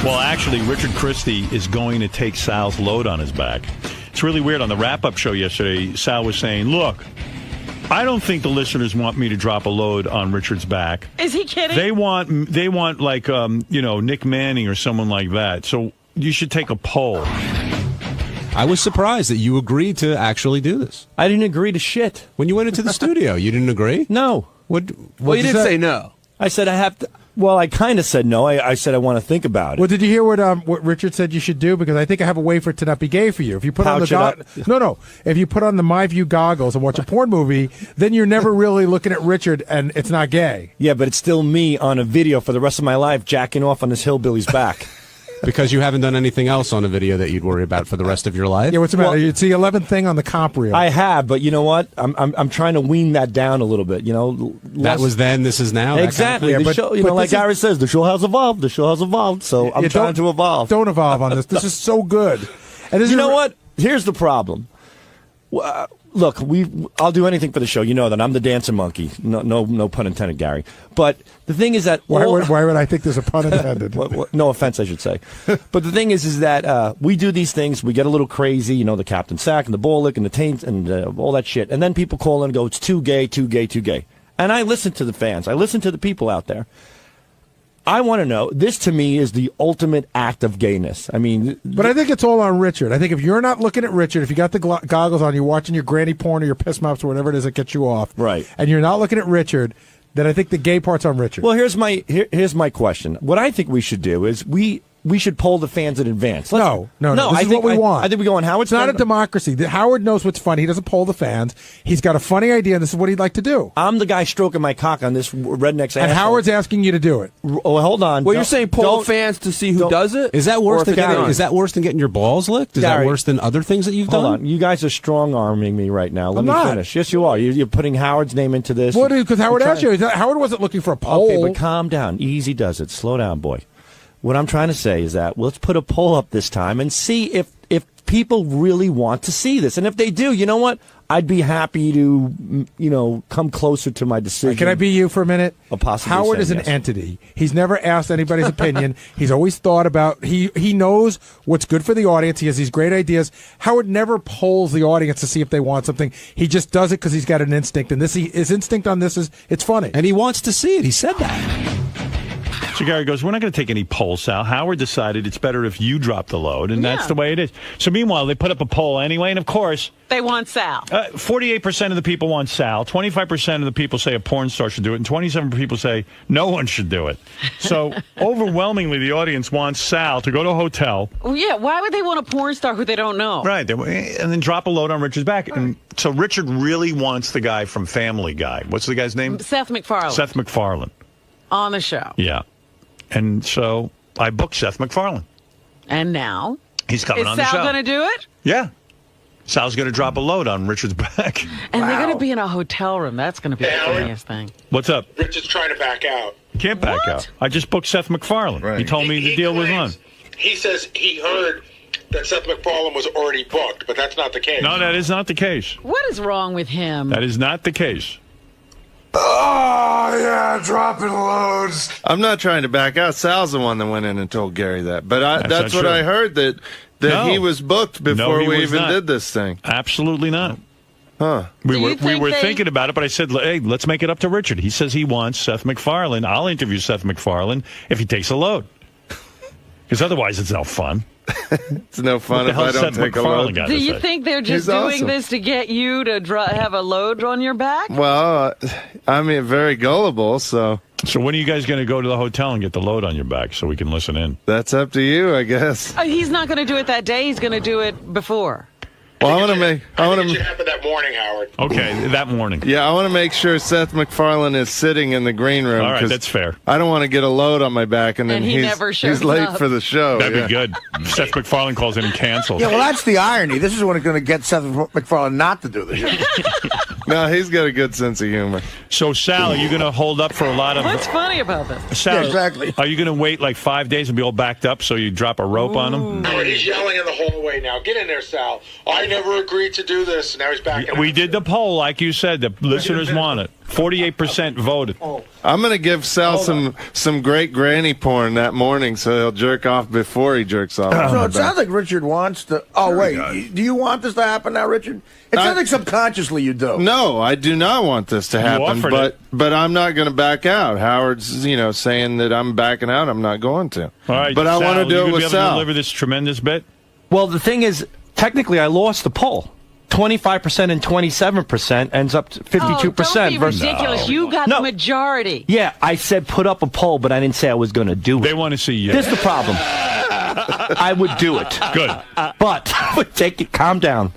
Well, actually, Richard Christie is going to take Sal's load on his back. It's really weird. On the wrap-up show yesterday, Sal was saying, look, I don't think the listeners want me to drop a load on Richard's back. Is he kidding? They want like, Nick Manning or someone like that. So you should take a poll. I was surprised that you agreed to actually do this. I didn't agree to shit. When you went into the studio, you didn't agree? No. What Well, you didn't say no. I said I have to. Well, I kind of said no. I said I want to think about it. Well, did you hear what Richard said you should do? Because I think I have a way for it to not be gay for you. If you put on the if you put on the My View goggles and watch a porn movie, then you're never really looking at Richard, and it's not gay. Yeah, but it's still me on a video for the rest of my life jacking off on this hillbilly's back. Because you haven't done anything else on a video that you'd worry about for the rest of your life? Yeah, what's the matter? It's the 11th thing on the comp reel. I have, but you know what? I'm trying to wean that down a little bit. You know, that was then, this is now. Exactly. Kind of show, like Gary says, the show has evolved. The show has evolved. So I'm trying to evolve. Don't evolve on this. This is so good. And you know what? Here's the problem. Look, I'll do anything for the show. You know that I'm the dancing monkey. No pun intended, Gary. But the thing is that why would I think there's a pun intended? No offense, I should say. But the thing is that we do these things. We get a little crazy. You know, the Captain Sack and the Bull Lick and the Taint and all that shit. And then people call in and go, "It's too gay, too gay, too gay." And I listen to the fans. I listen to the people out there. I want to know, this to me is the ultimate act of gayness. I mean... But I think it's all on Richard. I think if you're not looking at Richard, if you got the goggles on, you're watching your granny porn or your piss mops or whatever it is that gets you off, right? And you're not looking at Richard, then I think the gay part's on Richard. Well, here's my question. What I think we should do is we should poll the fans in advance. No. This is what we want. I think we go on Howard's. It's not a democracy. Howard knows what's funny. He doesn't poll the fans. He's got a funny idea, and this is what he'd like to do. I'm the guy stroking my cock on this redneck's ass. And Howard's asking you to do it. Oh, hold on. Well, you're saying poll fans to see who does it? Is that worse than getting your balls licked? Is that worse than other things that you've done? Hold on. You guys are strong-arming me right now. Let me finish. Yes, you are. You're putting Howard's name into this. What? Because Howard asked you. Howard wasn't looking for a poll. Okay, but calm down. Easy does it. Slow down, boy. What I'm trying to say is that let's put a poll up this time and see if people really want to see this. And if they do, you know what? I'd be happy to, come closer to my decision. Can I be you for a minute? Howard is an entity. He's never asked anybody's opinion. He's always thought about, he knows what's good for the audience. He has these great ideas. Howard never polls the audience to see if they want something. He just does it because he's got an instinct. And his instinct on this is, it's funny. And he wants to see it. He said that. So Gary goes, we're not going to take any polls, Sal. Howard decided it's better if you drop the load, and that's the way it is. So meanwhile, they put up a poll anyway, and of course... They want Sal. 48% of the people want Sal. 25% of the people say a porn star should do it, and 27% people say no one should do it. So overwhelmingly, the audience wants Sal to go to a hotel. Well, yeah, why would they want a porn star who they don't know? Right, and then drop a load on Richard's back. Right. And so Richard really wants the guy from Family Guy. What's the guy's name? Seth MacFarlane. Seth MacFarlane. On the show. Yeah. And so I booked Seth MacFarlane. And now? He's coming on the show. Is Sal going to do it? Yeah. Sal's going to drop a load on Richard's back. And they're going to be in a hotel room. That's going to be the funniest thing. What's up? Richard's trying to back out. Can't back out. I just booked Seth MacFarlane. Right. He told me the deal was on. He says he heard that Seth MacFarlane was already booked, but that's not the case. No, that is not the case. What is wrong with him? That is not the case. Oh, yeah, dropping loads. I'm not trying to back out. Sal's the one that went in and told Gary that. But that's what I heard, that he was booked before we even did this thing. Absolutely not. Huh. We were thinking about it, but I said, hey, let's make it up to Richard. He says he wants Seth MacFarlane. I'll interview Seth MacFarlane if he takes a load. Because otherwise it's no fun. It's no fun if I don't take a load. Do you think they're just doing this to get you to have a load on your back? Well, I mean, very gullible, so... So when are you guys going to go to the hotel and get the load on your back so we can listen in? That's up to you, I guess. He's not going to do it that day. He's going to do it before. Well, I want to make... it should happen that morning, Howard. Okay, that morning. Yeah, I want to make sure Seth MacFarlane is sitting in the green room. All right, that's fair. I don't want to get a load on my back and then he's late up for the show. That'd be good. Seth MacFarlane calls in and cancels. Yeah, well, that's the irony. This is what is going to get Seth MacFarlane not to do the show. No, he's got a good sense of humor. So, Sal, are you going to hold up for a lot of... What's funny about this? Sal, yeah, exactly. Are you going to wait like 5 days and be all backed up so you drop a rope on him? Howard, he's yelling in the hallway now. Get in there, Sal. I never agreed to do this. Now he's back. We did the poll, like you said. The listeners want it. 48% voted. I'm going to give Sal some great granny porn that morning so he'll jerk off before he jerks off. So it sounds like Richard wants to... Oh, wait. Do you want this to happen now, Richard? It sounds like subconsciously you do. No, I do not want this to happen, but I'm not going to back out. Howard's, saying that I'm backing out. I'm not going to. All right, but I want to do it with Sal. Deliver this tremendous bit? Well, the thing is, technically, I lost the poll. 25% and 27% ends up to 52%. Don't be ridiculous. You got the majority. Yeah, I said put up a poll, but I didn't say I was going to do it. They want to see you. This is the problem. I would do it. Good. But calm down.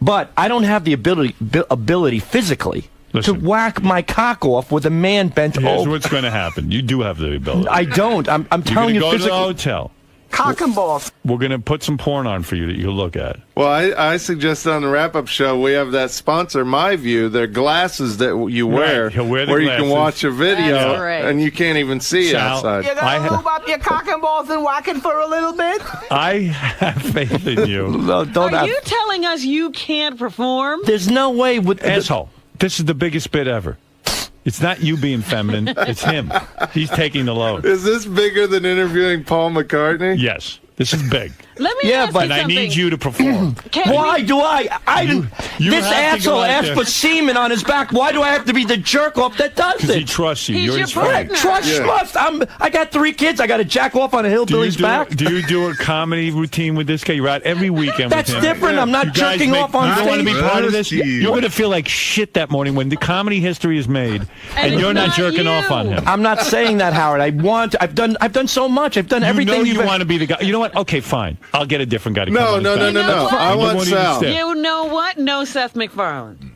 But I don't have the ability physically to whack my cock off with a man bent over. Here's what's going to happen. You do have the ability. I don't. I'm telling you physically. physically. Go to the hotel. Cock and balls. We're going to put some porn on for you that you can look at. Well, I suggested on the wrap-up show we have that sponsor, My View. They're glasses that you wear, He'll wear the where glasses. You can watch a video right. and you can't even see Sal, outside. You gonna move up your cock and balls and whack it for a little bit? I have faith in you. No, don't Are you telling us you can't perform? There's no way with Asshole. This is the biggest bit ever. It's not you being feminine. It's him. He's taking the load. Is this bigger than interviewing Paul McCartney? Yes. This is big. Let me ask you but I something. need you to perform. Why do I didn't. You This have to go asshole out asked there. for semen on his back. Why do I have to be the jerk off that does Because he it? trusts you. He's You're your his friend. partner. Trust. I got 3 kids. I got to jack off on a hillbilly's back. Do you do a comedy routine with this guy? You're out every weekend That's with him. different. I'm not You guys jerking off on You don't want to be stage. part of this? You're going to feel like shit that morning when the comedy history is made and it's you're not not jerking you. off on him. I'm not saying that, Howard. I've done so much. I've done everything. You want to be the guy. You know what? Okay, fine. I'll get a different guy to come No. on his back. I want Sal. You know what? No Seth MacFarlane.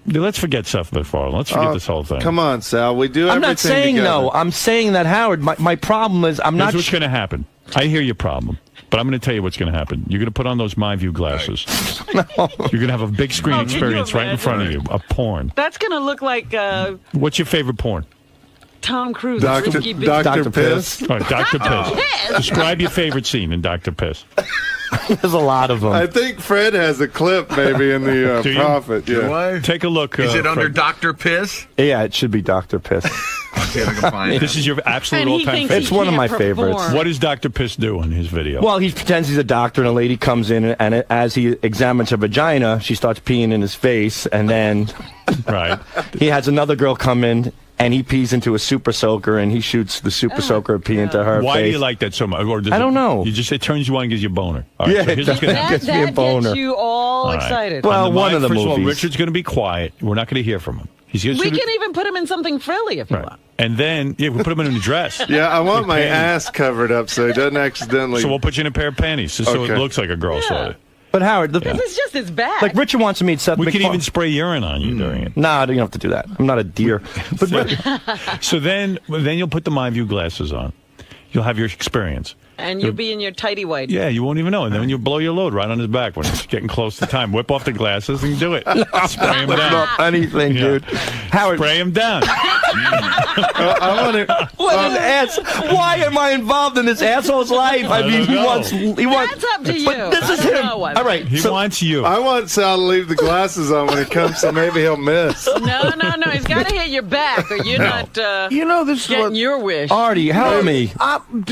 Let's forget Seth MacFarlane. Let's forget this whole thing. Come on, Sal. We do I'm everything not saying together. no. I'm saying that, Howard. My problem is I'm Here's not. what's going to happen. I hear your problem, but I'm going to tell you what's going to happen. You're going to put on those My View glasses. You're going to have a big screen Oh, can you experience right in front of you, a porn. That's going to look like What's your favorite porn? Tom Cruise. Dr. Risky Business. Dr. Piss. All right, Dr. Piss. Describe your favorite scene in Dr. Piss. There's a lot of them. I think Fred has a clip maybe in the Do you? Prophet. Yeah. Do I? Take a look. Is it under Fred. Dr. Piss? Yeah, it should be Dr. Piss. See if I can find it. This is your absolute And he all-time thinks favorite. It's one of my can't favorites. perform. What does Dr. Piss do in his video? Well, he pretends he's a doctor, and a lady comes in, and as he examines her vagina, she starts peeing in his face, and then right. he has another girl come in, and he pees into a super soaker, and he shoots the super soaker pee into her Why face. do you like that so much? Or does I don't know. It turns you on and gives you a boner. All right, Yeah, so here's it what's gonna does. happen. Gets me a That boner. gets you all All right. excited. Well, On one of the first movies. Of all, Richard's going to be quiet. We're not going to hear from him. He's we gonna can even put him in something frilly if you right. want. And then we'll put him in a dress. Yeah, I want my ass covered up so he doesn't accidentally. So we'll put you in a pair of panties just so it Okay. looks like a girl saw it. But Howard, This is just his back. like Richard wants to meet Seth We can MacFarlane. even spray urine on you during it. Nah, you don't have to do that. I'm not a deer. But So then you'll put the My View glasses on. You'll have your experience. and you'll be in your tighty white. Yeah, you won't even know. And then you blow your load right on his back when it's getting close to time. Whip off the glasses and do it. Spray him down. not anything, Yeah. dude. Howard, Spray him down. I want to. what an ass! Why am I involved in this asshole's life? I mean, don't he know. wants. That's up to you. But this is I don't him. know what- All right, He so wants you. I want Sal to leave the glasses on when he comes, so maybe he'll miss. No. He's got to hit your back, or you're not You know, this is getting what... your wish. Artie, help me.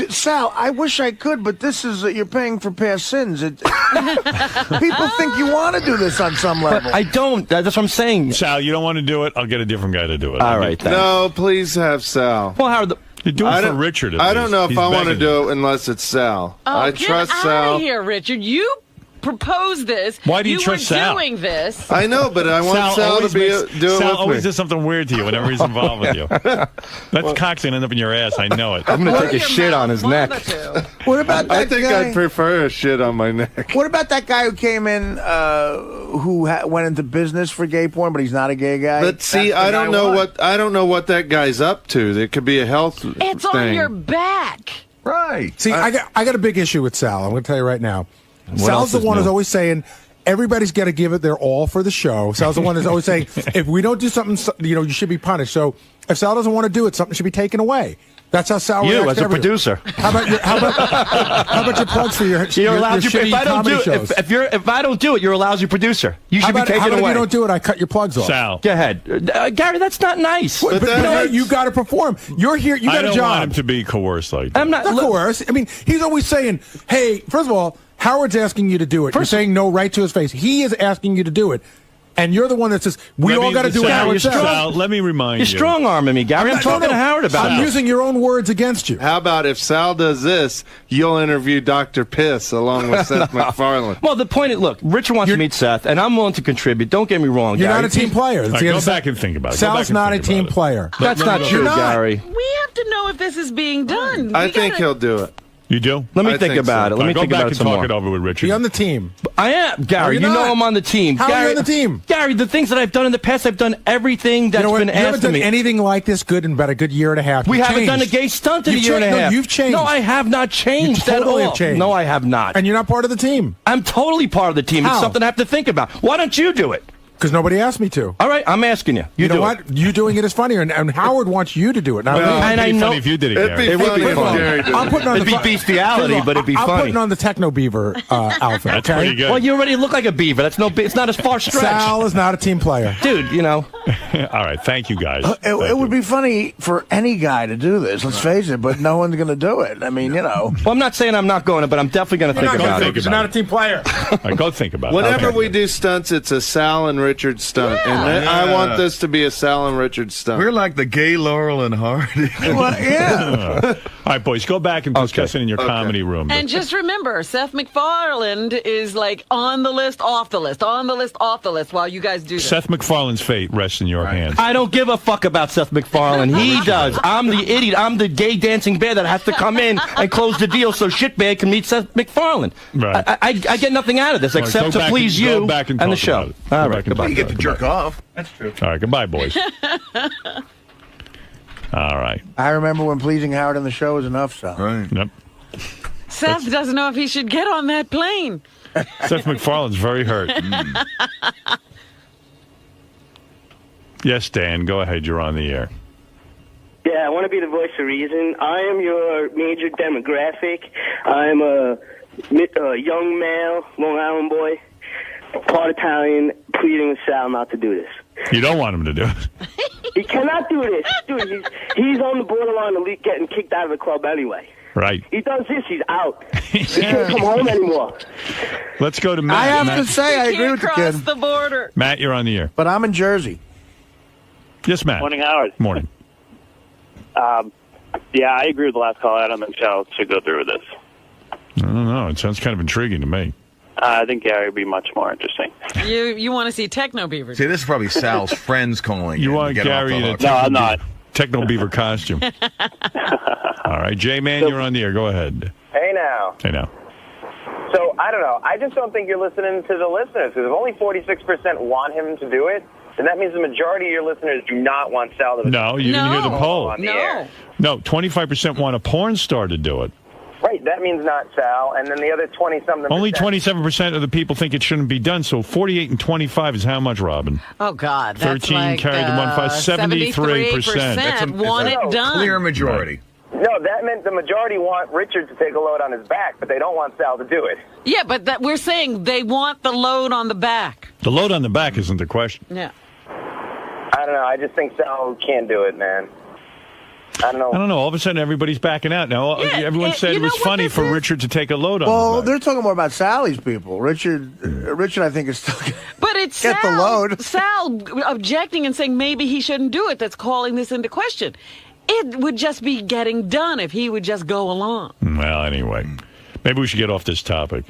Sal, I wish I could, but this is you're paying for past sins. People think you want to do this on some level. I don't. That's what I'm saying. Sal, you don't want to do it? I'll get a different guy to do it. All right, thanks. No, please have Sal. Well, Howard, You do it I for don't- Richard. at I don't least. know if He's I want to begging do it unless it's Sal. Oh, I get trust out Sal. of here, Richard. You proposed this. Why do you trust were Sal? doing this. I know, but I want Sal to always be makes- do it Sal with always me. does something weird to you whenever he's involved with you. That cock's gonna end up in your ass. I know it. I'm going to take a Your shit mouth, on his one neck. of the two. What about that I think guy? I'd prefer a shit on my neck. What about that guy who came in, who went into business for gay porn, but he's not a gay guy? But see, That's the I don't guy know what? I don't know what that guy's up to. There could be a health It's thing. on your back. Right. See, I got a big issue with Sal. I'm going to tell you right now. else Sal's the is one new? who's always saying everybody's got to give it their all for the show. Sal's the one who's always saying if we don't do something, you should be punished. So if Sal doesn't want to do it, something should be taken away. That's how Sal You reacts as to a everything. producer. How about your plugs for your You're allowed your to. shitty If I don't comedy do shows? if I don't do it, you're a lousy producer. You should be taken how about away. if you don't do it, I cut your plugs off. Sal. Go ahead, Gary. That's not nice. But that you know what? hurts. You got to perform. You're here. You got I don't a job. want him to be coerced like that. I'm not. Not coerced. I mean, he's always saying, "Hey, first of all, Howard's asking you to do it." You're saying no right to his face. He is asking you to do it, and you're the one that says we all got to do what Howard says. Sal, let me remind you. You're strong-arming me, Gary. I'm talking to Howard about I'm it. using your own words against you. How about if Sal does this, you'll interview Dr. Piss along with Seth MacFarlane. Well, the point is, look, Richard wants to meet Seth, and I'm willing to contribute. Don't get me wrong, You're Gary. not a team player. All right, go back and think about it. Go back Sal's and not a think team about it. player. That's not true, Gary. We have to know if this is being done. I think he'll do it. You do? Let me I think think about so. it. Let me Go think back about it and some talk more. it over with Richard. Be on the team. I am, Gary. you're You know not. I'm on the team. How are Gary, you on the team? Gary, the things that I've done in the past, I've done everything that's You know what? been You haven't asked of done me. anything like this good in about a good year and a half. We You've haven't done a changed. gay stunt in You've a year and a changed. No, half. you've changed. No, I have not changed You totally at all. have changed. No, I have not. And you're not part of the team. I'm totally part of the team. How? It's something I have to think about. Why don't you do it? Because nobody asked me to. All right, I'm asking you. You know do what? it. You doing it is funnier, and Howard wants you to do it. Not me. And I It'd be know funny if you did it, It'd Gary. be It would funny be if funny. Gary did I'm it. putting on It'd the be bestiality, but it'd be I'm funny. putting on the techno beaver outfit. That's okay? pretty good. Well, you already look like a beaver. That's no. It's not as far stretch, Sal is not a team player. dude. You know. All right, thank you, guys. It would be funny for any guy to do this, let's face it, but no one's going to do it. I mean, you know. Well, I'm not saying I'm not going to, but I'm definitely going to think about it. think You're not a team player. All right, go think about it. Whenever Okay. we do stunts, it's a Sal and Richard stunt. And I want this to be a Sal and Richard stunt. We're like the gay Laurel and Hardy. Well, yeah. All right, boys, go back and discuss it in your comedy room. And just remember, Seth MacFarlane is like on the list, off the list, on the list, off the list while you guys do this. Seth MacFarlane's fate rests in your hands. I don't give a fuck about Seth MacFarlane. He does. I'm the idiot. I'm the gay dancing bear that has to come in and close the deal so Shitbag can meet Seth MacFarlane. Right. I get nothing out of this All right, except go to back please and- go you back and the talk show. about it. All Go right, back and goodbye. You get to jerk off. That's true. All right, goodbye, boys. All right. I remember when pleasing Howard on the show was enough, so. Right. Yep. Seth doesn't know if he should get on that plane. Seth MacFarlane's very hurt. Yes, Dan, go ahead. You're on the air. Yeah, I want to be the voice of reason. I am your major demographic. I'm a young male, Long Island boy, part Italian, pleading with Sal not to do this. You don't want him to do it. He cannot do this. Dude, he's on the borderline of getting kicked out of the club anyway. Right. He does this, he's out. He can't come home anymore. Let's go to Matt. I have Matt, to say, I agree Can't with the cross kid. the border. Matt, you're on the air. But I'm in Jersey. Yes, Matt. Morning, Howard. Morning. Yeah, I agree with the last call out on the show to go through with this. I don't know. It sounds kind of intriguing to me. I think Gary would be much more interesting. You want to see Techno Beaver? See, this is probably Sal's friends calling. You in to want get off Gary the in a hook. No, I'm not. Techno Beaver costume. All right, J-Man, you're on the air. Go ahead. Hey now. Hey now. So, I don't know. I just don't think you're listening to the listeners. Because if only 46% want him to do it, then that means the majority of your listeners do not want Sal to do it. No, you didn't hear the poll. On the air. No, 25% want a porn star to do it. Right, that means not Sal. And then the other 20-something Only 27% of the people think it shouldn't be done. So 48 and 25 is how much, Robin? Oh, God. That's 13 like, carried the 1.5. 73%. That's want it done. Clear majority. No, that meant the majority want Richard to take a load on his back, but they don't want Sal to do it. Yeah, but we're saying they want the load on the back. The load on the back isn't the question. Yeah. I don't know. I just think Sal can't do it, man. I don't know. All of a sudden, everybody's backing out. Now, everyone said it was funny for Richard to take a load on Well, the back. they're talking more about Sally's people. Richard, I think, is still But it's get Sal, the load. Sal objecting and saying maybe he shouldn't do it. That's calling this into question. It would just be getting done if he would just go along. Well, anyway, maybe we should get off this topic.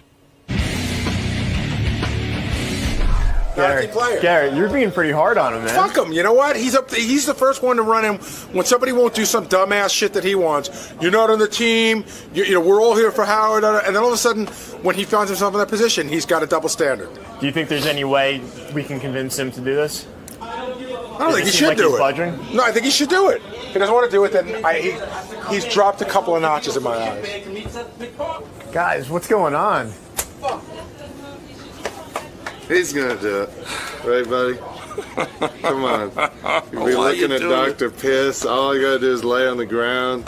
Gary, you're being pretty hard on him, man. Fuck him. You know what? He's the first one to run him when somebody won't do some dumbass shit that he wants. You're not on the team. You know, we're all here for Howard. And then all of a sudden, when he finds himself in that position, he's got a double standard. Do you think there's any way we can convince him to do this? I don't think he should do it. No, I think he should do it. If he doesn't want to do it, then he's dropped a couple of notches in my eyes. Guys, what's going on? He's going to do it. Right, buddy? Come on. You'll be looking at Dr. Piss. All you got to do is lay on the ground.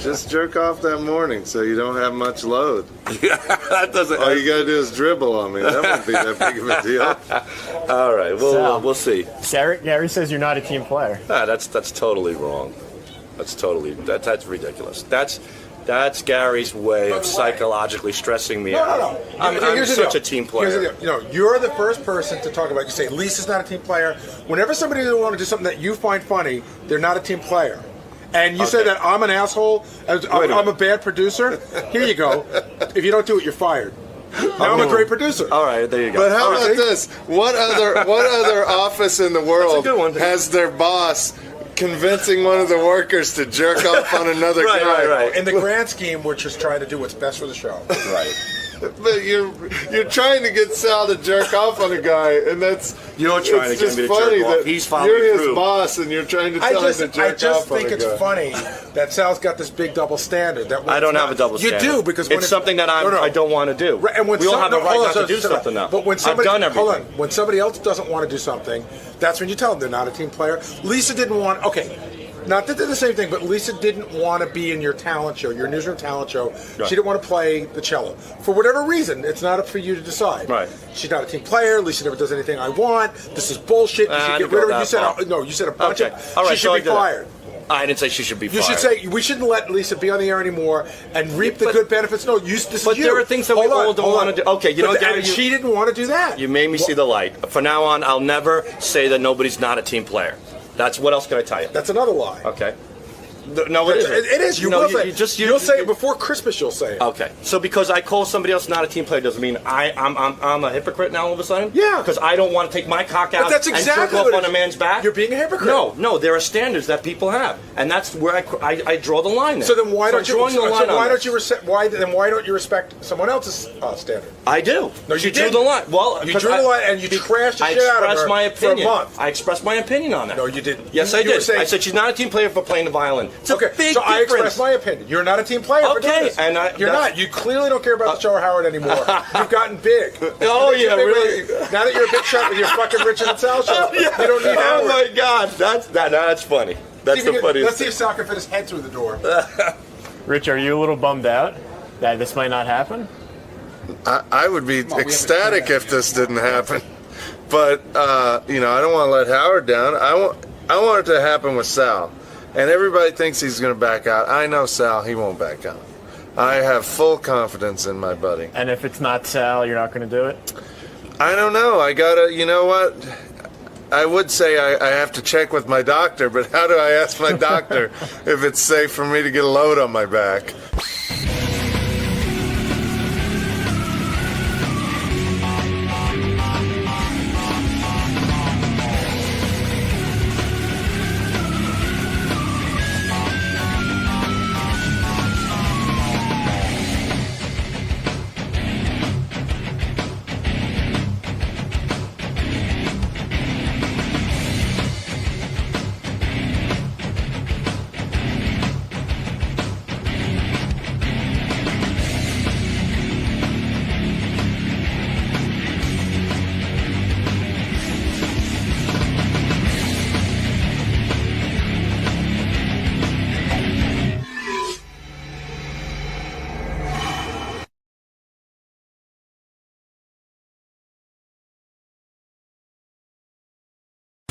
Just jerk off that morning so you don't have much load. Yeah, that doesn't. All you gotta do is dribble on me. That won't be that big of a deal. All right, we'll see. Gary says you're not a team player. That's totally wrong. That's ridiculous. That's Gary's way of psychologically stressing me out. No. I'm such a team player. You're the first person to talk about. You say Lisa's not a team player. Whenever somebody doesn't want to do something that you find funny, they're not a team player. And you say that I'm an asshole, I'm a bad producer. Here you go. If you don't do it, you're fired. Now I'm a great producer. All right, there you go. But how about this? What other office in the world has their boss convincing one of the workers to jerk off on another guy? Right. In the grand scheme, we're just trying to do what's best for the show. Right. But you're trying to get Sal to jerk off on a guy, and that's you're trying to get me to jerk off. He's following you're through. his boss, and you're trying to tell him to jerk off on a guy. I just think it's funny that Sal's got this big double standard. That I don't have a double standard. You do because when it's something that I don't want to do. Right, and when we all have the right not to do something now. But when somebody, I've done everything. When somebody else doesn't want to do something, that's when you tell them they're not a team player. Lisa didn't want. Okay. Not that they're the same thing, but Lisa didn't want to be in your talent show, your newsroom talent show. Right. She didn't want to play the cello. For whatever reason, it's not up for you to decide. Right. She's not a team player. Lisa never does anything I want. This is bullshit. You should get rid of her. You said a bunch of... All right, she should be fired. I didn't say she should be fired. You should say, we shouldn't let Lisa be on the air anymore and reap the good benefits. No, this is you. But there are things that we all don't want to do. Okay, Gary, she didn't want to do that. You made me see the light. From now on, I'll never say that nobody's not a team player. That's what else can I tell you? That's another lie. Okay. No, it isn't. It is. You'll say it before Christmas. You'll say it. Okay. So because I call somebody else not a team player doesn't mean I'm a hypocrite now all of a sudden? Yeah. Because I don't want to take my cock out and jerk off on a man's back? You're being a hypocrite. No. There are standards that people have, and that's where I draw the line there. So then why don't you respect someone else's standard? I do. No, you drew the line. Well, you drew the line and you trashed the shit out of her for a month. I expressed my opinion on it. No, you didn't. Yes, I did. I said she's not a team player for playing the violin. It's a big difference. I express my opinion. You're not a team player for doing this. And you're not. You clearly don't care about the show or Howard anymore. You've gotten big. Oh, yeah, really? Now that you're a big shot with your fucking Richard and Sal show, you don't need Howard. Oh, my God. That's funny. That's the funniest. Let's see if Sal can fit his head through the door. Rich, are you a little bummed out that this might not happen? I would be ecstatic if this didn't happen. But, I don't want to let Howard down. I want it to happen with Sal. And everybody thinks he's going to back out. I know Sal, he won't back out. I have full confidence in my buddy. And if it's not Sal, you're not going to do it? I don't know. I got to, you know what? I would say I have to check with my doctor, but how do I ask my doctor if it's safe for me to get a load on my back?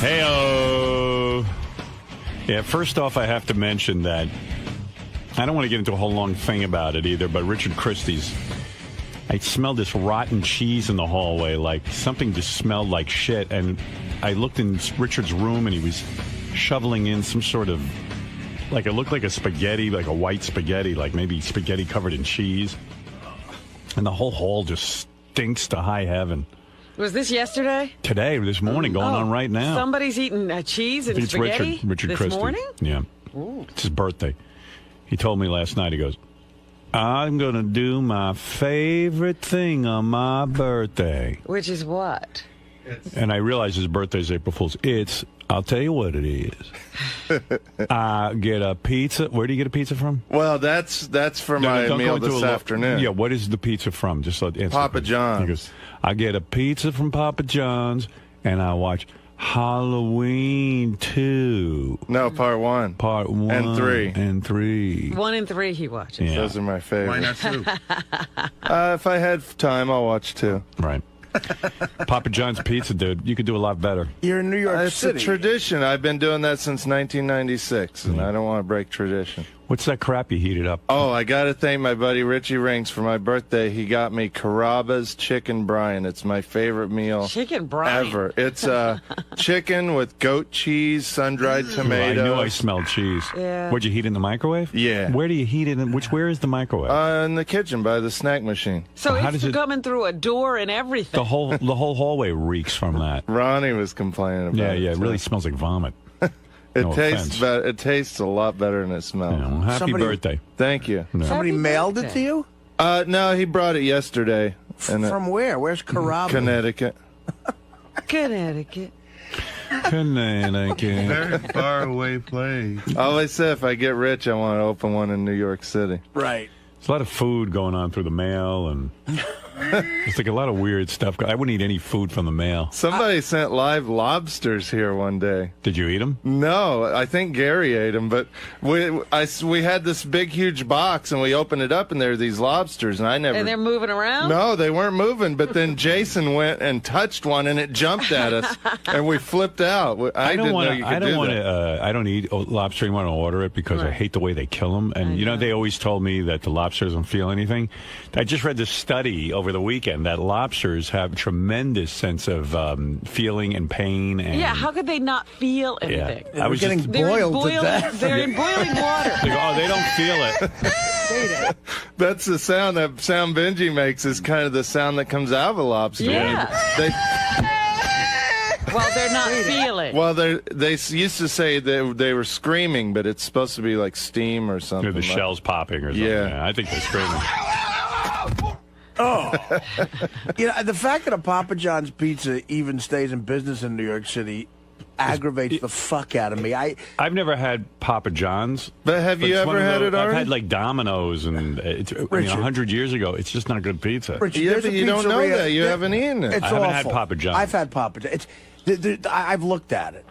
Hey-o. Yeah, first off, I have to mention that I don't want to get into a whole long thing about it either, but Richard Christie's, I smelled this rotten cheese in the hallway, like something just smelled like shit, and I looked in Richard's room, and he was shoveling in some sort of, like it looked like a spaghetti, like a white spaghetti, like maybe spaghetti covered in cheese, and the whole hall just stinks to high heaven. Was this yesterday? Today, this morning, going on right now. Somebody's eating cheese and spaghetti Richard this Christie. morning? Yeah. Ooh. It's his birthday. He told me last night, he goes, I'm going to do my favorite thing on my birthday. Which is what? And I realize his birthday is April Fool's. I'll tell you what it is. I get a pizza. Where do you get a pizza from? Well, that's for my meal this afternoon. Yeah, what is the pizza from? Just so Papa John's. He goes, I get a pizza from Papa John's, and I watch Halloween 2. No, part 1. Part 1. And 3. And 3. 1 and 3 he watches. Yeah. Those are my favorites. Why not 2? If I had time, I'll watch 2. Right. Papa John's Pizza, dude. You could do a lot better. You're in New York It's City. a tradition. I've been doing that since 1996, and I don't want to break tradition. What's that crap you heated up? Oh, I got to thank my buddy Richie Rings for my birthday. He got me Carrabba's Chicken Brine. It's my favorite meal Chicken brine. ever. It's chicken with goat cheese, sun-dried I tomatoes. knew I smelled cheese. Yeah. Would you heat it in the microwave? Yeah. Where do you heat it? Where is the microwave? In the kitchen by the snack machine. So How it's does it- coming through a door and everything. the whole hallway reeks from that. Ronnie was complaining about Yeah, it. yeah. It too. really smells like vomit. It No tastes offense. better. It tastes a lot better than it smells. You know, happy Somebody- birthday. Thank you. Yeah. Somebody Happy mailed it birthday. to you? No, he brought it yesterday. In From where? Where's Carrabba? Connecticut. Connecticut. Connecticut. Very far away place. I always say if I get rich, I want to open one in New York City. Right. There's a lot of food going on through the mail, and it's like a lot of weird stuff. I wouldn't eat any food from the mail. Somebody sent live lobsters here one day. Did you eat them? No, I think Gary ate them, but we had this big, huge box, and we opened it up, and there were these lobsters, and I never... And they're moving around? No, they weren't moving, but then Jason went and touched one, and it jumped at us, and we flipped out. I didn't know you could do that. I don't eat lobster. You want to order it because I hate the way they kill them. And you know, they always told me that the lobsters don't feel anything. I just read this study over the weekend that lobsters have tremendous sense of feeling and pain. And Yeah, how could they not feel anything? I was getting just, They're in boiled to boiling, death. they're in boiling water. they go, oh, they don't feel it. That's the sound that sound Benji makes is kind of the sound that comes out of a lobster. Yeah. Well, they're not feeling. Well, they used to say they were screaming, but it's supposed to be like steam or something. The like- shell's popping or something. Yeah. I think they're screaming. You know, the fact that a Papa John's pizza even stays in business in New York City aggravates the fuck out of me. I've never had Papa John's. But have you it's one ever of had it I've already? had like Domino's, and it's, 100 years ago. It's just not good pizza. Richard, Yeah, there's but a you don't know pizzeria- that. You haven't eaten it. It's I haven't had awful. Papa John's. I've had Papa John's. I've looked at it.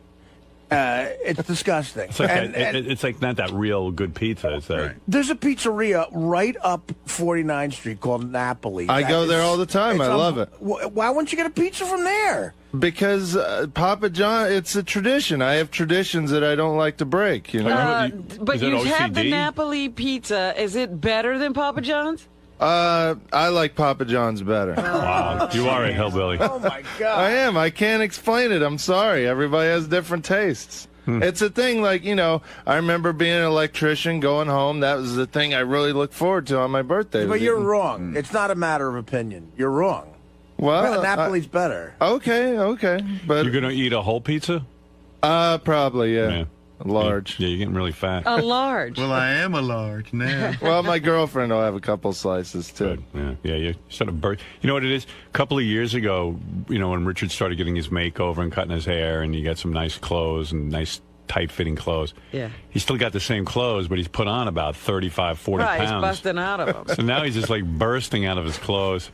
It's disgusting. It's like And- that, and it's like not that real good pizza. It's like, there's a pizzeria right up 49th Street called Napoli. I That go there is- all the time. it's I love it. Why wouldn't you get a pizza from there? Because Papa John, it's a tradition. I have traditions that I don't like to break, you know? But Is it you had the OCD? Napoli pizza. Is it better than Papa John's? I like Papa John's better. wow, you are a hillbilly. Oh my god! I am. I can't explain it. I'm sorry. Everybody has different tastes. It's a thing like, you know, I remember being an electrician, going home. That was the thing I really looked forward to on my birthday. But you're wrong. It's not a matter of opinion. You're wrong. Well, Napoli's better. Okay. But You're gonna eat a whole pizza? probably, yeah. Yeah. Large. Yeah, you're getting really fat. A large. Well, I am a large now. Well, my girlfriend will have a couple slices, too. Good. Yeah, you sort of You know what it is? A couple of years ago, you know, when Richard started getting his makeover and cutting his hair, and he got some nice clothes and nice tight-fitting clothes. Yeah. He's still got the same clothes, but he's put on about 35, 40 Right, he's pounds. busting out of them. So now he's just like bursting out of his clothes,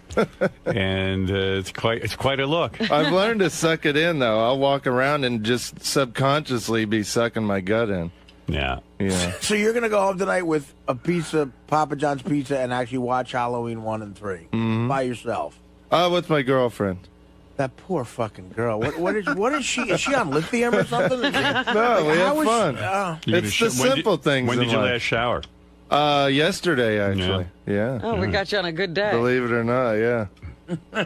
and it's quite a look. I've learned to suck it in, though. I'll walk around and just subconsciously be sucking my gut in. Yeah. Yeah. So you're gonna go home tonight with a pizza, Papa John's pizza, and actually watch Halloween 1 and 3 by yourself. With my girlfriend. That poor fucking girl. What is she? Is she on lithium or something? No, we how have is fun. You're It's gonna the when simple things When in did you life. last shower? Yesterday, actually. Yeah. Oh, we got you on a good day. Believe it or not, yeah.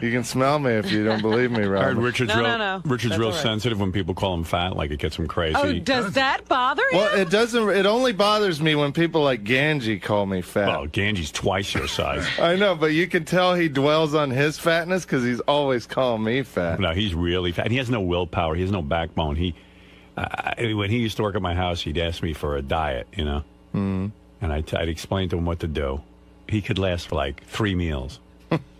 You can smell me if you don't believe me, I heard Robert. Richard's No. Richard's That's real all right. sensitive when people call him fat, like it gets him crazy. Oh, does that bother you? Well, it doesn't. It only bothers me when people like Ganji call me fat. Well, Ganji's twice your size. I know, but you can tell he dwells on his fatness because he's always calling me fat. No, he's really fat. And he has no willpower. He has no backbone. When he used to work at my house, he'd ask me for a diet, you know? Mm-hmm. And I'd explain to him what to do. He could last for like 3 meals.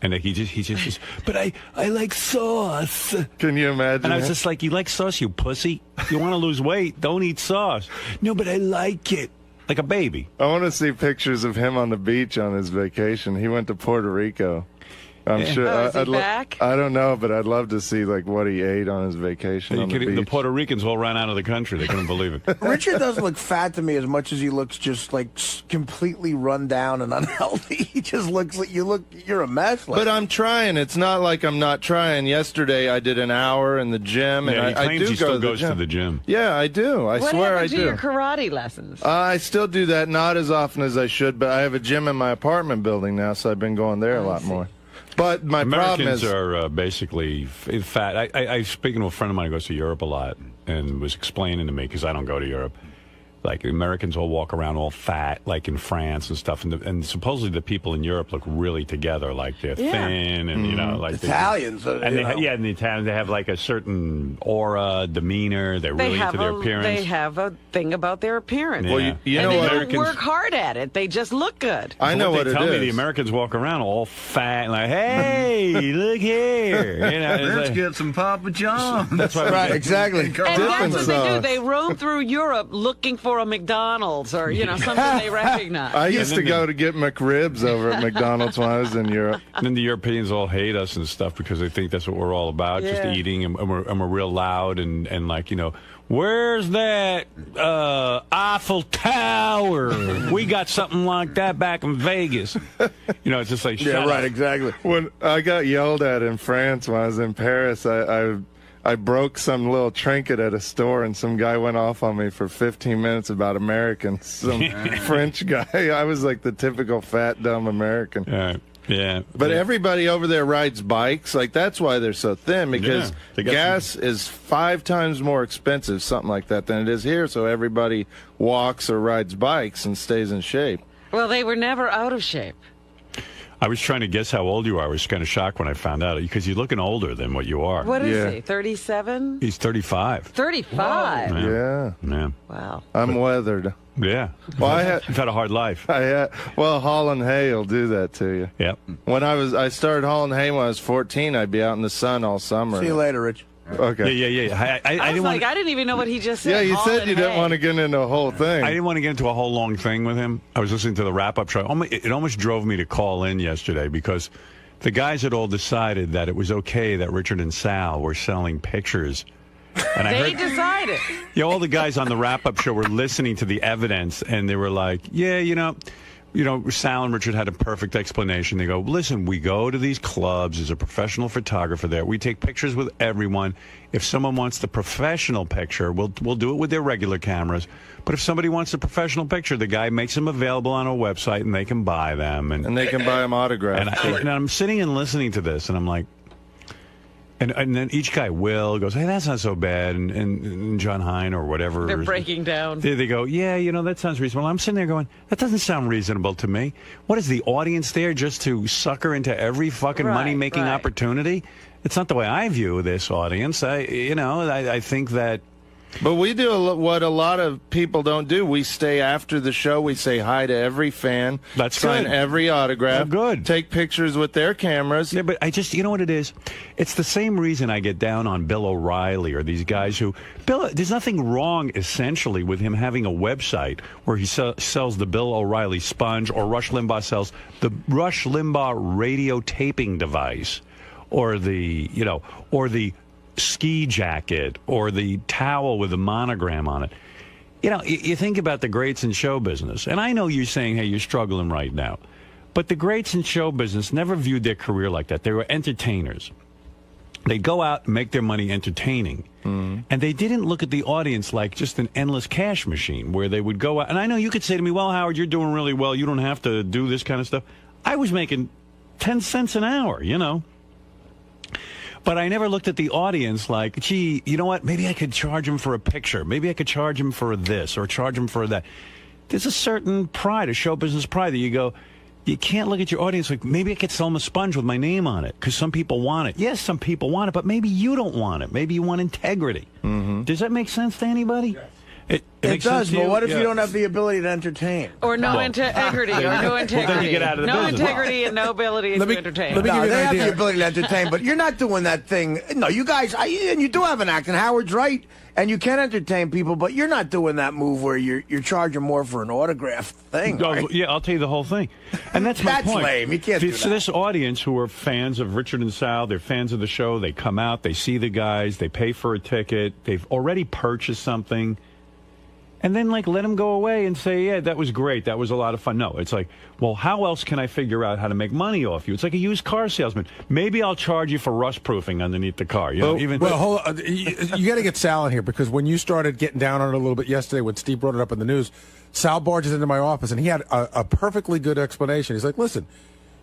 And he just, but I like sauce. Can you imagine? And I was it? just like, you like sauce, you pussy? You want to lose weight? Don't eat sauce. No, but I like it. Like a baby. I want to see pictures of him on the beach on his vacation. He went to Puerto Rico. I'm sure. Is he back? I don't know, but I'd love to see like what he ate on his vacation on the beach. The Puerto Ricans all ran out of the country. They couldn't believe it. Richard doesn't look fat to me as much as he looks just like completely run down and unhealthy. He just looks like you're a mess. But I'm trying. It's not like I'm not trying. Yesterday I did an hour in the gym, and he claims I do he still goes to to the gym. Yeah, I do. I what swear I happened to do. your karate lessons? I still do that, not as often as I should, but I have a gym in my apartment building now, so I've been going there a lot more. But my problem Americans is are basically fat. I speaking to a friend of mine who goes to Europe a lot and was explaining to me, because I don't go to Europe, like Americans all walk around all fat, like in France and stuff, and supposedly the people in Europe look really together, like they're thin and you know, like Italians. and the Italians, they have like a certain aura, demeanor. They're really into their appearance. They have a thing about their appearance. Yeah. Well, you and know they what? don't Americans work hard at it. They just look good. I know what they it tell me. is. The Americans walk around all fat, and like, hey, look here. You know, it's Let's like- get some Papa John's. That's why Right, exactly. And that's what they do. They roam through Europe looking for a McDonald's or, you know, something they recognize. I used to go to get McRibs over at McDonald's when I was in Europe. And then the Europeans all hate us and stuff because they think that's what we're all about, just Yeah. eating, and we're real loud and like, you know, where's that Eiffel Tower? We got something like that back in Vegas. You know, it's just like, shut Yeah, right, up. exactly. When I got yelled at in France when I was in Paris, I broke some little trinket at a store, and some guy went off on me for 15 minutes about Americans. Some French guy. I was like the typical fat, dumb American. Yeah. But everybody over there rides bikes. Like, that's why they're so thin, because they got gas is 5 times more expensive, something like that, than it is here. So everybody walks or rides bikes and stays in shape. Well, they were never out of shape. I was trying to guess how old you are. I was kind of shocked when I found out, because you're looking older than what you are. What is he, 37? He's 35. 35? Yeah. Wow. I'm weathered. Yeah. Well, You've had a hard life. Well, hauling hay will do that to you. Yep. When I started hauling hay when I was 14. I'd be out in the sun all summer. See you later, Rich. Okay. Yeah. I was like, I didn't even know what he just said. Yeah, you said you didn't hay. want to get into a whole thing. I didn't want to get into a whole long thing with him. I was listening to the wrap-up show. It almost drove me to call in yesterday, because the guys had all decided that it was okay that Richard and Sal were selling pictures. And They decided. Yeah, all the guys on the wrap-up show were listening to the evidence, and they were like, yeah, you know, Sal and Richard had a perfect explanation. They go, listen, we go to these clubs. There's a professional photographer there. We take pictures with everyone. If someone wants the professional picture, we'll do it with their regular cameras. But if somebody wants a professional picture, the guy makes them available on our website, and they can buy them. And they can buy them autographed. And I'm sitting and listening to this, and I'm like, and then each guy goes, hey, that's not so bad, and John Hine or whatever. They're breaking down. They go, yeah, you know, that sounds reasonable. I'm sitting there going, that doesn't sound reasonable to me. What is the audience there, just to sucker into every fucking money-making opportunity? It's not the way I view this audience. I think that. But we do what a lot of people don't do. We stay after the show. We say hi to every fan. That's sign good. every autograph. Good. Take pictures with their cameras. Yeah, but you know what it is? It's the same reason I get down on Bill O'Reilly or these guys who... there's nothing wrong, essentially, with him having a website where he sells the Bill O'Reilly sponge, or Rush Limbaugh sells the Rush Limbaugh radio taping device, or the ski jacket, or the towel with a monogram on it. You know, you think about the greats in show business, and I know you're saying, hey, you're struggling right now, but the greats in show business never viewed their career like that. They were entertainers. They'd go out and make their money entertaining, and they didn't look at the audience like just an endless cash machine where they would go out. And I know you could say to me, well, Howard, you're doing really well. You don't have to do this kind of stuff. I was making 10 cents an hour, you know. But I never looked at the audience like, gee, you know what? Maybe I could charge him for a picture. Maybe I could charge him for this or charge him for that. There's a certain pride, a show business pride, that you go, you can't look at your audience like, maybe I could sell him a sponge with my name on it because some people want it. Yes, some people want it, but maybe you don't want it. Maybe you want integrity. Does that make sense to anybody? Yes. It It makes does, sense to but you? what if Yeah. you don't have the ability to entertain? Or no Well, integrity, or no integrity. then you get out of the no business. integrity and no ability to entertain. let me No, give you they an have idea. the ability to entertain, but you're not doing that thing. No, you guys, and you do have an act, and Howard's right, and you can entertain people, but you're not doing that move where you're charging more for an autograph thing. Oh, right? yeah, I'll tell you the whole thing. And that's my That's point. lame. You can't do So that. this audience who are fans of Richard and Sal, they're fans of the show, they come out, they see the guys, they pay for a ticket, they've already purchased something, and then, like, let them go away and say, yeah, that was great, that was a lot of fun. No, it's like, well, how else can I figure out how to make money off you? It's like a used car salesman. Maybe I'll charge you for rust proofing underneath the car. You know, Well, hold on. You got to get Sal in here, because when you started getting down on it a little bit yesterday, when Steve brought it up in the news, Sal barges into my office, and he had a perfectly good explanation. He's like, listen,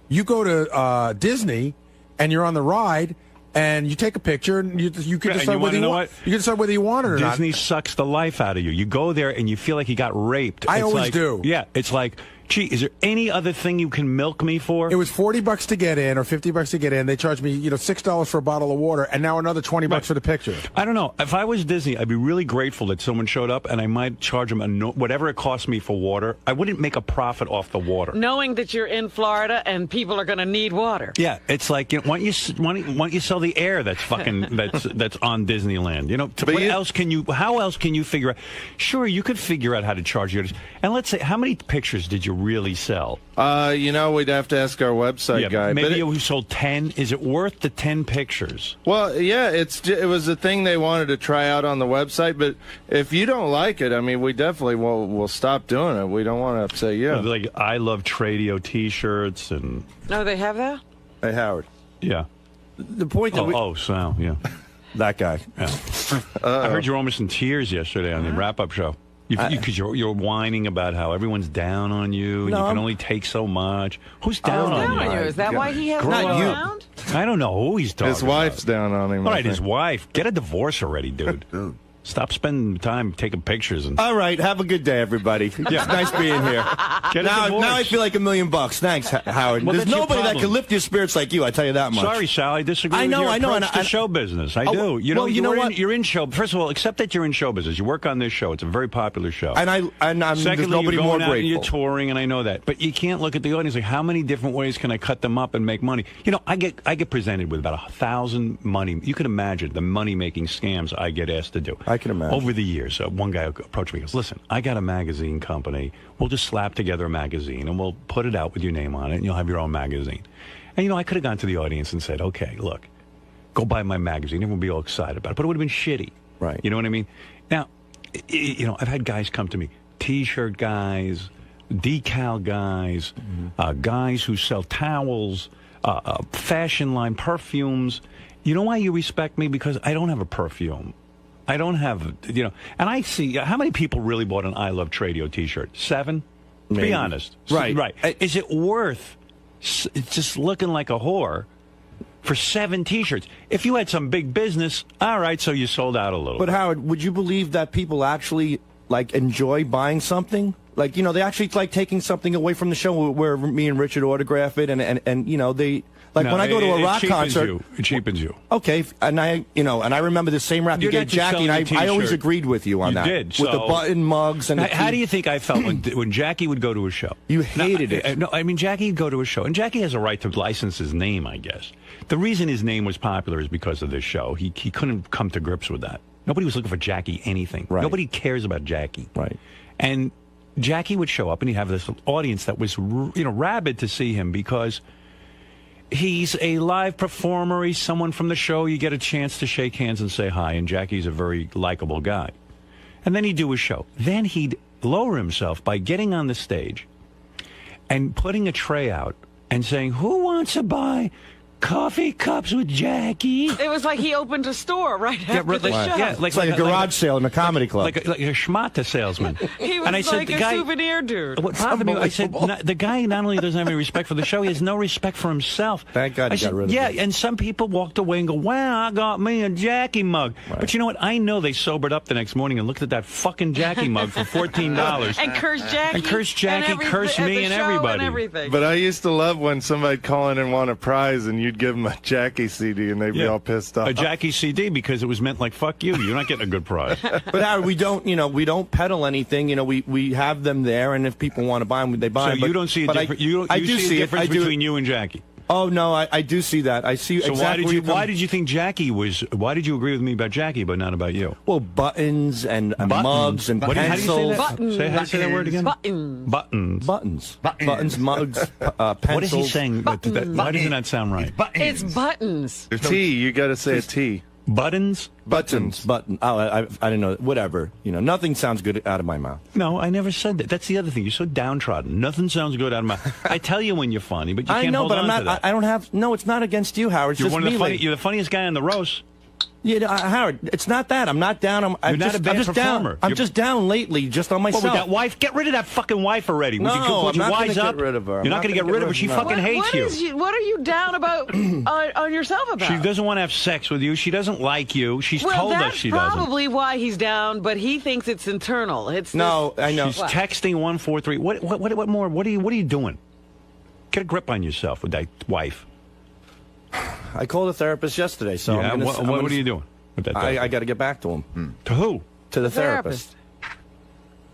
you go to Disney, and you're on the ride, and you take a picture, and you can and decide you whether you know want. what? You can decide whether you want it or not. Disney sucks the life out of you. You go there and you feel like you got raped. I It's always like- do. Yeah, it's like, gee, is there any other thing you can milk me for? It was $40 to get in, or $50 to get in. They charged me, $6 for a bottle of water, and now another $20 for the picture. I don't know. If I was Disney, I'd be really grateful that someone showed up, and I might charge them whatever it costs me for water. I wouldn't make a profit off the water. Knowing that you're in Florida and people are going to need water. Yeah, it's like, why don't you sell the air that's fucking that's on Disneyland? How else can you figure out? Sure, you could figure out how to charge you. And let's say, how many pictures did you really sell? We'd have to ask our website guy. Maybe but you sold 10. Is it worth the 10 pictures? Well, yeah, it was a thing they wanted to try out on the website. But if you don't like it, I mean, we definitely will stop doing it. We don't want to upset you. Like I Love Tradio T-shirts and. No, they have that? Hey, Howard. Yeah. The point that Sal, yeah. That guy. Yeah. I heard you were almost in tears yesterday on the wrap-up show. Because you're whining about how everyone's down on you, and you can only take so much. Who's down on you? Is that why he hasn't Not been you. around? I don't know who he's talking His wife's down on him. All I right, his think. wife. Get a divorce already, dude. Stop spending time taking pictures. And All right, have a good day, everybody. It's nice being here. Get a now divorce. I feel like $1 million. Thanks, Howard. Well, There's that's your nobody that problem. can lift your spirits like you. I tell you that much. Sorry, Sal, I disagree I with know, your I know, approach and to show business. I do. well, you know what? You're in show. First of all, accept that you're in show business. You work on this show. It's a very popular show. And I'm Secondly, there's nobody you're more going out and you're grateful. touring, and I know that. But you can't look at the audience like, how many different ways can I cut them up and make money? I get presented with about 1,000 money. You can imagine the money-making scams I get asked to do. I can imagine. Over the years, one guy approached me and goes, listen, I got a magazine company. We'll just slap together a magazine, and we'll put it out with your name on it, and you'll have your own magazine. And, I could have gone to the audience and said, okay, look, go buy my magazine. Everyone would be all excited about it. But it would have been shitty. Right. You know what I mean? Now, I've had guys come to me, T-shirt guys, decal guys, guys who sell towels, fashion line, perfumes. You know why you respect me? Because I don't have a perfume. I don't have, and I see, how many people really bought an I Love Tradio T-shirt? 7? Maybe. Be honest. Right. Right. Is it worth just looking like a whore for 7 T-shirts? If you had some big business, all right, so you sold out a little. But Howard, would you believe that people actually enjoy buying something? They actually like taking something away from the show where me and Richard autograph it, and they when I go to a rock concert, it cheapens you. Okay, and I remember the same rap you You're gave not just Jackie, and selling a I always T-shirt. agreed with you on You that. did, with the so- button mugs and the How do you think I felt when Jackie would go to a show? You hated it. No, I mean, Jackie would go to a show, and Jackie has a right to license his name, I guess. The reason his name was popular is because of this show. He couldn't come to grips with that. Nobody was looking for Jackie anything. Right. Nobody cares about Jackie. Right. And Jackie would show up, and he'd have this audience that was, rabid to see him because he's a live performer. He's someone from the show. You get a chance to shake hands and say hi, and Jackie's a very likable guy. And then he'd do his show. Then he'd lower himself by getting on the stage and putting a tray out and saying, who wants to buy coffee cups with Jackie? It was like he opened a store right after the show. Yeah, it's like a garage sale in a comedy club. Like a schmata salesman. He was and I said, like the a guy, souvenir dude. What bothered me, I said, the guy not only doesn't have any respect for the show, he has no respect for himself. Thank God I he got said, rid of yeah, it. and some people walked away and go, wow, I got me a Jackie mug. Right. But you know what? I know they sobered up the next morning and looked at that fucking Jackie mug for $14. And cursed Jackie. And cursed Jackie, and cursed me and everybody. And everything. But I used to love when somebody'd call in and want a prize, and you'd give them a Jackie CD, and they'd be all pissed off. A Jackie CD because it was meant like fuck you. You're not getting a good prize. But Howard, we don't peddle anything. We have them there, and if people want to buy them, they buy them. So you don't see a difference. You see a difference between you and Jackie. Oh no, I do see that. I see. So exactly why did you think Jackie was? Why did you agree with me about Jackie, but not about you? Well, buttons and mugs and How do you say pencils. that? How do you say that word again? Buttons. Buttons, mugs, pencils. What is he saying? Why doesn't that sound right? It's buttons. T. You got to say a T. Buttons? Buttons. Oh, I didn't know. Whatever. Nothing sounds good out of my mouth. No, I never said that. That's the other thing. You're so downtrodden. Nothing sounds good out of my mouth. I tell you when you're funny, but you can't hold on to that. I don't have. No, it's not against you, Howard. It's You're just one of me. the you're the funniest guy on the roast. Yeah, Howard, it's not that. I'm not down. I'm not a bad performer. I'm just down lately, just on myself. Well, with that wife, get rid of that fucking wife already. No, would you I'm not wise gonna up? get rid of her. You're not going to get rid of her. She fucking hates you. What are you down about on yourself about? She doesn't want to have sex with you. She doesn't like you. She's told us she doesn't. That's probably why he's down, but he thinks it's internal. I know. She's texting 143. What more? What are you doing? Get a grip on yourself with that wife. I called a therapist yesterday, so yeah, what are you doing? I got to get back to him. To who? To the therapist.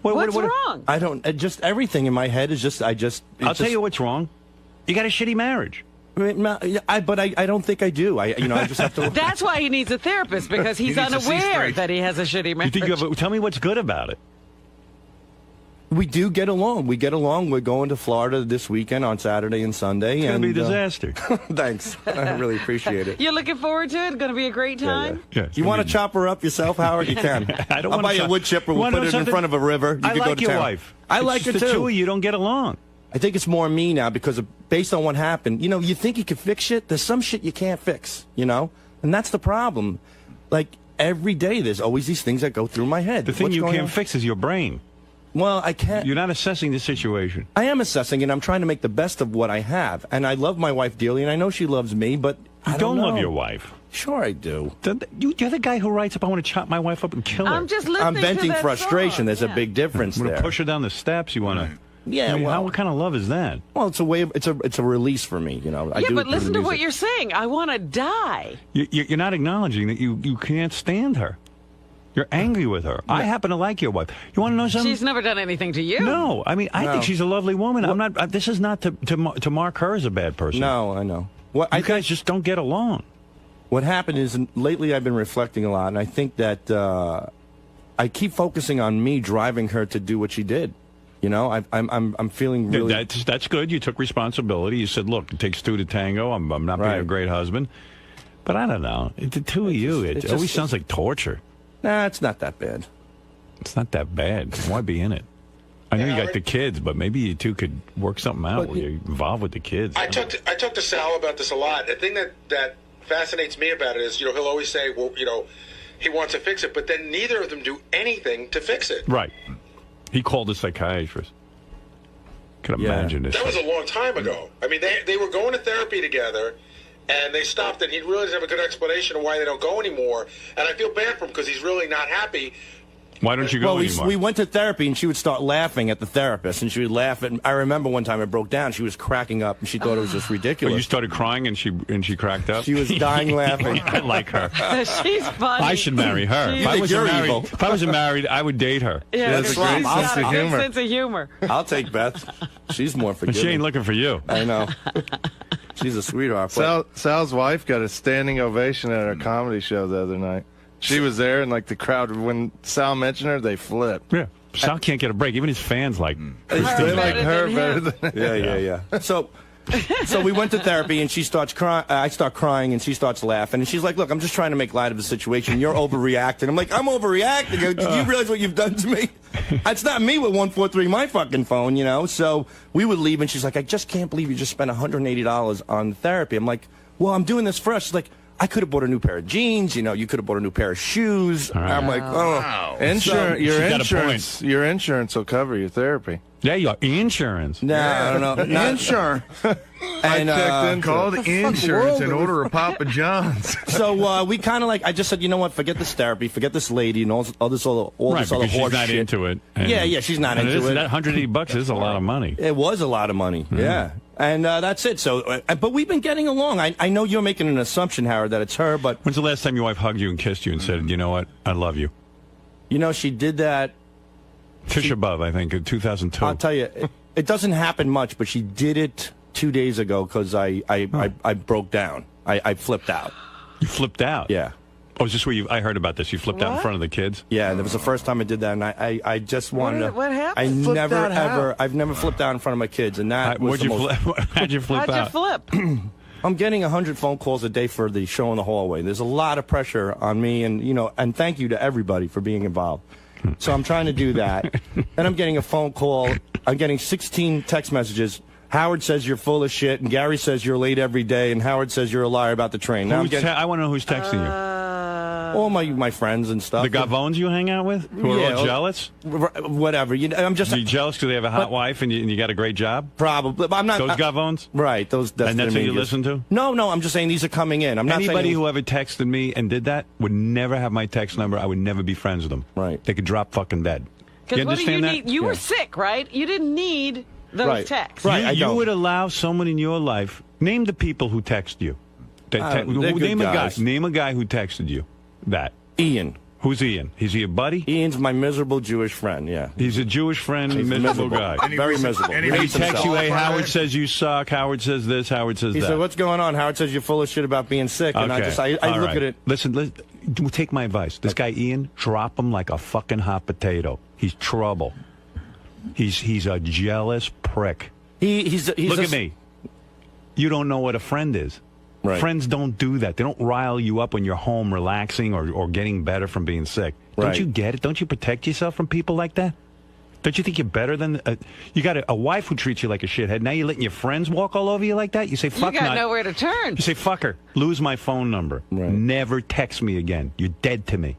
What's wrong? I don't. Just everything in my head is just. I'll tell you what's wrong. You got a shitty marriage. But I don't think I do. I just have to. That's why he needs a therapist, because he's unaware that he has a shitty marriage. Tell me what's good about it. We do get along. We're going to Florida this weekend on Saturday and Sunday. It's going to be a disaster. Thanks. I really appreciate it. You're looking forward to it? Going to be a great time? Yeah, you want to chop her up yourself, Howard? You can. I'll buy you a wood chipper. We'll put it in front of a river. You I can like go to your town. wife. I like her too. The two of you don't get along. I think it's more me now because based on what happened. You think you can fix shit. There's some shit you can't fix, and that's the problem. Like, every day there's always these things that go through my head. The thing you can't fix is your brain. Well, I can't. You're not assessing the situation. I am assessing, and I'm trying to make the best of what I have. And I love my wife dearly, and I know she loves me, but I don't love your wife. Sure I do. You're the guy who writes up, I want to chop my wife up and kill her. I'm just listening I'm venting to that frustration. song. There's a big difference there. Push her down the steps. You want to... Yeah, what kind of love is that? Well, it's a way. It's a release for me, I do but listen to what you're saying. I want to die. You're not acknowledging that you can't stand her. You're angry with her. I happen to like your wife. You want to know something? She's never done anything to you. No, I mean I think she's a lovely woman. I'm not. This is not to mark her as a bad person. No, I know. You guys just don't get along. What happened is lately I've been reflecting a lot, and I think that I keep focusing on me driving her to do what she did. I'm feeling really. That's good. You took responsibility. You said, "Look, it takes two to tango. I'm not being a great husband." But I don't know. The two of you, it always sounds like torture. Nah, it's not that bad. It's not that bad. Why be in it? I know you got the kids, but maybe you two could work something out where you're involved with the kids. I talked to Sal about this a lot. The thing that fascinates me about it is, he'll always say, well, he wants to fix it, but then neither of them do anything to fix it. Right. He called a psychiatrist. Could imagine this. That was a long time ago. I mean, they were going to therapy together, and they stopped, and he really doesn't have a good explanation of why they don't go anymore. And I feel bad for him because he's really not happy. Why don't you go anymore? We went to therapy, and she would start laughing at the therapist, and she would laugh. And I remember one time it broke down. She was cracking up, and she thought it was just ridiculous. Well, you started crying, and she cracked up? She was dying laughing. I like her. She's funny. I should marry her. If I wasn't married, I would date her. Yeah, she's got a good sense of humor. I'll take Beth. She's more forgiving. She ain't looking for you. I know. She's a sweetheart. Sal's wife got a standing ovation at her comedy show the other night. She was there, and the crowd, when Sal mentioned her, they flipped. Yeah. Sal can't get a break. Even his fans like they like her better than him. Yeah. So we went to therapy, and she starts crying. I start crying, and she starts laughing. And she's like, "Look, I'm just trying to make light of the situation. You're overreacting." I'm like, "I'm overreacting. Did you realize what you've done to me?" It's not me with 143 my fucking phone, So we would leave, and she's like, "I just can't believe you just spent $180 on therapy." I'm like, "Well, I'm doing this for us." She's like, I could have bought a new pair of jeans. You could have bought a new pair of shoes. Right. I'm like, oh, wow. Your insurance will cover your therapy. Yeah, your insurance. No, I don't know. Insurance. And call the insurance and order a Papa John's. So we kind of I just said, you know what? Forget this therapy. Forget this lady and all this other horse shit. She's not into it. Yeah, she's not into it. That $180 is a lot of money. It was a lot of money. Yeah. And that's it. So, but we've been getting along. I know you're making an assumption, Howard, that it's her, but... When's the last time your wife hugged you and kissed you and said, you know what, I love you? You know, she did that... Tisha B'Av, I think, in 2002. I'll tell you, it doesn't happen much, but she did it 2 days ago because I broke down. I flipped out. You flipped out? Yeah. Oh, is this where I heard about this? You flipped out in front of the kids? Yeah, and it was the first time I did that, and I just wanted to... What happened? I've never flipped out in front of my kids, and that was the most... How'd you flip out? How'd you flip? I'm getting 100 phone calls a day for the show in the hallway. There's a lot of pressure on me, and and thank you to everybody for being involved. So I'm trying to do that. Then I'm getting a phone call. I'm getting 16 text messages. Howard says you're full of shit, and Gary says you're late every day, and Howard says you're a liar about the train. Now I want to know who's texting you. All my friends and stuff. The Gavones you hang out with? Who are all jealous? Whatever. I'm just... Are you jealous because they have a hot wife and you got a great job? Probably. But I'm not... Those Gavones? Right. Those. And that's what you listen to? No, I'm just saying these are coming in. I'm not saying... Anybody who ever texted me and did that would never have my text number. I would never be friends with them. Right. They could drop fucking dead. You understand that? You were sick, right? You didn't need those texts. Right. You would allow someone in your life... Name the people who text you. Name a guy. Name a guy who texted you that. Ian. Who's Ian? Is he a buddy? Ian's my miserable Jewish friend, yeah. He's a Jewish friend, miserable guy. Very miserable. And he texts you, hey, Howard says you suck, Howard says this, Howard says that. He said, what's going on? Howard says you're full of shit about being sick. And I look at it. Listen, take my advice. This guy Ian, drop him like a fucking hot potato. He's trouble. He's a jealous prick. Look at me. You don't know what a friend is. Right. Friends don't do that. They don't rile you up when you're home relaxing or getting better from being sick. Right. Don't you get it? Don't you protect yourself from people like that? Don't you think you're better than... you got a wife who treats you like a shithead. Now you're letting your friends walk all over you like that? You say, fuck You got nowhere to turn. You say, fuck her. Lose my phone number. Right. Never text me again. You're dead to me.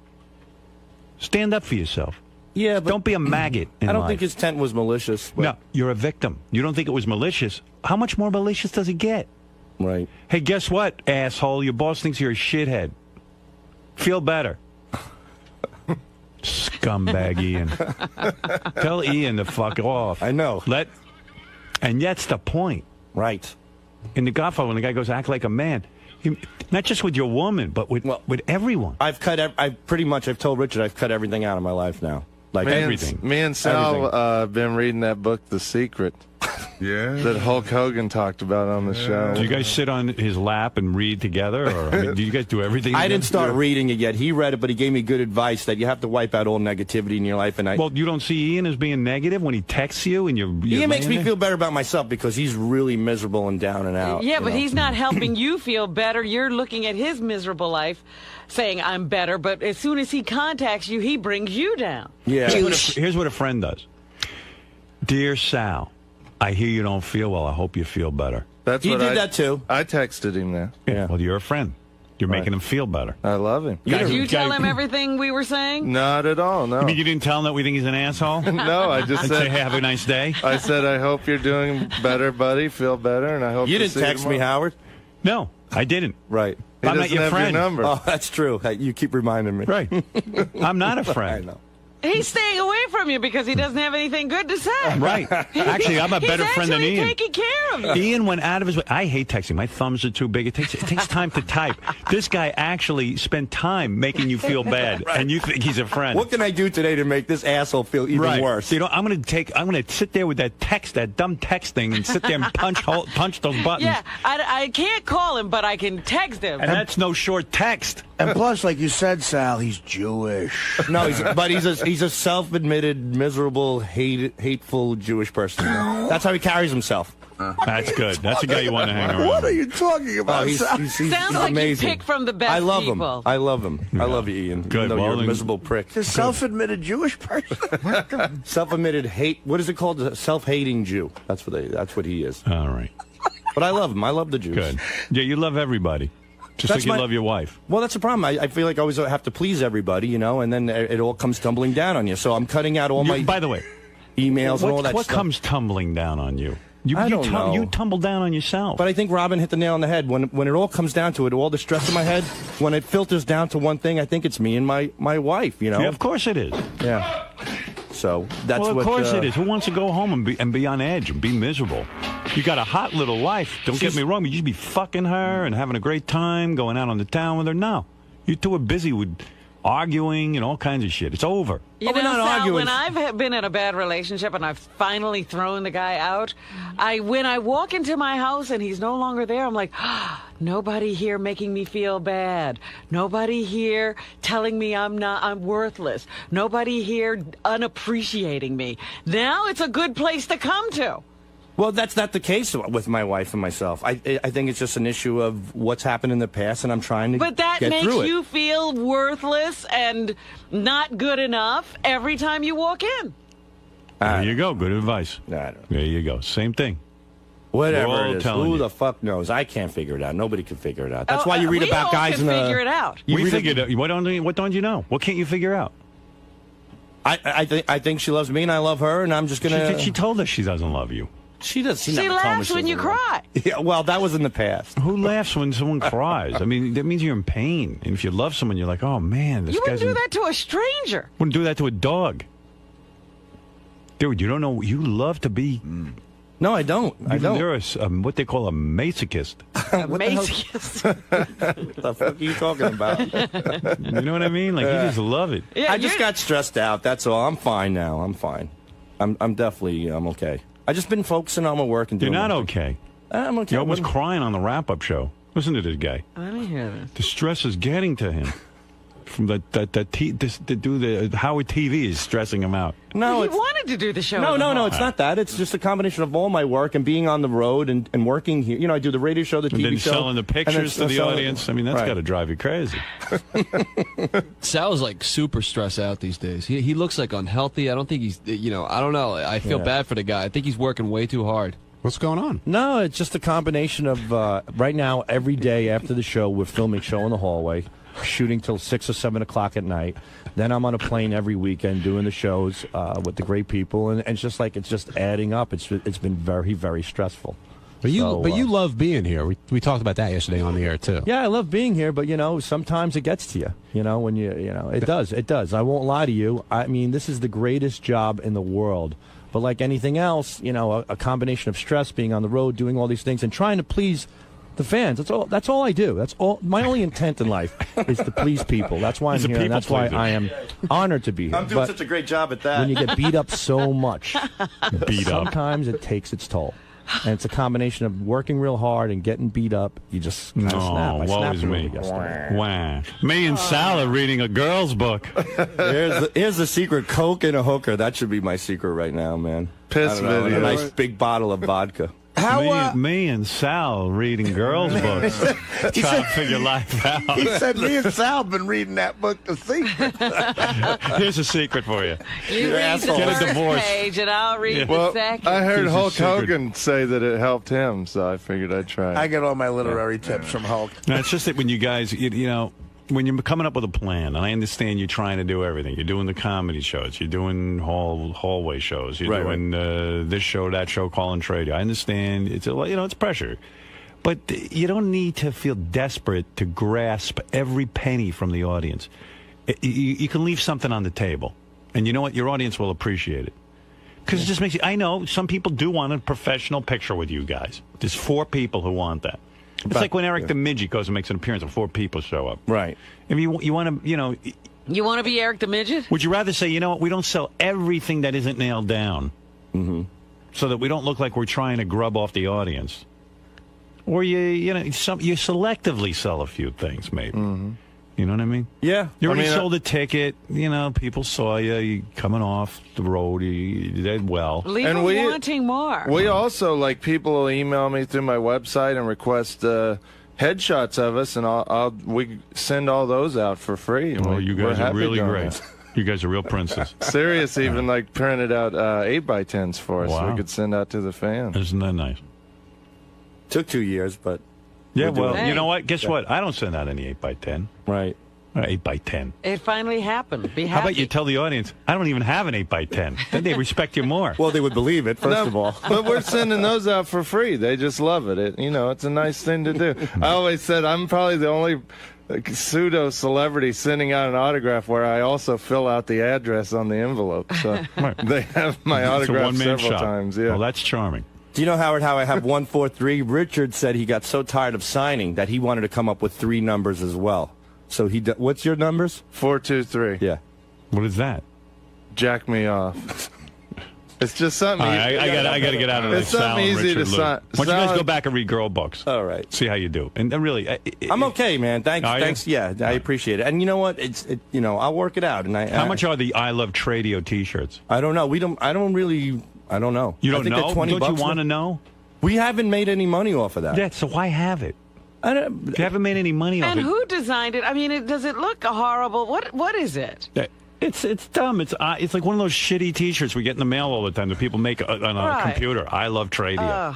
Stand up for yourself. Yeah, but... Don't be a maggot in I don't life. think his intent was malicious. But... No, you're a victim. You don't think it was malicious. How much more malicious does it get? Right. Hey, guess what, asshole? Your boss thinks you're a shithead. Feel better. Scumbag Ian. Tell Ian to fuck off. I know. And that's the point. Right. In The Godfather, when the guy goes, act like a man, not just with your woman, but with everyone. I've told Richard I've cut everything out of my life now. Like everything. Me and Sal have been reading that book, The Secret. Yeah. That Hulk Hogan talked about on the show. Do you guys sit on his lap and read together? Or do you guys do everything? I didn't start reading it yet. He read it, but he gave me good advice that you have to wipe out all negativity in your life. Well, you don't see Ian as being negative when he texts you and you're Ian makes me feel better about myself because he's really miserable and down and out. Yeah, but he's not helping you feel better. You're looking at his miserable life, saying, I'm better, but as soon as he contacts you, he brings you down. Yeah. Here's what a friend does. Dear Sal, I hear you don't feel well. I hope you feel better. He did that too. I texted him that. Yeah. Well, you're a friend. You're making him feel better. I love him. Did you tell him everything we were saying? Not at all, no. You mean you didn't tell him that we think he's an asshole? No, I just said, say, hey, have a nice day? I said, I hope you're doing better, buddy. Feel better, and I hope you didn't text me, Howard? No, I didn't. Right. I'm not your friend. Your number. Oh, that's true. You keep reminding me. Right. I'm not a friend. I know. He's staying away from you because he doesn't have anything good to say. Right. Actually, I'm a better friend than Ian. He's actually taking care of you. Ian went out of his way. I hate texting. My thumbs are too big. It takes time to type. This guy actually spent time making you feel bad, and you think he's a friend. What can I do today to make this asshole feel even worse? You know, I'm gonna sit there with that dumb text thing, and sit there and punch those buttons. Yeah, I can't call him, but I can text him. And that's no short text. And plus, like you said, Sal, he's Jewish. No, he's a self-admitted, miserable, hateful Jewish person. That's how he carries himself. That's good. That's the guy you want to hang around. What are you talking about? He's Sounds like amazing. you pick from the best I love people. him. I love him. I love you, Ian. Good. Even though you're a miserable prick. He's a self-admitted Jewish person. Self-admitted hate. What is it called? A self-hating Jew. That's what he is. All right. But I love him. I love the Jews. Good. Yeah, you love everybody. Just like you love your wife. Well, that's the problem. I feel like I always have to please everybody, you know, and then it all comes tumbling down on you. So I'm cutting out all my... By the way, emails and all that what stuff. What comes tumbling down on you? I don't know. You tumble down on yourself. But I think Robin hit the nail on the head. When it all comes down to it, all the stress in my head, when it filters down to one thing, I think it's me and my wife, you know? Yeah, of course it is. Yeah. So that's well, what... of course it is. Who wants to go home and be on edge and be miserable? You got a hot little life. Don't get me wrong, but you should be fucking her and having a great time, going out on the town with her. No. You two are busy with arguing and all kinds of shit. It's over. You know, Sal, when I've been in a bad relationship and I've finally thrown the guy out, when I walk into my house and he's no longer there, I'm like, nobody here making me feel bad. Nobody here telling me I'm worthless. Nobody here unappreciating me. Now it's a good place to come to. Well, that's not the case with my wife and myself. I think it's just an issue of what's happened in the past, and I'm trying to But that get makes through it. you feel worthless and not good enough every time you walk in. There you go. Good advice. There you go. Same thing. Whatever We're all it is. telling Who you. the fuck knows? I can't figure it out. Nobody can figure it out. That's why you read about guys in the... figure it out. We figured it. What don't you know? What can't you figure out? I think she loves me and I love her, and I'm just going to... She told us she doesn't love you. She does. She She never told me laughs she when you doesn't love cry. me. Yeah, well, that was in the past. Who laughs when someone cries? I mean, that means you're in pain. And if you love someone, you're like, oh, man, this You wouldn't guy's... do that to a stranger. Wouldn't do that to a dog. Dude, you don't know. You love to be... No, I don't. I don't. You're what they call a masochist. What the fuck are you talking about? You know what I mean? Like, you just love it. Yeah, I just got stressed out. That's all. I'm fine now. I'm fine. I'm definitely okay. I just been focusing on my work and doing. You're not my okay. thing. I'm okay. You're almost crying on the wrap-up show. Listen to this guy. Let me hear this. The stress is getting to him. From the Howard TV is stressing him out. No, he wanted to do the show. No, it's not that. It's just a combination of all my work and being on the road and working here. You know, I do the radio show, the TV And then show. selling the pictures to the audience. I mean, that's got to drive you crazy. Sal's like super stressed out these days. He looks like unhealthy. I don't think he's, I don't know. I feel bad for the guy. I think he's working way too hard. What's going on? No, it's just a combination of right now, every day after the show, we're filming Show in the Hallway, shooting till 6 or 7 o'clock at night. Then I'm on a plane every weekend doing the shows with the great people, and it's just like it's just adding up. It's been very, very stressful. But you love being here. We talked about that yesterday on the air too. Yeah, I love being here, but sometimes it gets to you. When it does. I won't lie to you. I mean, this is the greatest job in the world. But like anything else, a combination of stress, being on the road, doing all these things, and trying to please the fans. That's all I do. That's all. My only intent in life is to please people. That's why I'm He's a here, and that's why people I am honored to be here. I'm doing But such a great job at that. when you get beat up so much, sometimes it takes its toll. And it's a combination of working real hard and getting beat up. You just kind of snap. I woe snapped is a me. little yesterday. Wow. Me and Sal are reading a girl's book. Here's the secret: Coke and a hooker. That should be my secret right now, man. Piss I don't know, video. A nice big bottle of vodka. Me and Sal reading girls' books. Trying to figure life out. He said, me and Sal have been reading that book, The Secret. Here's a secret for you. You read the Get a first divorce. page, and I'll read Well, the second. I heard Here's a Hulk secret. Hogan say that it helped him, so I figured I'd try. I get all my literary tips from Hulk. No, it's just that when you guys, when you're coming up with a plan, and I understand you're trying to do everything. You're doing the comedy shows. You're doing hallway shows. You're doing this show, that show, calling trade. I understand. It's pressure. But you don't need to feel desperate to grasp every penny from the audience. You can leave something on the table. And you know what? Your audience will appreciate it. Because it just makes you... I know some people do want a professional picture with you guys. There's 4 people who want that. It's like when Eric the Midget goes and makes an appearance and 4 people show up. Right. If you want to, You want to be Eric the Midget? would you rather say, you know what, we don't sell everything that isn't nailed down, so that we don't look like we're trying to grub off the audience, or you selectively sell a few things, maybe. You know what I mean? Yeah. You already sold a ticket. People saw you coming off the road. You did well. Leave them wanting more. We also, people will email me through my website and request headshots of us, and we send all those out for free. And You guys are really great. You guys are real princes. Sirius even printed out 8x10s for us so we could send out to the fans. Isn't that nice? Took 2 years, but... Yeah, well, you know what? Guess what? I don't send out any 8x10. Right. 8x10. It finally happened. Be happy. How about you tell the audience, I don't even have an 8x10. Then they respect you more. Well, they would believe it, first of all. But we're sending those out for free. They just love it. It's a nice thing to do. I always said I'm probably the only pseudo-celebrity sending out an autograph where I also fill out the address on the envelope. So they have my It's a autograph one-man several shop. times. Yeah. Well, that's charming. Do you know, Howard, how I have 143? Richard said he got so tired of signing that he wanted to come up with 3 numbers as well. So what's your numbers? 423. Yeah. What is that? Jack me off. It's just something. I got to get out of this. It's something easy to sign. Why don't you guys go back and read girl books? All right. See how you do. And really, I'm okay, man. Thanks. Yeah, I appreciate it. And you know what? I'll work it out. And how much are the I Love Tradio T-shirts? I don't know. I don't know. You don't I think know? $20 Don't you want to know? We haven't made any money off of that. Yeah. So why have it? You haven't made any money off it. And who designed it? I mean, does it look horrible? What is it? It's dumb. It's like one of those shitty T-shirts we get in the mail all the time that people make on a computer. I Love Tradio.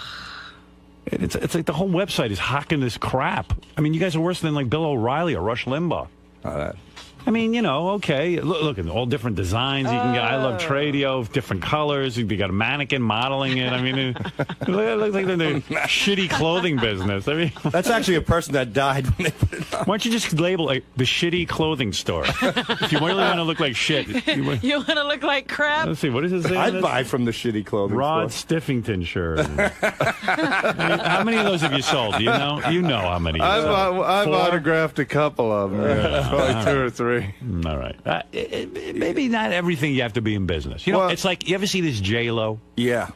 It's like the whole website is hawking this crap. I mean, you guys are worse than like Bill O'Reilly or Rush Limbaugh. I mean, okay. Look at all different designs. You can get I Love Tradio, different colors. You got a mannequin modeling it. I mean, it looks like they're in the shitty clothing business. I mean, that's actually a person that died when they put it on. Why don't you just label like the shitty clothing store? If you really want to look like shit. You want to look like crap? Let's see. What does it say? I'd buy from the shitty clothing Rod store. Stiffington shirt. I mean, how many of those have you sold? Do you know? You know how many. I've autographed a couple of them. Yeah. Probably 2 or 3. All right. Maybe not everything you have to be in business. It's like, you ever see this J-Lo? Yeah.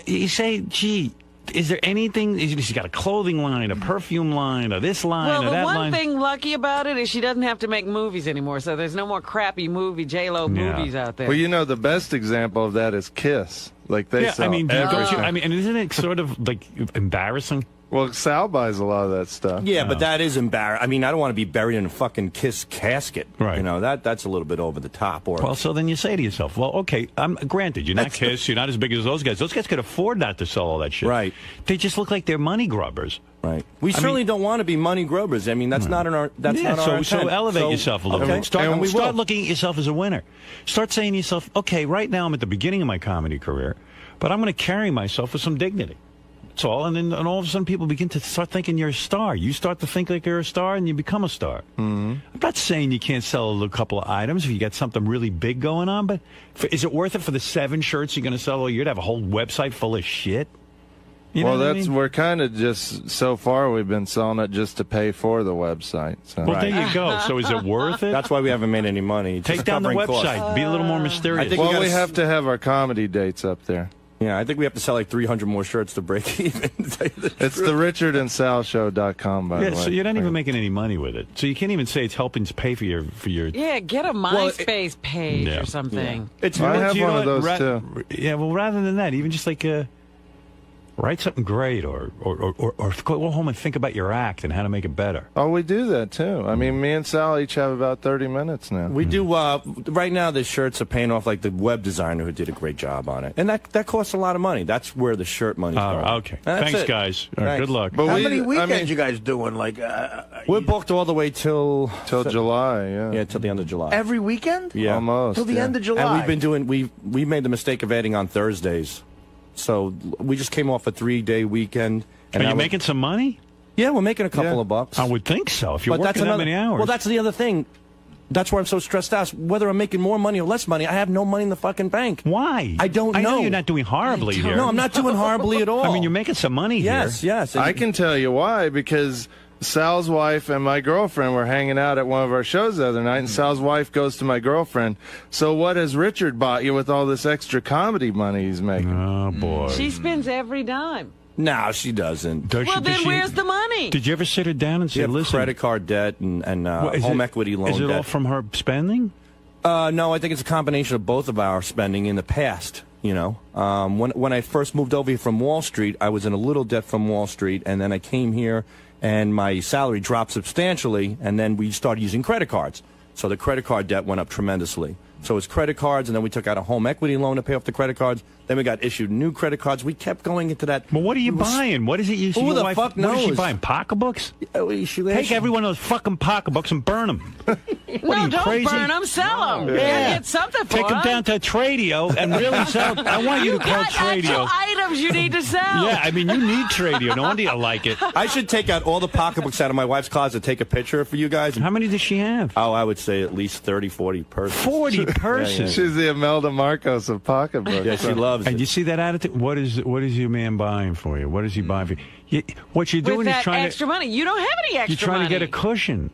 You say, gee, is there anything? She's got a clothing line, a perfume line, or this line, or that line. Well, the one thing lucky about it is she doesn't have to make movies anymore, so there's no more crappy J-Lo movies out there. Well, the best example of that is Kiss. Like they sell everything. And isn't it sort of like embarrassing? Well, Sal buys a lot of that stuff. Yeah, but that is embarrassing. I mean, I don't want to be buried in a fucking Kiss casket. Right. That's a little bit over the top. Well, so then you say to yourself, well, okay, granted, you're not Kiss, you're not as big as those guys. Those guys could afford not to sell all that shit. Right. They just look like they're money grubbers. Right. We certainly don't want to be money grubbers. I mean, that's not in our. That's not our intent. So elevate yourself a little bit. Start looking at yourself as a winner. Start saying to yourself, okay, right now I'm at the beginning of my comedy career, but I'm going to carry myself with some dignity. That's all. And all of a sudden people begin to start thinking you're a star. You start to think like you're a star and you become a star. Mm-hmm. I'm not saying you can't sell a couple of items if you got something really big going on, but is it worth it for the 7 shirts you're going to sell all year to have a whole website full of shit? We're kind of just, so far we've been selling it just to pay for the website. So. Well, there you go. So is it worth it? That's why we haven't made any money. Take down the website. Be a little more mysterious. We have to have our comedy dates up there. Yeah, I think we have to sell like 300 more shirts to break even. It's the richardandsalshow.com, by the way. So you're not even making any money with it. So you can't even say it's helping to pay for your. Yeah, get a MySpace page or something. Yeah. I have one of those too. Yeah, well, rather than that, even just like write something great or go home and think about your act and how to make it better. Oh, we do that too. I mean, me and Sal each have about 30 minutes now. We do. Right now, the shirts are paying off like the web designer who did a great job on it, and that costs a lot of money. That's where the shirt money's going. Okay, thanks, guys. All right, good luck. But how many weekends you guys doing? Like we're booked all the way till July. Yeah, till the end of July. Every weekend? Yeah, almost till the end of July. And we've been doing. We made the mistake of adding on Thursdays. So we just came off a 3-day weekend. And are you making some money? Yeah, we're making a couple of bucks. I would think so, if you're working that many hours. Well, that's the other thing. That's why I'm so stressed out. Whether I'm making more money or less money, I have no money in the fucking bank. Why? I don't know. I know you're not doing horribly here. No, I'm not doing horribly at all. I mean, you're making some money here. Yes. I can tell you why, because Sal's wife and my girlfriend were hanging out at one of our shows the other night, and Sal's wife goes to my girlfriend, so what has Richard bought you with all this extra comedy money he's making? Oh, boy. She spends every dime. No, she doesn't. Then where's the money? Did you ever sit her down and say, listen? Credit card debt and home equity loan debt. Is it all from her spending? No, I think it's a combination of both of our spending in the past. When I first moved over here from Wall Street, I was in a little debt from Wall Street, and then I came here, and my salary dropped substantially, and then we started using credit cards. So the credit card debt went up tremendously. So it's credit cards, and then we took out a home equity loan to pay off the credit cards. Then we got issued new credit cards. We kept going into that. Well, what are you buying? What is it you Who the fuck knows? What is she buying? Pocketbooks? Take every one of those fucking pocketbooks and burn them. What are you, don't crazy? burn them. Sell them. Yeah. Get something for Take them down to Tradio and really sell. I want you to call Tradio. You got actual items you need to sell. Yeah, I mean, you need Tradio. No wonder you like it. I should take out all the pocketbooks out of my wife's closet, take a picture for you guys. How many does she have? Oh, I would say at least 30, 40 per 40 person. She's the Imelda Marcos of pocketbooks. Yeah, she loves And it. you see that attitude? What is your man buying for you? What is he buying for you? What you're doing With is that trying extra money. You don't have any extra You're trying money. to get a cushion.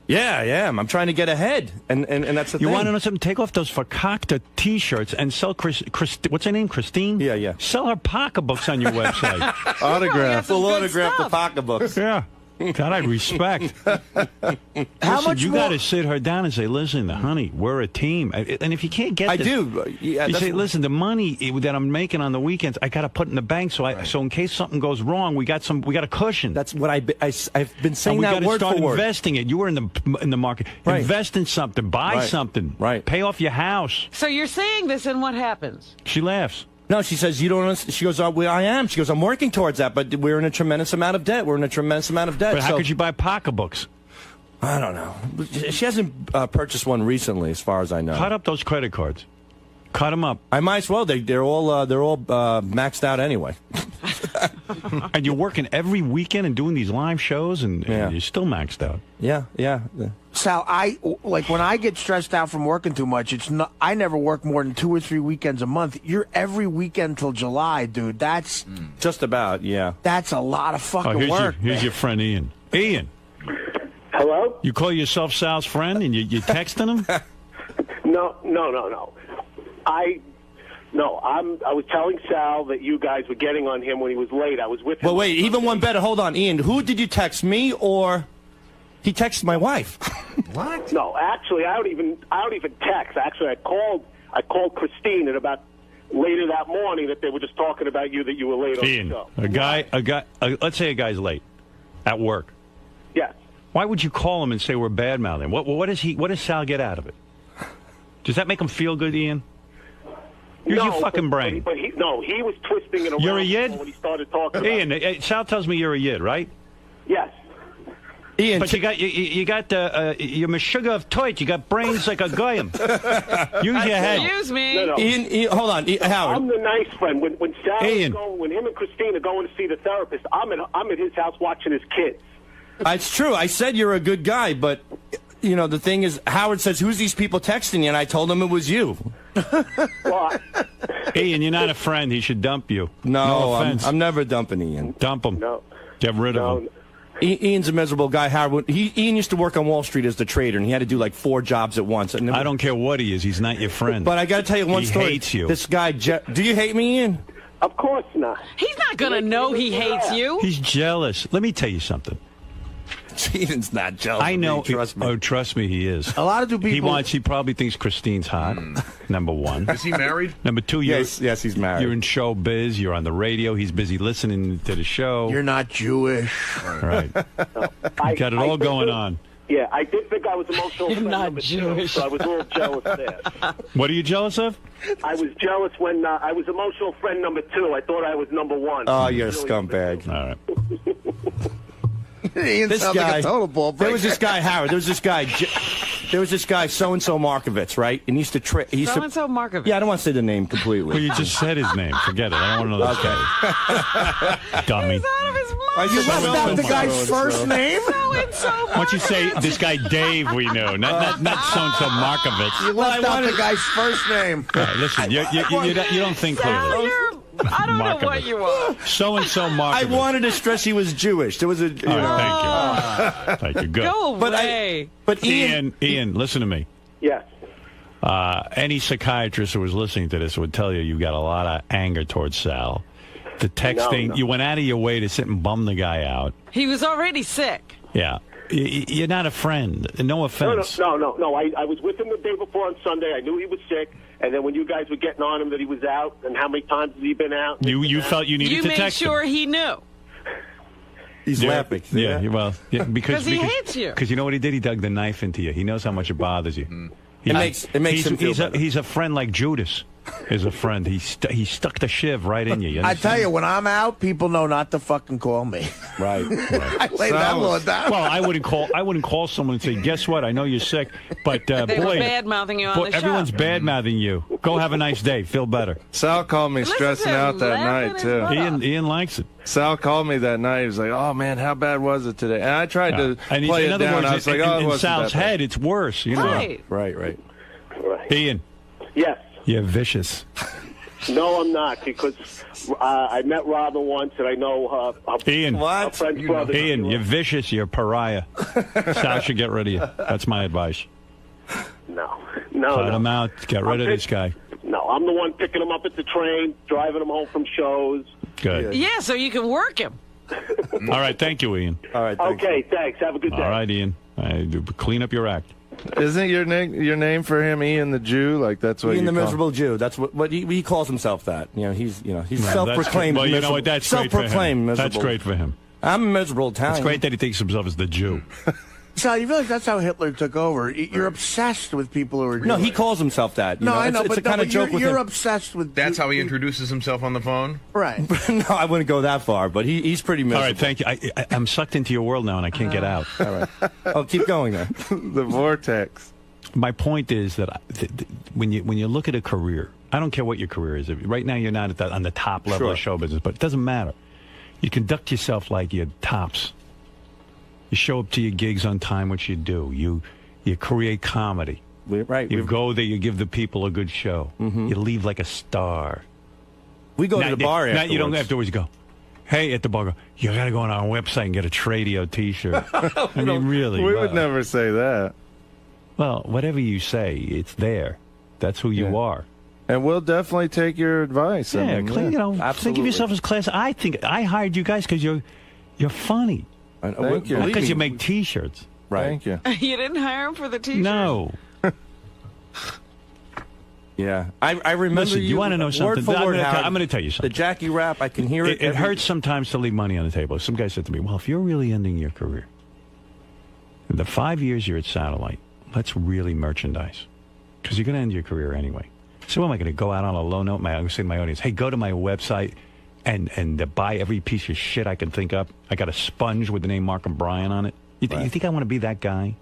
Yeah, I am. I'm trying to get ahead, and that's the thing. You want to know something? Take off those fakakta T-shirts and sell what's her name? Christine? Yeah. Sell her pocketbooks on your website. Autograph. Full autograph the pocketbooks. Yeah. God, I respect. Listen, you got to sit her down and say, listen, honey, we're a team. And if you can't get this, Yeah, you say, listen, the money that I'm making on the weekends, I got to put in the bank so in case something goes wrong, we got a cushion. That's what I've been saying. And we that got to word start for word. investing it. You were in the market. Right. Invest in something. Buy something. Right. Pay off your house. So you're saying this, and what happens? She laughs. No, she says, you don't understand. She goes, I am. She goes, I'm working towards that, but we're in a tremendous amount of debt. But how could you buy pocketbooks? I don't know. She hasn't purchased one recently, as far as I know. Cut up those credit cards. Cut them up. I might as well. They're all maxed out anyway. And you're working every weekend and doing these live shows, and you're still maxed out. Yeah. Sal, when I get stressed out from working too much, I never work more than 2 or 3 weekends a month. You're every weekend till July, dude. That's just about, yeah. That's a lot of fucking work. Here's your friend Ian. Ian. Hello? You call yourself Sal's friend and you texting him? No. I was telling Sal that you guys were getting on him when he was late. I was with him. Well, wait, even one better. Hold on, Ian. Who did you text, me or he texted my wife? What? No, actually, I don't even text. Actually, I called Christine at about later that morning that they were just talking about you, that you were late on Ian, the show. let's say a guy's late at work. Yes. Why would you call him and say we're bad-mouthing? What does Sal get out of it? Does that make him feel good, Ian? Use your fucking brain. But he was twisting it around. You're a yid? When he started talking Ian, about Sal tells me you're a yid, right? Yes. Ian, but you got you're Meshuggah of toit. You got brains like a goyim. Use your head. Excuse me. No. Ian, hold on, Howard. I'm the nice friend. When Sal is going, when him and Christine are going to see the therapist, I'm at his house watching his kids. It's true. I said you're a good guy, but the thing is, Howard says, "Who's these people texting you?" And I told him it was you. Ian, you're not a friend. He should dump you. No, offense. I'm never dumping Ian. Dump him. No. Get rid of him. Ian's a miserable guy. Howard. Ian used to work on Wall Street as the trader, and he had to do like 4 jobs at once. And I don't care what he is. He's not your friend. But I got to tell you one story. He hates you. This guy, do you hate me, Ian? Of course not. He's not going to know he hates you. He's jealous. Let me tell you something. Ian's not jealous. I know. Trust me. Oh, trust me, he is. A lot of people. He probably thinks Christine's hot. Number one. Is he married? Number two, yes, he's married. You're in show biz. You're on the radio. He's busy listening to the show. You're not Jewish. Right. You got it all going on. Yeah, I did think I was emotional. You're friend not number 2, Jewish. so I was a little jealous there. What are you jealous of? I was jealous when I was emotional friend number 2. I thought I was number 1. Oh, you're a scumbag. All right. Ian This sounds guy, like a total ball breaker. there was this guy, Howard. There was this guy, so-and-so Markovitz, right? And he used to So-and-so Markovitz. Yeah, I don't want to say the name completely. Well, you just said his name. Forget it. I don't want to know this guy. Dummy. He's out of his mind. You left out the guy's first name? So-and-so Why don't you say this guy Dave we know, not so-and-so Markovitz. You left out the guy's first name. All right, listen, you don't think clearly. I don't know what you are. So-and-so Markovitz. I wanted to stress he was Jewish. There was a... All right, thank you. Thank you. Good. Go away. But Ian, listen to me. Yes. Any psychiatrist who was listening to this would tell you got a lot of anger towards Sal. The texting, No. you went out of your way to sit and bum the guy out. He was already sick. Yeah. You're not a friend. No offense. No. I was with him the day before on Sunday. I knew he was sick. And then when you guys were getting on him that he was out, and how many times has he been out? You felt you needed You to made text sure him. he knew. He's laughing. Yeah, well, because he hates you. Because you know what he did? He dug the knife into you. He knows how much it bothers you. It makes him feel better. He's a friend like Judas is a friend. He stuck the shiv right in you. I tell you, when I'm out, people know not to fucking call me. Right. I lay that law down. Well, I wouldn't call someone and say, "Guess what? I know you're sick, but They were boy, bad-mouthing you on the show. everyone's bad-mouthing you. Go have a nice day. Feel better." Sal called me Listen stressing to him out that laughing night, his too. butt off. Ian likes it. Sal called me that night. He was like, "Oh man, how bad was it today?" And I tried to And play in it other down. words, I was like, "Oh, it in wasn't Sal's that bad." head, it's worse. You know. Right. Right. Ian, Yes. you're vicious. No, I'm not, because I met Robin once, and I know her Ian, friend's brother. Ian, you're vicious. You're a pariah. Sal should get rid of you. That's my advice. No. Cut him out. Get rid of this guy. No, I'm the one picking him up at the train, driving him home from shows. Good. Yeah, so you can work him. All right. Thank you, Ian. All right. Okay, thanks. Have a good day. All right, Ian. Clean up your act. Isn't your name for him Ian the Jew? Like that's what Ian you the call miserable Jew. That's what he calls himself. That he's self-proclaimed. Well, you know what? That's great for him. Miserable. That's great for him. I'm a miserable Italian. It's great that he thinks himself as the Jew. Sal, you realize that's how Hitler took over. You're obsessed with people who are Jewish. No, he calls himself that. You know? I know, it's but, a kind of joke with you're him. obsessed with. That's how he introduces himself on the phone? Right. No, I wouldn't go that far, but he's pretty miserable. All right, thank you. I'm sucked into your world now, and I can't get out. All right. Oh, keep going then. The vortex. My point is that when you look at a career, I don't care what your career is. Right now, you're not on the top level of show business, but it doesn't matter. You conduct yourself like you're tops. You show up to your gigs on time, which you do. You create comedy. You go there, you give the people a good show. Mm-hmm. You leave like a star. We go to the bar afterwards. Now you don't afterwards go, hey, at the bar, go, you got to go on our website and get a Tradio T-shirt. I mean, really. We would never say that. Well, whatever you say, it's there. That's who you are. And we'll definitely take your advice. Yeah, think absolutely. of yourself as class. I think I hired you guys because you're funny. Thank you. Not because you make T-shirts. Right. Thank you. You didn't hire him for the T-shirt? No. Yeah, I remember. Listen, you want to know something? Word for word, I'm going to tell you something. The Jackie rap, I can hear it. It hurts sometimes to leave money on the table. Some guy said to me, well, if you're really ending your career, in the 5 years you're at Satellite, let's really merchandise. Because you're going to end your career anyway. So am I going to go out on a low note? I'm going to say to my audience, hey, go to my website and buy every piece of shit I can think up. I got a sponge with the name Mark and Brian on it. You think I want to be that guy?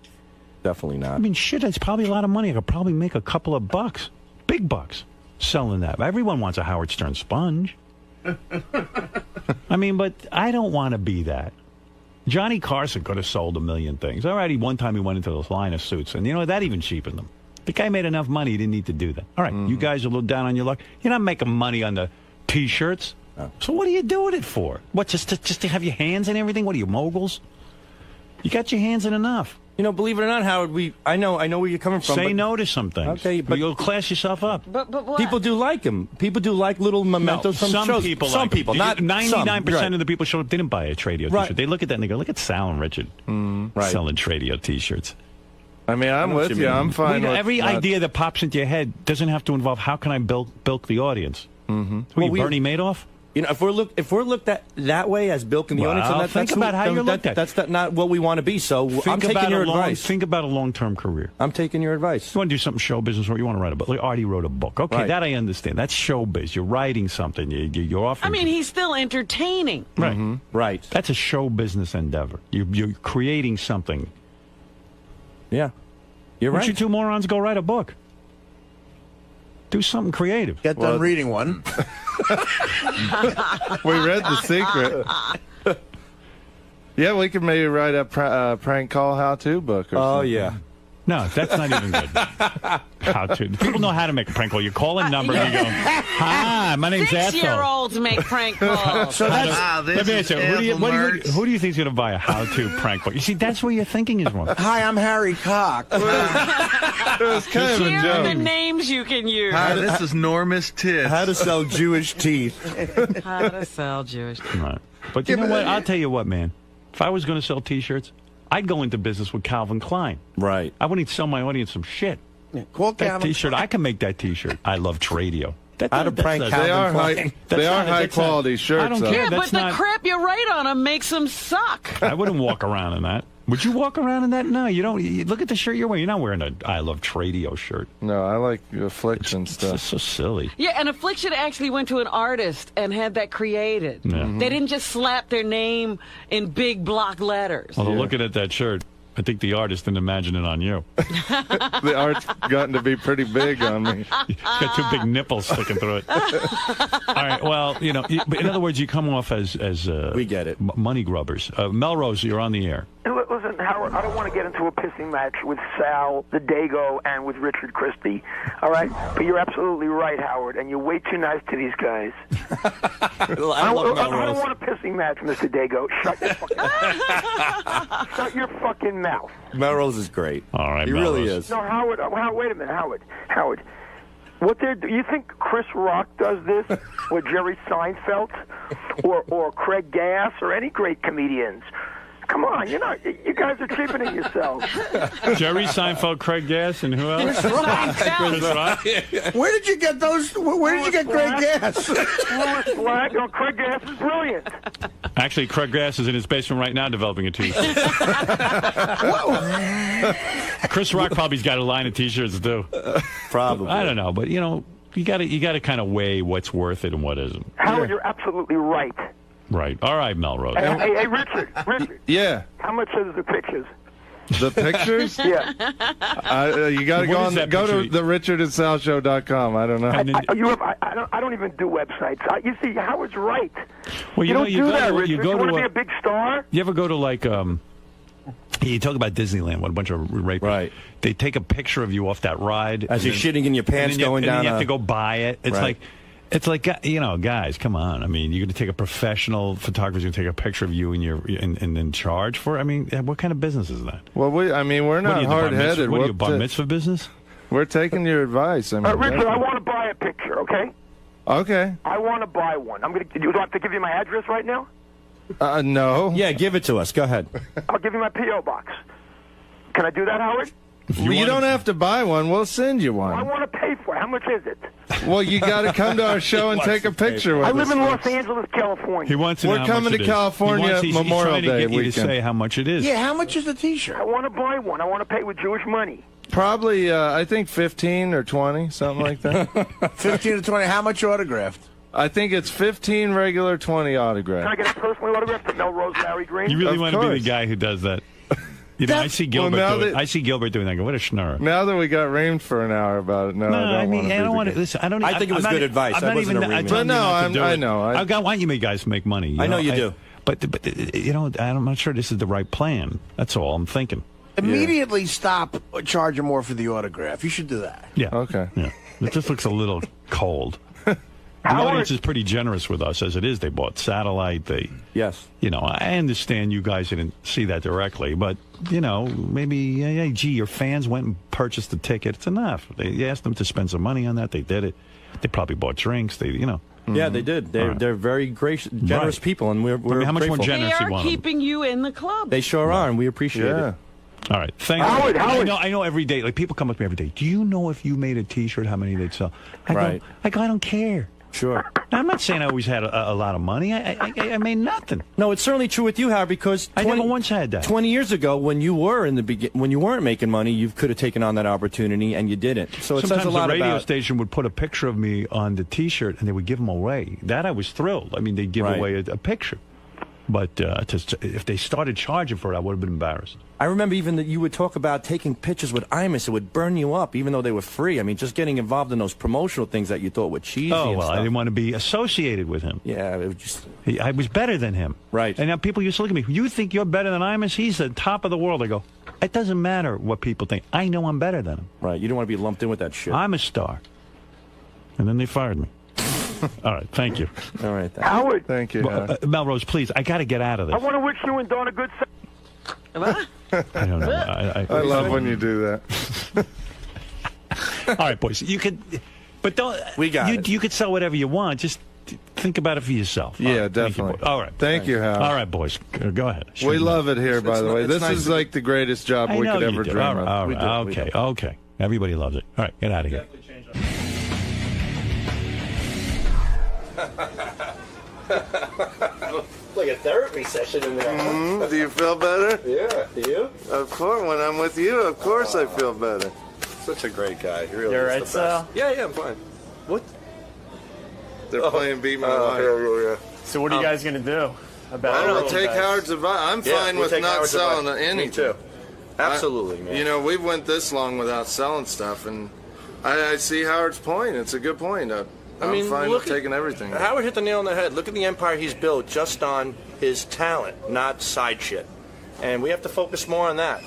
Definitely not. I mean, shit, it's probably a lot of money. I could probably make a couple of bucks. Big bucks selling that. Everyone wants a Howard Stern sponge. I mean, but I don't want to be that. Johnny Carson could have sold a million things. All right, one time he went into this line of suits, and that even cheapened them. The guy made enough money, he didn't need to do that. All right, you guys are a little down on your luck. You're not making money on the T-shirts. Oh. So what are you doing it for? What, just to have your hands in everything? What are you, moguls? You got your hands in enough. Believe it or not, Howard, I know where you're coming from. Say no to some things. Okay, but you'll class yourself up. But what? People do like him. People do like little mementos from some shows. People some like people, not 99% of the people show up. They didn't buy a Tradio T-shirt. They look at that and they go, "Look at Sal and Richard selling Tradio T-shirts." I mean, I'm with you. I'm fine. With every idea that pops into your head doesn't have to involve how can I bilk the audience. Mm-hmm. Who are you, Bernie Madoff? If we're looked at that way as bilking the audience, then think about how you're looked at. That's not what we want to be. So I'm taking your advice. Think about a long-term career. I'm taking your advice. You want to do something show business, or you want to write a book? Like Artie wrote a book. Okay, that I understand. That's showbiz. You're writing something. You're offering. I mean, he's still entertaining. Right. Mm-hmm. Right. That's a show business endeavor. You're creating something. Yeah. You're right. Why don't you two morons go write a book? Do something creative. Get done reading one. We read The Secret. Yeah, we could maybe write a prank call how-to book or something. Yeah. No, that's not even good. How to? People know how to make a prank call. You call a number and you go, "Hi, my name's Asshole." 6-year-olds make prank calls. So that's let me ask you, who do you think is going to buy a how-to prank book? You see, that's where your thinking is wrong. Hi, I'm Harry Cock. It was kind of a Here are joke. the names you can use. Hi, this is Norma's Tits. How to sell Jewish teeth. How to sell Jewish teeth. Right. But you know what? I'll tell you what, man. If I was going to sell T-shirts, I'd go into business with Calvin Klein. Right. I wouldn't sell my audience some shit. Yeah, call that Calvin. T-shirt, I can make that T-shirt. I love Tradio. How to prank Calvin Klein. They are high quality shirts. I don't care. Yeah, but the crap you write on them makes them suck. I wouldn't walk around in that. Would you walk around in that? No, you don't. You look at the shirt you're wearing. You're not wearing a I Love Tradio shirt. No, I like Affliction stuff. It's so silly. Yeah, and Affliction actually went to an artist and had that created. Yeah. They didn't just slap their name in big block letters. Although looking at that shirt, I think the artist didn't imagine it on you. The art's gotten to be pretty big on me. You got two big nipples sticking through it. All right, well, but in other words, you come off as we get it. Money grubbers. Melrose, you're on the air. listen, Howard, I don't want to get into a pissing match with Sal, the Dago, and with Richard Christie, all right? But you're absolutely right, Howard, and you're way too nice to these guys. I don't want a pissing match, Mr. Dago. Shut your fucking mouth. Melrose is great. All right, he Melrose. really is. No, Howard, wait a minute, Howard. You think Chris Rock does this, or Jerry Seinfeld, or Craig Gass, or any great comedians? Come on, you guys are cheapening yourselves. Jerry Seinfeld, Craig Gass, and who else? Chris Rock. Chris Rock. Where did you get those? Where did you get Craig Gass? Flag. Oh, Craig Gass is brilliant. Actually, Craig Gass is in his basement right now developing a T-shirt. Chris Rock probably's got a line of T-shirts too. Probably. I don't know, but you got to kind of weigh what's worth it and what isn't. Howard, you're absolutely right. Right. All right, Melrose. Hey, Richard. Yeah. How much are the pictures? The pictures? Yeah. You got to go to the richardandsalshow.com. I don't know. I don't even do websites. You see, Howard's right. Well, you don't know, do that, Richard. you go want to be a big star? You ever go to like you talk about Disneyland, what a bunch of rape. Right. They take a picture of you off that ride as you're shitting in your pants going down. And you have to go buy it. It's right. like guys, come on. I mean, you're going to take a professional photographer, going to take a picture of you and then charge for it? I mean, what kind of business is that? Well, we're not hard-headed. What are you, bar mitzvah business? We're taking your advice. I mean, Richard, I want to buy a picture, okay? Okay. I want to buy one. Do you have to give you my address right now? No. Yeah, give it to us. Go ahead. I'll give you my P.O. box. Can I do that, Howard? You don't have to buy one. We'll send you one. I want to pay for it. How much is it? Well, you got to come to our show and take a picture with us. I live in Los Angeles, California. He wants to know We're coming to California Memorial Day weekend. He's trying to get you to say how much it is. Yeah, how much is the T-shirt? I want to buy one. I want to pay with Jewish money. Probably, I think 15 or 20, something like that. 15 to 20. How much autographed? I think it's 15 regular, 20 autographed. Can I get a personal autograph to Melrose Larry Green? You really want to be the guy who does that? I see Gilbert doing. I see Gilbert doing that. I go, what a schnurr! Now that we got reamed for an hour about it, I don't want to. Listen, I think it was good advice. I know. I want you guys to make money. I know you do. But I'm not sure this is the right plan. That's all I'm thinking. Immediately stop charging more for the autograph. You should do that. Yeah. Okay. Yeah. It just looks a little cold. The audience is pretty generous with us as it is. They bought satellite. Yes. I understand you guys didn't see that directly, but maybe your fans went and purchased the ticket. It's enough. They asked them to spend some money on that. They did it. They probably bought drinks. Yeah, they did. They're very gracious, generous people, and we're how much grateful. more generous they you are want keeping you in the club. They sure are, and we appreciate it. All right, thank you. I know every day. Like people come up to me every day. Do you know if you made a T-shirt, how many they'd sell? I go, I don't care. Sure. Now, I'm not saying I always had a lot of money. I made nothing. No, it's certainly true with you, Howard, because I never once had that. 20 years ago, when you were when you weren't making money, you could have taken on that opportunity, and you didn't. So it sometimes says a lot the radio about station would put a picture of me on the T-shirt, and they would give them away. That I was thrilled. I mean, they'd give away a picture. But if they started charging for it, I would have been embarrassed. I remember even that you would talk about taking pictures with Imus. It would burn you up, even though they were free. I mean, just getting involved in those promotional things that you thought were cheesy. Oh, and well, stuff. I didn't want to be associated with him. Yeah, it was just... I was better than him. Right. And now people used to look at me. You think you're better than Imus? He's the top of the world. I go, it doesn't matter what people think. I know I'm better than him. Right. You don't want to be lumped in with that shit. I'm a star. And then they fired me. All right, thank you. All right, Howard. Thank you. Melrose, please, I got to get out of this. I want to wish you and Dawn a good. What? I don't know. I love when you do that. All right, boys, you could, but don't. We got it. You could sell whatever you want. Just think about it for yourself. Yeah, right, definitely. All right. Thank you, Hal. All right, boys, go ahead. We love it here, by the way. This is like the greatest job we could ever dream of. All right. Okay. Everybody loves it. All right, get out of here. Like a therapy session in there. Do you feel better? Yeah. Do you? Of course. When I'm with you, of course I feel better. Such a great guy. He really You're is right, the best. Sal? Yeah, I'm fine. What? They're playing Beat My Life. Yeah. So what are you guys going to do about I don't know. it? Take Howard's advice. I'm fine with not selling anything. Me too. Absolutely, man. We went this long without selling stuff, and I see Howard's point. It's a good point. I'm fine with taking everything. Howard hit the nail on the head. Look at the empire he's built just on his talent, not side shit. and we have to focus more on that.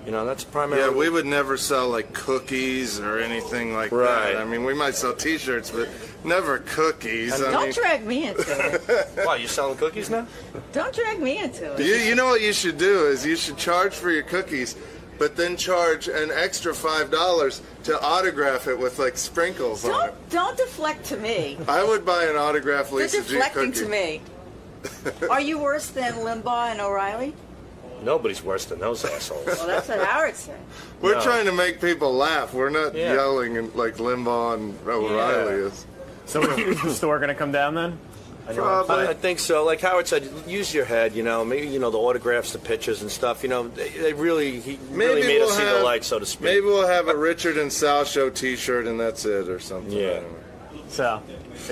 You know, that's primarily. Yeah, we would never sell like cookies or anything like Right. that. I mean, we might sell T-shirts, but never cookies. Don't drag me into it. Why, you selling cookies now? Don't drag me into it. You know what you should do is you should charge for your cookies, but then charge an extra $5 to autograph it with like sprinkles on it. Don't deflect to me. I would buy an autographed You're Lisa G deflecting cookie. to me. Are you worse than Limbaugh and O'Reilly? Nobody's worse than those assholes. Well, that's what Howard said. We're No. trying to make people laugh. We're not Yeah. yelling and like Limbaugh and O'Reilly is. So is the store going to come down then? I think so. Like Howard said, use your head. You know, maybe the autographs, the pictures, and stuff. You know, he really made us see the light, so to speak. Maybe we'll have a Richard and Sal show T-shirt, and that's it, or something. Yeah. So, are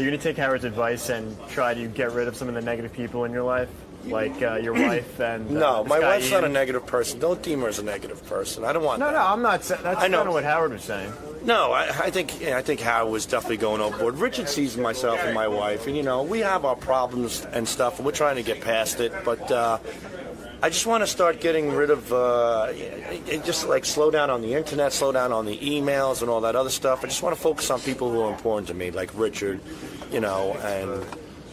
you going to take Howard's advice and try to get rid of some of the negative people in your life, like your wife and? No, this my guy wife's not a Ian? negative person. Don't deem her as a negative person. I don't want that. No, I'm not. That's kind of what Howard was saying. No, I think Howard was definitely going overboard. Richard sees myself and my wife, and we have our problems and stuff, and we're trying to get past it. But I just want to start getting rid of, just like slow down on the internet, slow down on the emails and all that other stuff. I just want to focus on people who are important to me, like Richard, and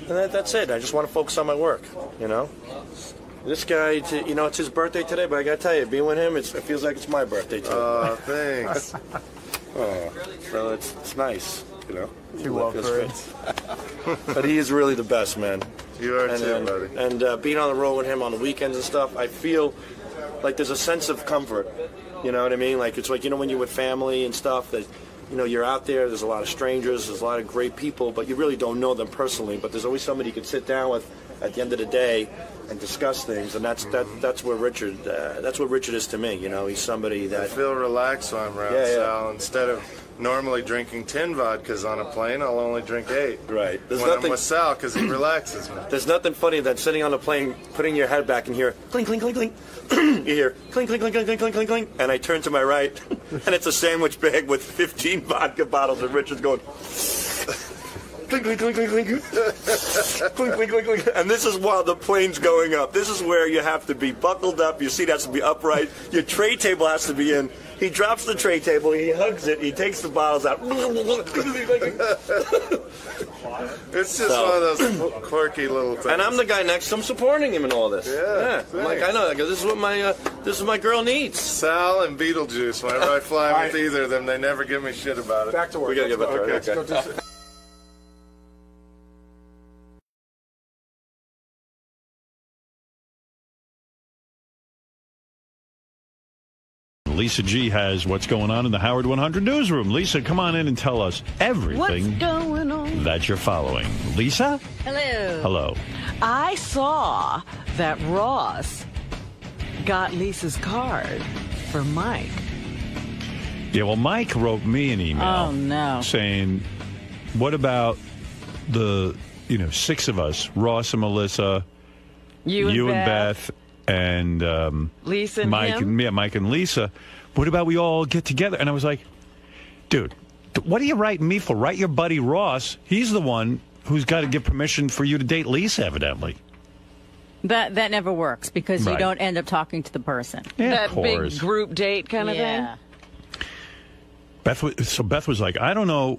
that's it. I just want to focus on my work, This guy, it's his birthday today, but I got to tell you, being with him, it feels like it's my birthday too. Oh, thanks. So it's nice, Too well for it. But he is really the best, man. You are too, buddy. And being on the road with him on the weekends and stuff, I feel like there's a sense of comfort. You know what I mean? Like it's like when you're with family and stuff that you're out there. There's a lot of strangers. There's a lot of great people, but you really don't know them personally. But there's always somebody you can sit down with at the end of the day and discuss things, and that's where Richard. That's what Richard is to me. He's somebody that I feel relaxed when I'm around Sal. Instead of normally drinking 10 vodkas on a plane, I'll only drink 8. Right. When I'm with Sal, because he relaxes me. There's nothing funny than sitting on the plane, putting your head back and hear clink, clink, clink, clink. You hear clink, clink, clink, clink, clink, clink, clink, clink. And I turn to my right, and it's a sandwich bag with 15 vodka bottles, and Richard's going clink, clink, clink, clink, clink. Clink, clink, clink, clink. And this is while the plane's going up. This is where you have to be buckled up. Your seat has to be upright. Your tray table has to be in. He drops the tray table. He hugs it. He takes the bottles out. It's just one of those quirky little things. And I'm the guy next to him supporting him in all this. Yeah. I'm like, I know. I go, this is my girl needs. Sal and Beetlejuice. Whenever I fly with either of them, they never give me shit about it. Back to work. We gotta get back to work. Okay. Okay. Let's go do- Lisa G has what's going on in the Howard 100 newsroom. Lisa, come on in and tell us everything What's going on? that you're following. Lisa? Hello. Hello. I saw that Ross got Lisa's card for Mike. Yeah, well, Mike wrote me an email. Oh, no. Saying, what about the, 6 of us, Ross and Melissa, You and Beth. and Lisa and Mike, him? Mike and Lisa. What about we all get together? And I was like, dude, what are you writing me for? Write your buddy Ross. He's the one who's got to give permission for you to date Lisa, evidently. That never works because you Right. don't end up talking to the person. Yeah, That of course. big group date kind of Yeah. thing? Beth was like, I don't know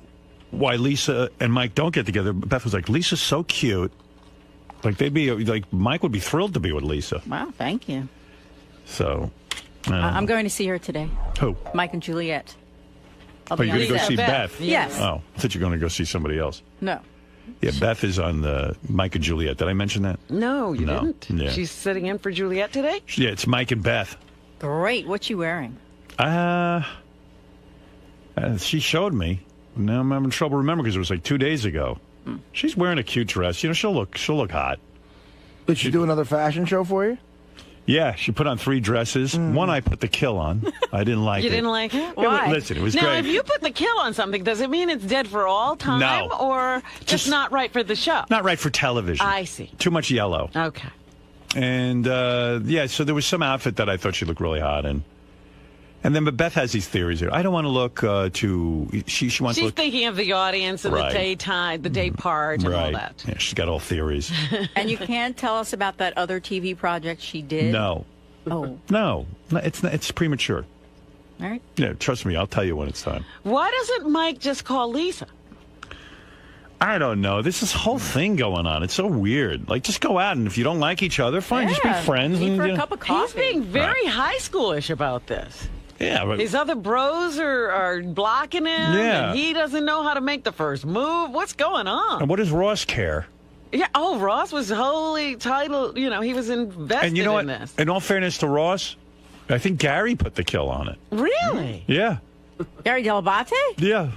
why Lisa and Mike don't get together. But Beth was like, Lisa's so cute. Like Mike would be thrilled to be with Lisa. Wow, thank you. So, I'm going to see her today. Who? Mike and Juliet. Oh, you're going to go see Beth? Yes. Oh, I thought you were going to go see somebody else. No. Yeah, Beth is on the Mike and Juliet. Did I mention that? No, you No. didn't. Yeah. She's sitting in for Juliet today? Yeah, it's Mike and Beth. Great. What you wearing? She showed me. Now I'm having trouble remembering because it was like 2 days ago. She's wearing a cute dress. She'll look hot. Did she do another fashion show for you? Yeah, she put on 3 dresses. One I put the kill on. I didn't like it. You didn't like it? Yeah, but Why? listen, it was now, great. if you put the kill on something, does it mean it's dead for all time? No. Or just not right for the show? Not right for television. I see. Too much yellow. Okay. And, so there was some outfit that I thought she looked really hot in. And then, but Beth has these theories here. I don't want to look too... She wants to She's look... thinking of the audience and Right. the daytime, the day part and all Right. that. Yeah, she's got all theories. And you can't tell us about that other TV project she did? No. Oh. No, it's not, it's premature. All right. Yeah, trust me, I'll tell you when it's time. Why doesn't Mike just call Lisa? I don't know. There's this whole thing going on. It's so weird. Like, just go out, and if you don't like each other, fine, just be friends. Meet And, for you a know. cup of coffee. He's being very high schoolish about this. Yeah, but His other bros are blocking him, Yeah. and he doesn't know how to make the first move. What's going on? and what does Ross care? Yeah. Oh, Ross was wholly titled. You know, he was invested And you know what? in this. In all fairness to Ross, I think Gary put the kill on it. Really? Yeah. Gary Delabate? Yeah.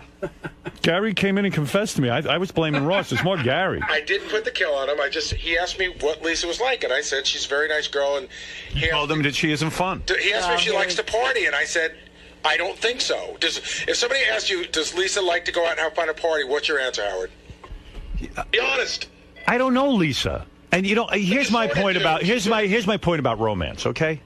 Gary came in and confessed to me. I was blaming Ross. It's more Gary. I didn't put the kill on him. He asked me what Lisa was like, and I said she's a very nice girl. And He told him that she isn't fun. he asked me if she likes to party, and I said, I don't think so. If somebody asks you, does Lisa like to go out and have fun at a party, what's your answer, Howard? Be honest. I don't know Lisa. And you know, here's my point about romance, okay?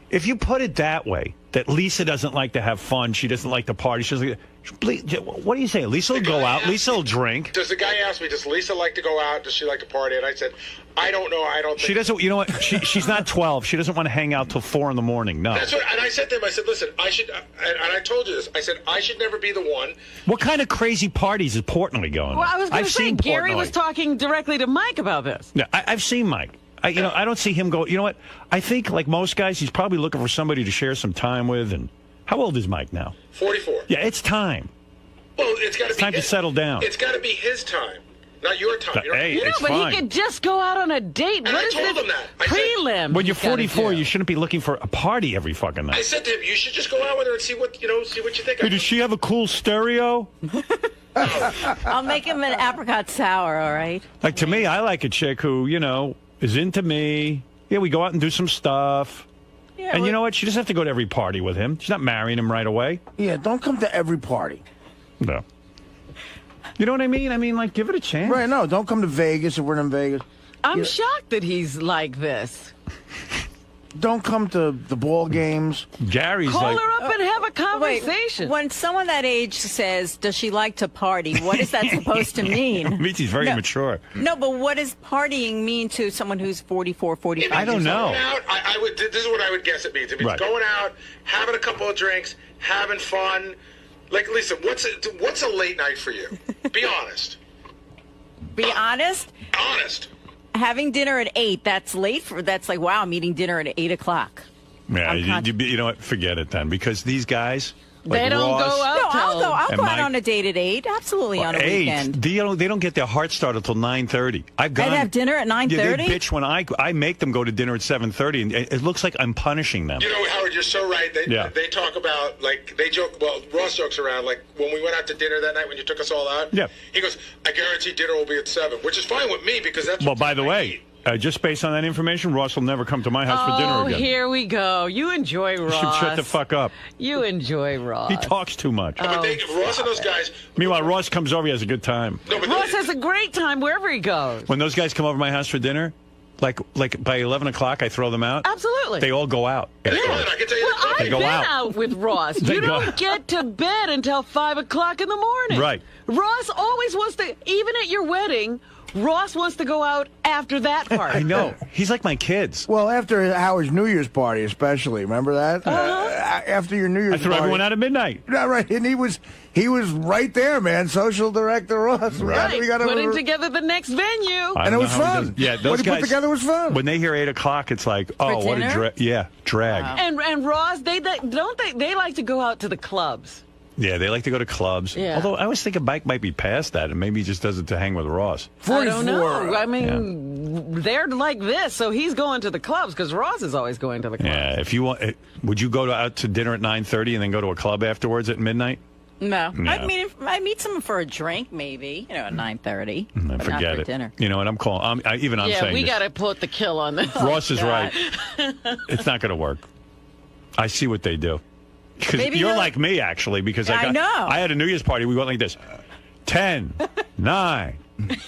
If you put it that way, that Lisa doesn't like to have fun, she doesn't like to party, she doesn't. What are you saying? Lisa will go out, Lisa will drink. Does the guy ask me, does Lisa like to go out? Does she like to party? And I said, I don't know. I don't think She doesn't. You know what? She's not 12. She doesn't want to hang out till 4 in the morning. No. That's what, and I said to him, I said, listen, I should, and I told you this, I said, I should never be the one. What kind of crazy parties is Portnoy going? Well, I was going I've to say, seen Gary Portnoy. was talking directly to Mike about this. Yeah, I've seen Mike. I don't see him go. You know what? I think, like most guys, he's probably looking for somebody to share some time with. And how old is Mike now? 44. Yeah, it's time. Well, it's got to be time to settle down. It's got to be his time, not your time. You know? Hey, No, it's but fine. he could just go out on a date. And What I is told this him that. I said- prelim? When you're he's gotta 44, do? you shouldn't be looking for a party every fucking I night. said to him, you should just go out with her and see what you think. Hey, does she have a cool stereo? I'll make him an apricot sour, all right? Like, to me, I like a chick who, is into me. Yeah, we go out and do some stuff. Yeah, And you know what? She doesn't have to go to every party with him. She's not marrying him right away. Yeah, don't come to every party. No. You know what I mean? I mean, like, give it a chance. Right, no, don't come to Vegas if we're in Vegas. I'm shocked that he's like this. Don't come to the ball games. Gary's Call like, her up and have a conversation. Wait, when someone that age says, does she like to party, what is that supposed to mean? means he's very mature. No, but what does partying mean to someone who's 44, 45? I don't know. Going out, I would. This is what I would guess it means. It means Right. going out, having a couple of drinks, having fun. Like, listen, what's a late night for you? Be honest. Be honest? Honest. Having dinner at 8, that's late that's like, wow, I'm eating dinner at 8 o'clock. Yeah, I'm you know what? Forget it then, because these guys, like They don't Ross, go out. No, I'll And go Mike- out on a date at 8. Absolutely on a 8. weekend. They don't get their heart started till 9:30. I've gone. I'd have dinner at 9:30? Yeah, they bitch when I make them go to dinner at 7:30, and it looks like I'm punishing them. You know, Howard, you're so right. They talk about, like, they joke, well, Ross jokes around, like, when we went out to dinner that night when you took us all out. Yeah. He goes, I guarantee dinner will be at 7, which is fine with me because that's Well, what by the way, just based on that information, Ross will never come to my house for Oh, dinner again. here we go. You enjoy You Ross. should shut the fuck up. You enjoy Ross. He talks too much. But Ross and those guys. Meanwhile, Ross comes over, he has a good time. Ross has a great time wherever he goes. When those guys come over to my house for dinner, like by 11 o'clock, I throw them out. Absolutely. They all go out. Well, They I've go been out. out with Ross. They You go- don't get to bed until 5 o'clock in the morning. Right. Ross always wants to, even at your wedding, Ross wants to go out after that party. I know. He's like my kids. Well, after Howard's New Year's party, especially, remember that? After your New Year's I threw party, everyone out at midnight. Yeah, right, and he was right there, man. Social director Ross. Right. We got Putting together the next venue. I And it don't was know how he fun. does- Yeah, those What he guys put together was fun. When they hear 8 o'clock, it's like, oh, what dinner? a drag. And Ross, they like to go out to the clubs. Yeah, they like to go to clubs. Yeah. Although I was thinking Mike might be past that, and maybe he just does it to hang with Ross. I don't know. I mean, they're like this, so he's going to the clubs because Ross is always going to the clubs. Yeah, if you want, would you go out to dinner at 9:30 and then go to a club afterwards at midnight? No. No. I'd meet someone for a drink, maybe, at 9:30. But not Forget for it. dinner. You know what I'm calling? I'm Yeah, saying we this. got to put the kill on this. Ross is right. It's not going to work. I see what they do. Because Maybe you're he'll- like me, actually, because I know. I had a New Year's party. We went like this. 10, 9,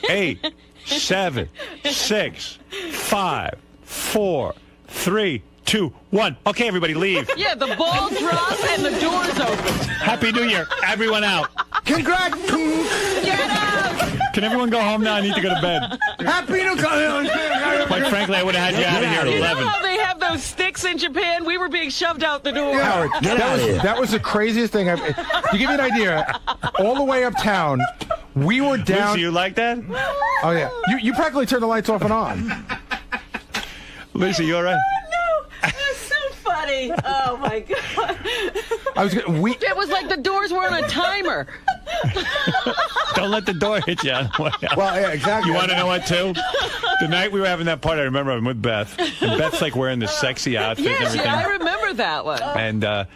8, 7, 6, 5, 4, 3, 2, 1. Okay, everybody, leave. Yeah, the ball drops and the doors open. Happy New Year. Everyone out. Congrats. Get out! Can everyone go home now? I need to go to bed. Happy New Year. Quite frankly, I would have had you out of here at You know 11. how they have those sticks in Japan? We were being shoved out the door. Howard, that was the craziest thing. To give you an idea, all the way uptown, we were down. Lucy, you like that? Oh yeah, you practically turned the lights off and on. Lucy, you all right? That's so funny. Oh my god. It was like the doors were on a timer. Don't let the door hit you. Well, yeah, exactly. You want to know what, too? The night we were having that party, I remember I'm with Beth. And Beth's like wearing this sexy outfit and Yes, everything. yeah, I remember that one. And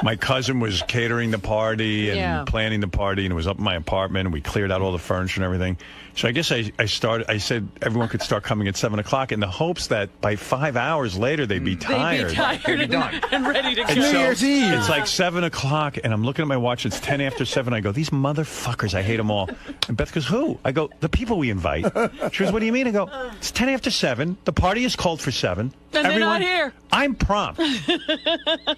my cousin was catering the party and Yeah. planning the party, and it was up in my apartment, and we cleared out all the furniture and everything. So I guess I said everyone could start coming at 7 o'clock in the hopes that by 5 hours later they'd be tired. They'd be tired and ready to go. And so it's like 7 o'clock, and I'm looking at my watch. It's 10 after 7. I go, these motherfuckers, I hate them all. And Beth goes, who? I go, the people we invite. She goes, what do you mean? I go, it's 10 after 7. The party is called for 7. And they're not here. I'm prompt.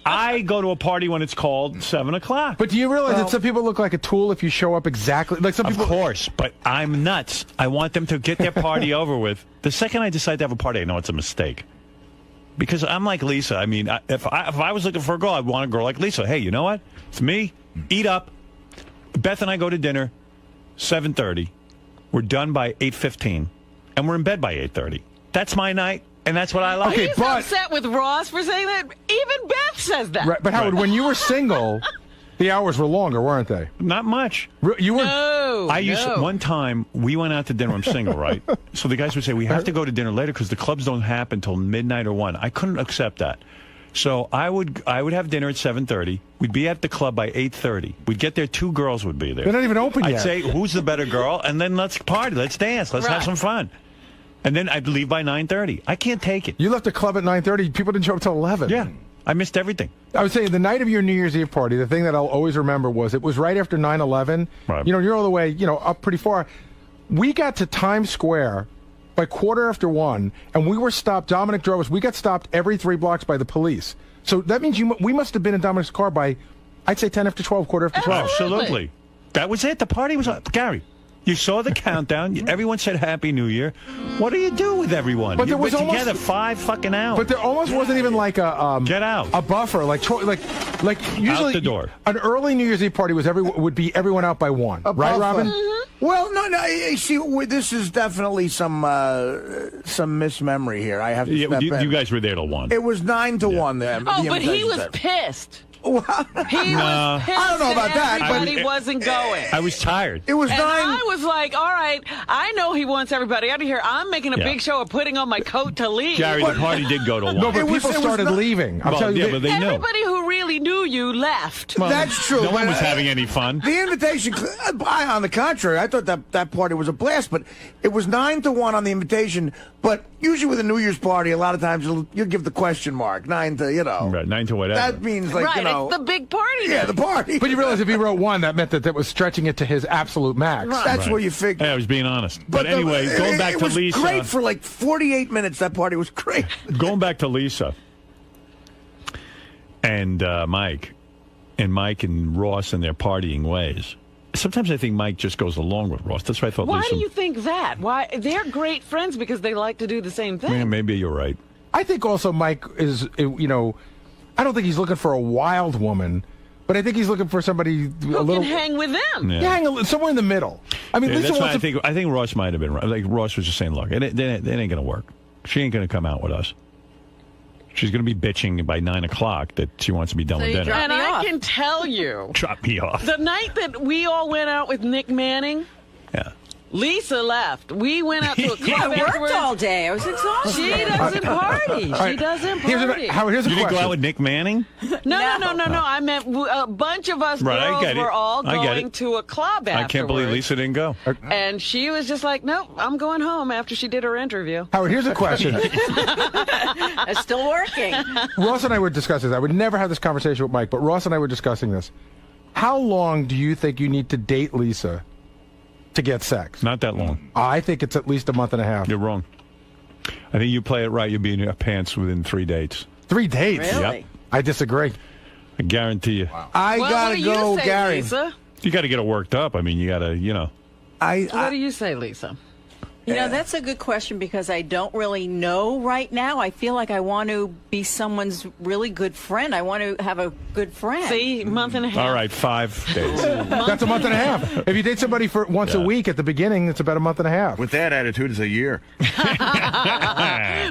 I go to a party when it's called 7 o'clock. But do you realize that some people look like a tool if you show up exactly like some people? Of course, but I'm nuts. I want them to get their party over with. The second I decide to have a party, I know it's a mistake. Because I'm like Lisa. I mean, if I was looking for a girl, I'd want a girl like Lisa. Hey, you know what? It's me. Eat up. Beth and I go to dinner, 7:30. We're done by 8:15, and we're in bed by 8:30. That's my night, and that's what I like. He's upset with Ross for saying that. Even Beth says that. Right, but Howard, when you were single, the hours were longer, weren't they? Not much. You were. No. I used to, one time we went out to dinner. I'm single, right? So the guys would say we have to go to dinner later because the clubs don't happen until midnight or 1. I couldn't accept that. So I would have dinner at 7:30. We'd be at the club by 8:30. We'd get there. 2 girls would be there. They're not even open I'd yet. say, who's the better girl? And then let's party. Let's dance. Let's have some fun. And then I'd leave by 9:30. I can't take it. You left the club at 9:30. People didn't show up till 11. Yeah. I missed everything. I would say the night of your New Year's Eve party, the thing that I'll always remember was it was right after 9/11. Right. You know, you're all the way, up pretty far. We got to Times Square by 1:15, and we were stopped. Dominic drove us. We got stopped every 3 blocks by the police. So that means we must have been in Dominic's car by, I'd say 10 after 12, 12:15. Absolutely. That was it. The party was on. Gary, you saw the countdown. Everyone said Happy New Year. What do you do with everyone? But there You've was been almost- together 5 fucking hours. But there almost wasn't even like a get out, a buffer, like usually out the door. An early New Year's Eve party would be everyone out by 1, right, buffer. Robin? Well, no. You see, this is definitely some mismemory here. I have to step in. You guys were there till 1. It was 9 to 1. Then. Oh, but he was pissed. He was pissed. I don't know about that, but Everybody wasn't going. I was tired. It was And 9. I was like, all right, I know he wants everybody out of here. I'm making a big show of putting on my coat to leave. Gary, the party did go to 1. No, but people started leaving. I'm telling you, but they knew. Everybody who really knew you left. Well, That's true. No one but, was having any fun. The invitation, on the contrary, I thought that party was a blast, but it was 9 to 1 on the invitation. But usually with a New Year's party, a lot of times you'll give the question mark, 9 to, Right, 9 to whatever. That means like, right, it's the big party. Yeah, the party. But you realize if he wrote 1, that meant that was stretching it to his absolute max. Right. That's where you figure. Hey, I was being honest. But anyway, going back to Lisa. It was great for like 48 minutes. That party was great. Going back to Lisa and Mike and Ross and their partying ways. Sometimes I think Mike just goes along with Ross. That's what I thought. Why Lisa, do you think that? Why they're great friends because they like to do the same thing. Man, maybe you're right. I think also Mike is, I don't think he's looking for a wild woman, but I think he's looking for somebody Who a little. can hang with them? Yeah. Somewhere in the middle. I mean, Yeah, Lisa that's why wants I think Ross might have been right. Like Ross was just saying, look, it ain't going to work. She ain't going to come out with us. She's going to be bitching by 9 o'clock that she wants to be done with dinner. And I can tell you, Drop me off. the night that we all went out with Nick Manning, Yeah. Lisa left. We went out to a club I worked afterwards. all day. I was exhausted. She doesn't party. All right. She doesn't Here's party. Howard, here's a You didn't question. go out with Nick Manning? No. I meant a bunch of us Right, I girls get it. were all I get going it. to a club afterwards. I can't believe Lisa didn't go. And she was just like, nope, I'm going home after she did her interview. Howard, here's a question. It's still working. Ross and I were discussing this. I would never have this conversation with Mike, but Ross and I were discussing this. How long do you think you need to date Lisa to get sex? Not that long. I think it's at least a month and a half. You're wrong. I think you play it right, you'll be in your pants within 3 dates. 3 dates? Really? Yep. I disagree. I guarantee you. I Well, gotta what do go, you say, Gary. Lisa? You got to get it worked up. I mean, you got to, What do you say, Lisa? You know, that's a good question because I don't really know right now. I feel like I want to be someone's really good friend. I want to have a good friend. See, month and a half. All right, 5 days. That's a month and a half. If you date somebody for once a week at the beginning, it's about a month and a half. With that attitude, it's a year.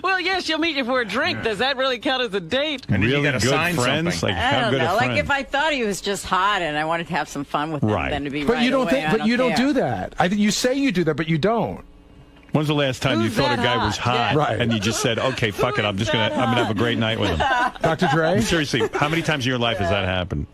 Well, yes, she'll meet you for a drink. Does that really count as a date? And really you got to good sign friends? something. Like, I how don't good know. a Like friend? if I thought he was just hot and I wanted to have some fun with him, Right. then to be But right you don't away, think. I But you don't care. do that. You say you do that, but you don't. When's the last time you Who's thought a that guy hot? was hot Yeah. Right. and you just said, okay, fuck it, I'm gonna have a great night with him? Dr. Dre? Seriously, how many times in your life has that happened?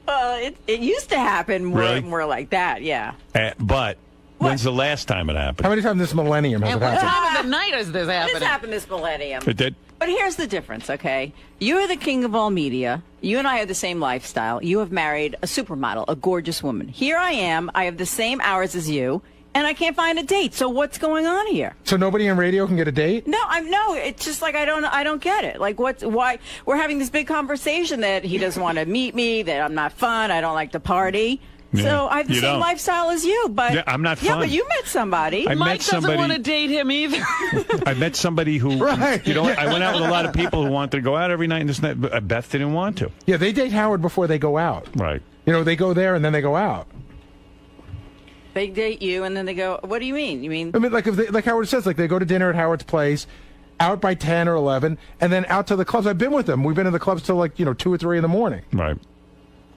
Well, it used to happen more, Really? more like that, yeah. But when's the last time it happened? How many times this millennium has And it what happened? time of the night is this It has happening? happened this millennium. It did? But here's the difference, okay? You are the king of all media. You and I have the same lifestyle. You have married a supermodel, a gorgeous woman. Here I am. I have the same hours as you, and I can't find a date. So what's going on here? So nobody in radio can get a date? No, it's just like I don't get it. Like why we're having this big conversation that he doesn't want to meet me, that I'm not fun, I don't like to party. Yeah. So I have the You same don't. lifestyle as you, but Yeah, I'm not Yeah, fun. but you met somebody. I met Mike doesn't somebody- want to date him either. I met somebody who, Right. you know, I went out with a lot of people who wanted to go out every night, and this night, but Beth didn't want to. Yeah, they date Howard before they go out. Right. You know, they go there and then they go out. They date you, and then they go. What do you mean? You mean? I mean, like Howard says, like they go to dinner at Howard's place, out by 10 or 11, and then out to the clubs. I've been with them. We've been in the clubs till 2 or 3 in the morning. Right.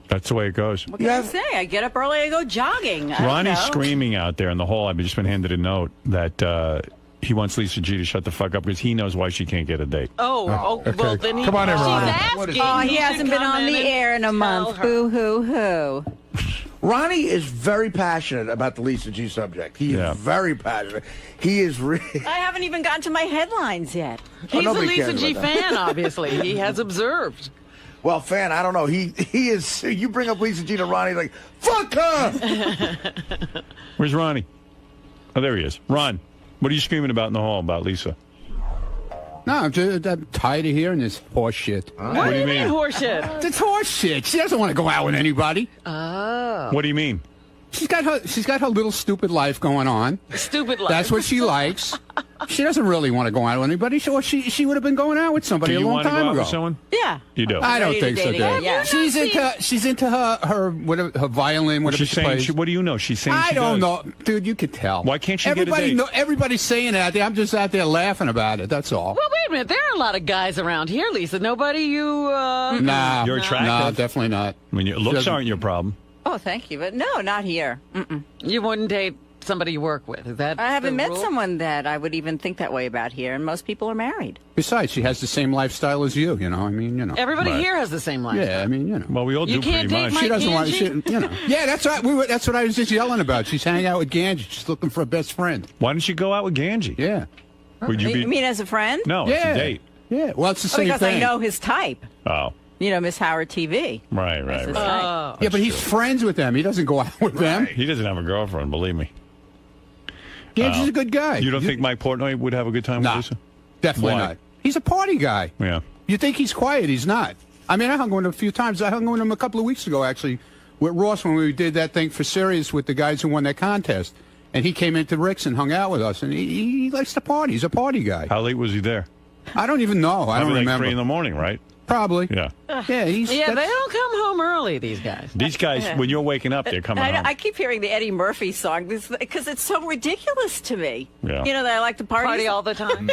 That's the way it goes. What can I say? I get up early, I go jogging. I don't Ronnie's know. screaming out there in the hall. I've just been handed a note that he wants Lisa G to shut the fuck up because he knows why she can't get a date. Well, then he, Come on in, she's Ronnie. asking. Oh, he You should hasn't been come on in the and air in a tell month. her. Boo hoo hoo. Ronnie is very passionate about the Lisa G subject. He is very passionate. He is really. I haven't even gotten to my headlines yet. He's a nobody Lisa cares G about that. fan, obviously. He has observed. Well, fan, I don't know. He is. You bring up Lisa G to Ronnie, like, fuck her! Where's Ronnie? Oh, there he is. Ron, what are you screaming about in the hall about Lisa? No, I'm tired of hearing this horse shit. What do you mean horseshit? It's horse shit. She doesn't want to go out with anybody. Oh. What do you mean? She's got her little stupid life going on. Stupid life. That's what she likes. She doesn't really want to go out with anybody. She would have been going out with somebody Do a you long want to time go out ago. with someone? Yeah. You do. I don't think so, Ready to date Dave. again, yeah. She's into her whatever, her violin, whatever She's she saying. plays. What do you know? She's saying. I she don't does. know, dude. You could tell. Why can't she get a date? Everybody's saying it out there. I'm just out there laughing about it. That's all. Well, wait a minute. There are a lot of guys around here, Lisa. Nobody you... Nah, You're attractive. No, definitely not. I mean, your looks aren't your problem. Oh, thank you, but no, not here. Mm-mm. You wouldn't date somebody you work with. Is that I haven't the met rule? someone that I would even think that way about here, and most people are married. Besides, she has the same lifestyle as you. You know, I mean, you know. Everybody here has the same life. Yeah, I mean, you know. Well, we all You do can't pretty date much. Mike She doesn't want. Ganji? You know. Yeah, that's right. That's what I was just yelling about. She's hanging out with Ganji. She's looking for a best friend. Why don't you go out with Ganji? Yeah. Would you be? You mean as a friend? No, it's a date. Yeah. Well, it's the Oh, same because thing. I know his type. Oh, You know, Miss Howard TV. right. That's his right. type. Yeah, but he's friends with them. He doesn't go out with them. He doesn't have a girlfriend, believe me. Ganji's a good guy. You don't think Mike Portnoy would have a good time Nah, with Lisa? Definitely Why? not. He's a party guy. Yeah. You think he's quiet? He's not. I mean, I hung with him a few times. I hung with him a couple of weeks ago, actually, with Ross when we did that thing for Sirius with the guys who won that contest. And he came into Rick's and hung out with us. And he likes to party. He's a party guy. How late was he there? I don't even know. I don't Probably like remember. 3 in the morning, right? Probably. Yeah. Yeah, Yeah, they don't come home early, these guys. These guys, when you're waking up, they're coming home. I keep hearing the Eddie Murphy song because it's so ridiculous to me. Yeah. You know that I like to party all the time.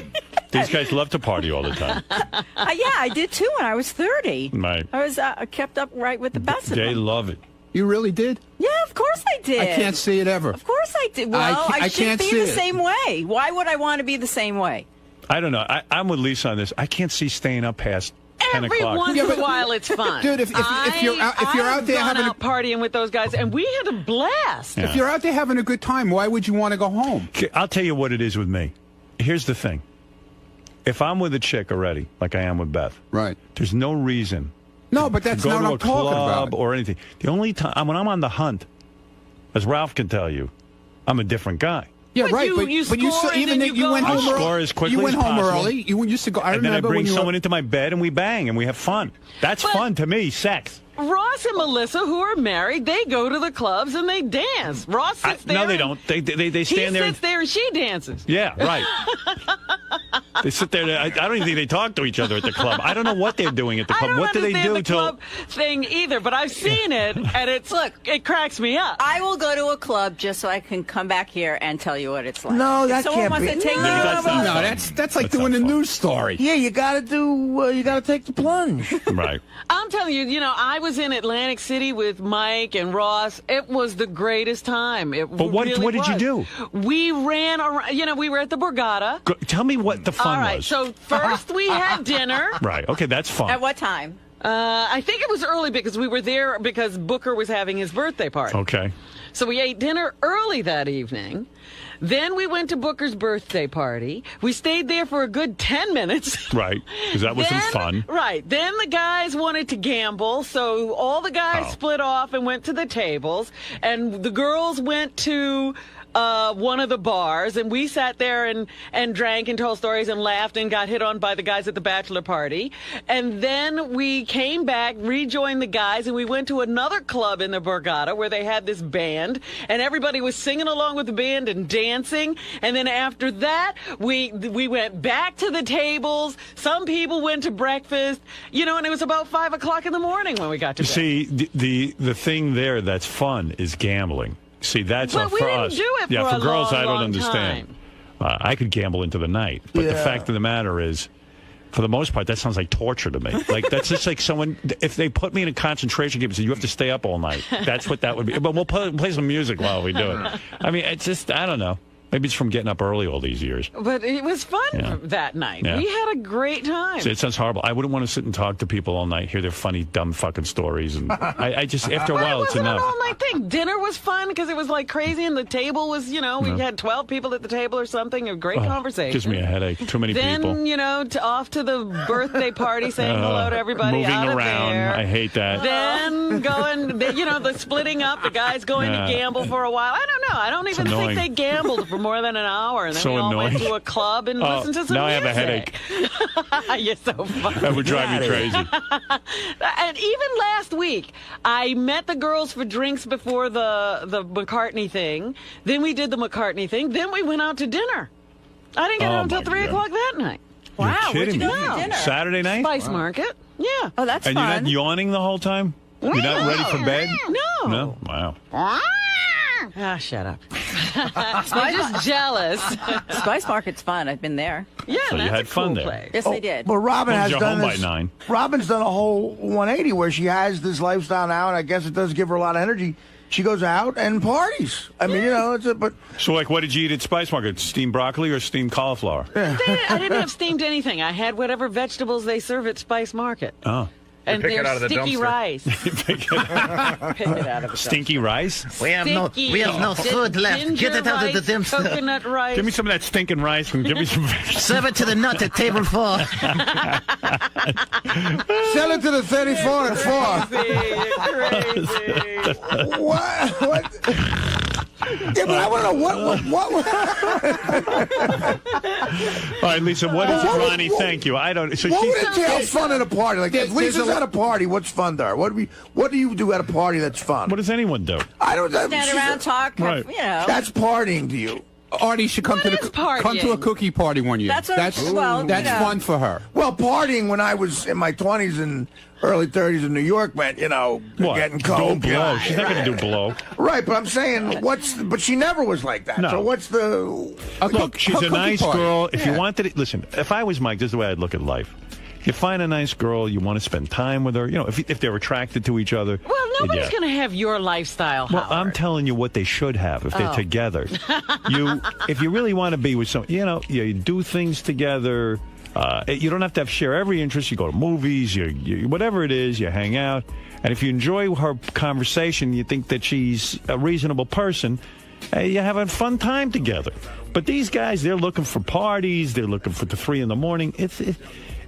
These guys love to party all the time. Yeah, I did too when I was 30. Right. I was kept up right with the best of They them. love it. You really did? Yeah, of course I did. I can't see it ever. Of course I did. Well, I should can't be see the it. same way. Why would I want to be the same way? I don't know. I'm with Lisa on this. I can't see staying up past 10 Every o'clock. once in a while, it's fun. Dude, if you're out there having out partying with those guys, and we had a blast. Yeah. if you're out there having a good time, why would you want to go home? Okay, I'll tell you what it is with me. Here's the thing. If I'm with a chick already, like I am with Beth, right? There's no reason. No, but that's to go not to what a I'm talking club about. or anything. The only time when I'm on the hunt, as Ralph can tell you, I'm a different guy. Yeah, But right. you- but you score and even then though you you went go home I early. score as quickly You went as home possible. early. You used to go. I And then I remember bring when you someone were, into my bed and we bang and we have fun. That's fun to me, sex. Ross and Melissa, who are married, they go to the clubs and they dance. Ross sits there. No, they don't. They stand there. He sits there and she dances. Yeah, right. They sit there. I don't even think they talk to each other at the club. I don't know what they're doing at the club. What do they do the club thing either? But I've seen it, and it cracks me up. I will go to a club just so I can come back here and tell you what it's like. No, that If someone can't wants be. to take No, that's like doing a news story. Yeah, you got to take the plunge. Right. I'm telling you, I was in Atlantic City with Mike and Ross. It was the greatest time. But what did you do? We ran around. We were at the Borgata. Tell me what the fun All right, was. so first we had dinner. Right. Okay, that's fun. At what time? I think it was early because we were there because Booker was having his birthday party. Okay. So we ate dinner early that evening. Then we went to Booker's birthday party. We stayed there for a good 10 minutes. Right, because that was some fun. Right. Then the guys wanted to gamble, so all the guys split off and went to the tables, and the girls went to one of the bars, and we sat there and drank and told stories and laughed and got hit on by the guys at the bachelor party. And then we came back, rejoined the guys, and we went to another club in the Borgata where they had this band, and everybody was singing along with the band and dancing. And then after that, we went back to the tables. Some people went to breakfast, and it was about 5 o'clock in the morning when we got to bed. See, the thing there that's fun is gambling. See, that's But we for didn't us. do it yeah, for for a girls, long, I don't long understand. I could gamble into the night, but the fact of the matter is, for the most part, that sounds like torture to me. Like that's just like someone. If they put me in a concentration camp and said you have to stay up all night, that's what that would be. But we'll play some music while we do it. I mean, it's just I don't know. Maybe it's from getting up early all these years. But it was fun that night. Yeah. We had a great time. It sounds horrible. I wouldn't want to sit and talk to people all night, hear their funny, dumb fucking stories. And I just, after a while, it's enough. It wasn't an all-night thing. Dinner was fun because it was like crazy, and the table was, we had 12 people at the table or something. A great conversation. Gives me a headache. Too many people. Then, off to the birthday party, saying hello to everybody. Moving out around. Of there. I hate that. Then going, the splitting up, the guys going to gamble for a while. I don't know. I don't even think they gambled for more than an hour. And then so we all annoying. went to a club and listened to some now music. I have a headache. You're so funny. That would drive me crazy. And even last week, I met the girls for drinks before the McCartney thing. Then we did the McCartney thing. Then we went out to dinner. I didn't get home until 3 o'clock that night. Wow, kidding where'd you me? go for dinner? Saturday night? Spice Market. Yeah. Oh, that's and fun. you're not yawning the whole time? You're not ready for bed? No. No? Wow. Shut up. I'm just jealous. Spice Market's fun. I've been there. Yeah, So you that's had a fun cool there. place. Yes, I did. But Robin Well, has you're done home by this. 9. Robin's done a whole 180 where she has this lifestyle now, and I guess it does give her a lot of energy. She goes out and parties. I mean, but So, like, what did you eat at Spice Market? Steamed broccoli or steamed cauliflower? I didn't have steamed anything. I had whatever vegetables they serve at Spice Market. Oh. And pick it there's out of the sticky dumpster. rice. Pick it out of the Stinky rice? We have no food left. Get it out of the dumpster. Coconut rice. Give me some of that stinking rice and give me some vegetables. Serve it to the nut at table 4. sell it to the 34 at 4. Crazy. What? Yeah, but I want to know what. All right, Lisa, what is it, Ronnie? Thank you. I don't. So What would she, entails fun at a party? Like, if Lisa's at a party, what's fun there? What do you do at a party that's fun? what does anyone do? I don't know. Stand around, talk. Right. That's partying to you. Artie should come What is partying? come to a cookie party one year. That's what- that's well, that's you know. fun for her. Well, partying when I was in my 20s and early 30s in New York meant, What? getting Do coke. blow. She's not going to do blow. Right, but I'm saying, but she never was like that. No. So what's the... Look, she's a cookie nice party. girl. If you Yeah. wanted it, listen, if I was Mike, this is the way I'd look at life. You find a nice girl, you want to spend time with her, if they're attracted to each other. Well, nobody's going to have your lifestyle, Well, Howard. I'm telling you what they should have if they're Oh. together. If you really want to be with someone, you do things together. You don't have to share every interest. You go to movies, you whatever it is, you hang out. And if you enjoy her conversation, you think that she's a reasonable person, you have a fun time together. But these guys, they're looking for parties. They're looking for the 3 in the morning.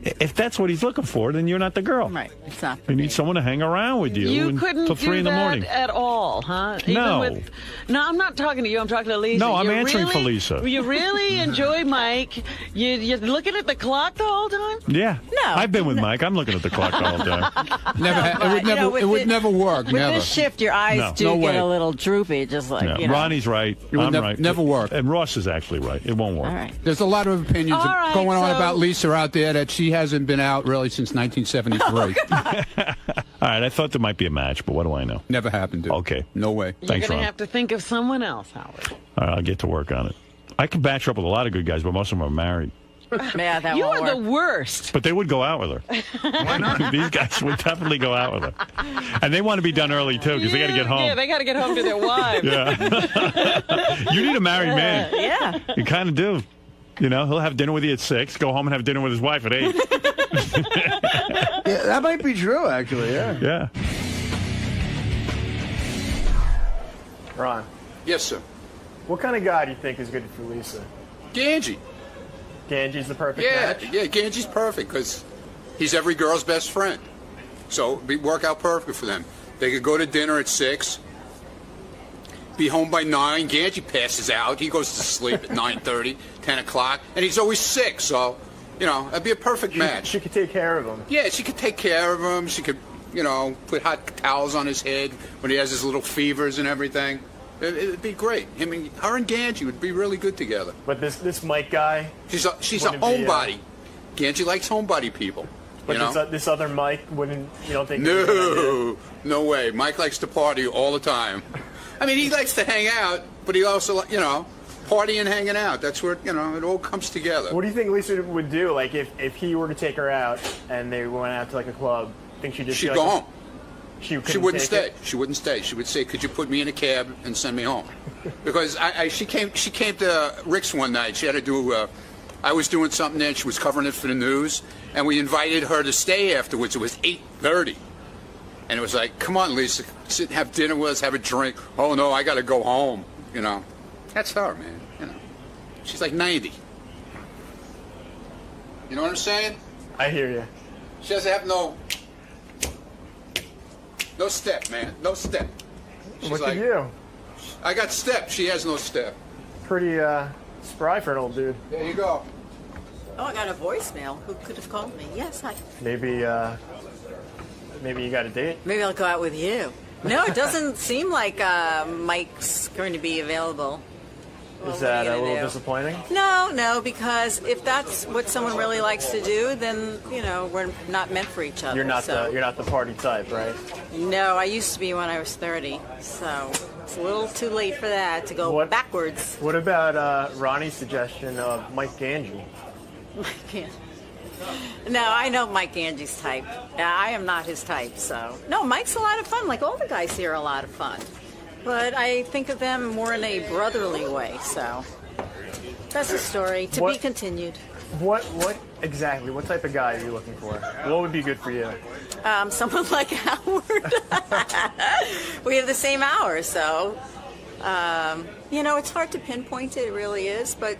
if that's what he's looking for, then you're not the girl. Right. It's not. You need someone to hang around with you. You couldn't till 3 do in the that morning. at all, huh? No. No, I'm not talking to you. I'm talking to Lisa. No, I'm You answering for really- Lisa. You really enjoy Mike. You're looking at the clock the whole time? Yeah. No. I've been with Mike. I'm looking at the clock the whole time. It would never work. With Never. this shift, your eyes No. do No get way. a little droopy, just like, Yeah. you know. Ronnie's right. It would I'm right. never work. And Ross is actually right. It won't work. All right. There's a lot of opinions All right, going on so- about Lisa out there that she hasn't been out really since 1973. All right. I thought there might be a match, but what do I know? Never happened, dude. Okay. No way. You're Thanks, going Ron. to have to think of someone else, Howard. All right, I'll get to work on it. I can match up with a lot of good guys, but most of them are married. Yeah, that You won't are work. the worst. But they would go out with her. Why not? These guys would definitely go out with her. And they want to be done early, too, because they got to get home. Yeah, they got to get home to their wives. Yeah. You need a married man. Yeah. You kind of do. You know, he'll have dinner with you at 6, go home and have dinner with his wife at 8. Yeah, that might be true, actually. Yeah. Yeah. Ron, Yes, sir. what kind of guy do you think is good for Lisa? Ganji. Ganji's the perfect match? Yeah, Ganji's perfect because he's every girl's best friend. So it'd work out perfect for them. They could go to dinner at 6, be home by 9. Ganji passes out. He goes to sleep at 9:30, 10 o'clock, and he's always sick. So, you know, that'd be a perfect match. She could take care of him. Yeah, she could take care of him. She could, you know, put hot towels on his head when he has his little fevers and everything. It'd be great. Her and Ganji would be really good together. But this Mike guy, She's a wouldn't be, homebody. Ganji likes homebody people. but You know? this other Mike wouldn't. You don't think? he's gonna No way. Mike likes to party all the time. I mean, he likes to hang out, but he also, you know, party and hanging out. That's where, you know, it all comes together. What do you think Lisa would do? Like if he were to take her out and they went out to like a club, think she'd just She'd be go like, home. She She wouldn't take stay. it? She wouldn't stay. She would say, "Could you put me in a cab and send me home?" Because she came to Rick's one night. She had to do. I was doing something there. She was covering it for the news, and we invited her to stay afterwards. It was 8:30, and it was like, "Come on, Lisa, sit and have dinner with us, have a drink." Oh no, I got to go home. You know, that's her, man. You know, she's like 90. You know what I'm saying? I hear you. She doesn't have no step, man. No step. She's What like, you do? I got step. She has no step. Pretty spry for an old dude. There you go. Oh, I got a voicemail. Who could have called me? Yes, Maybe you got a date. maybe I'll go out with you. No, it doesn't seem like Mike's going to be available. Well, Is what are that you a gonna little do? disappointing? No, because if that's what someone really likes to do, then we're not meant for each other. You're not so. the party type, right? No, I used to be when I was 30, so it's a little too late for that to go backwards. What about Ronnie's suggestion of Mike Ganji? No, I know Mike Angie's type. I am not his type, so. No, Mike's a lot of fun. Like all the guys here are a lot of fun. But I think of them more in a brotherly way, so. That's a story to be continued. What exactly? What type of guy are you looking for? What would be good for you? Someone like Howard. We have the same hours, so. It's hard to pinpoint it, it really is, but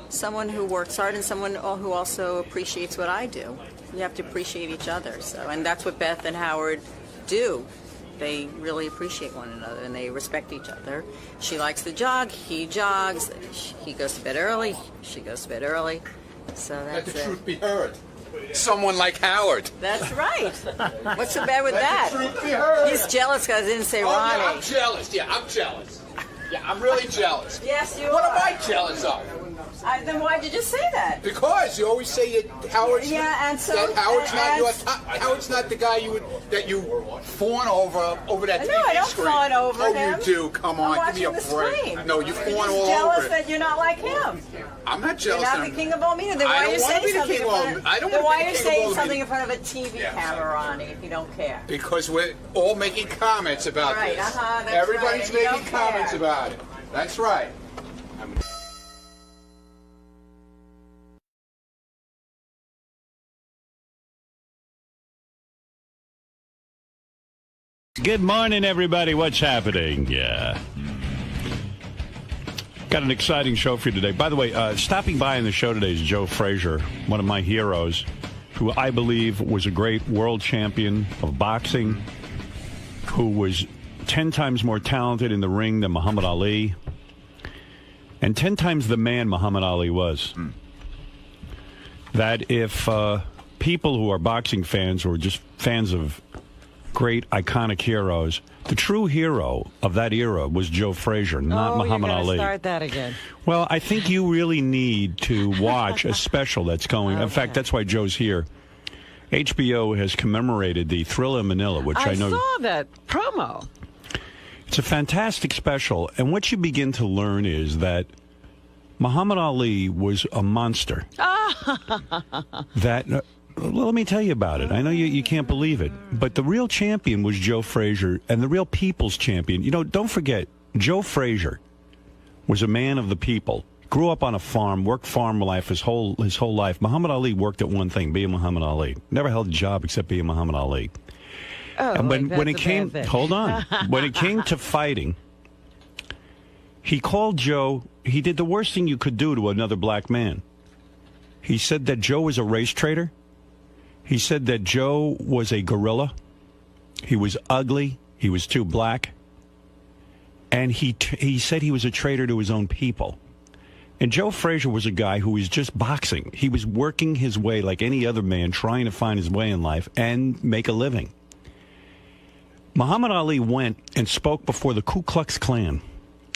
someone who works hard and someone who also appreciates what I do. You have to appreciate each other, so. And that's what Beth and Howard do. They really appreciate one another and they respect each other. She likes to jog, he jogs, he goes to bed early, she goes to bed early. So Let that's the it. truth be heard. Someone like Howard. That's right. What's so bad with Let that? the truth be heard. He's jealous because I didn't say Oh, Ronnie. yeah, I'm jealous. Yeah, I'm jealous. Yeah, I'm really jealous. Yes, you What are. am I jealous of? Then why'd you just say that? Because you always say that Howard's and Howard's not the guy that you fawn over that No, TV I don't screen. fawn over oh, him. you do. Come on, I'm give me a watching the break. screen. No, you You're fawn just all jealous over it. that you're not like him. I'm not You're jealous. not that the I'm- king of all media. Then I why are don't you wanna saying be the something king in of all front of? media. I don't Then wanna why be are you the king of saying all something media. in front of a TV camera, Ronnie, if you don't care? Because we're all making comments about Right, this. that's Everybody's right, and you making don't comments care. about it. That's right. Good morning, everybody. What's happening? Yeah. Got an exciting show for you today. By the way, stopping by on the show today is Joe Frazier, one of my heroes, who I believe was a great world champion of boxing, who was 10 times more talented in the ring than Muhammad Ali, and 10 times the man Muhammad Ali was. That if people who are boxing fans or just fans of great iconic heroes, the true hero of that era was Joe Frazier, not Muhammad Ali. Start that again. Well, I think you really need to watch a special that's going. In fact, that's why Joe's here. HBO has commemorated the Thriller in Manila, which I know. I saw that promo. It's a fantastic special, and what you begin to learn is that Muhammad Ali was a monster. That. Well, let me tell you about it. I know you can't believe it, but the real champion was Joe Frazier, and the real people's champion. You know, don't forget, Joe Frazier was a man of the people. Grew up on a farm, worked farm life his whole life. Muhammad Ali worked at one thing, being Muhammad Ali. Never held a job except being Muhammad Ali. Oh, and when it came, hold on, when it came to fighting, he called Joe. He did the worst thing you could do to another black man. He said that Joe was a race traitor. He said that Joe was a gorilla. He was ugly. He was too black. And he said he was a traitor to his own people. And Joe Frazier was a guy who was just boxing. He was working his way like any other man, trying to find his way in life and make a living. Muhammad Ali went and spoke before the Ku Klux Klan.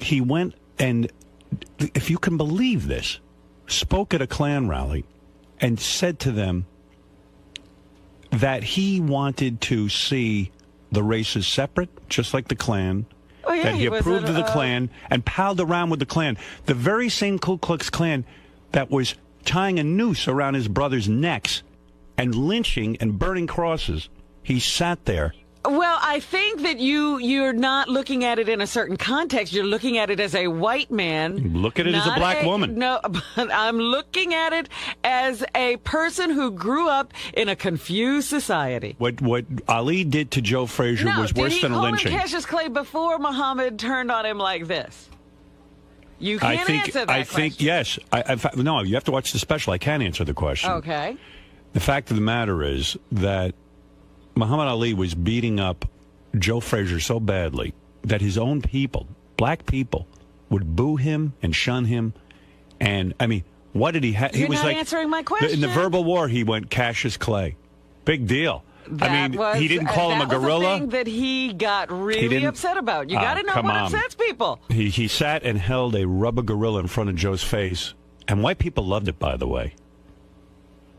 He went and, if you can believe this, spoke at a Klan rally and said to them that he wanted to see the races separate, just like the Klan. Oh, yeah, that he approved of the Klan and palled around with the Klan. The very same Ku Klux Klan that was tying a noose around his brothers' necks and lynching and burning crosses. He sat there. Well, I think that you're not looking at it in a certain context. You're looking at it as a white man. Look at it as a black woman. No, but I'm looking at it as a person who grew up in a confused society. What Ali did to Joe Frazier was worse than a lynching. Did he call him Cassius Clay before Muhammad turned on him like this? You can't answer that question. I think, yes. No, you have to watch the special. I can answer the question. Okay. The fact of the matter is that Muhammad Ali was beating up Joe Frazier so badly that his own people, black people, would boo him and shun him. And, I mean, what did he have? You're not answering my question. In the verbal war, he went Cassius Clay. Big deal. He didn't call him a gorilla. That was the thing that he got really upset about. You got to know what upsets people. He sat and held a rubber gorilla in front of Joe's face. And white people loved it, by the way.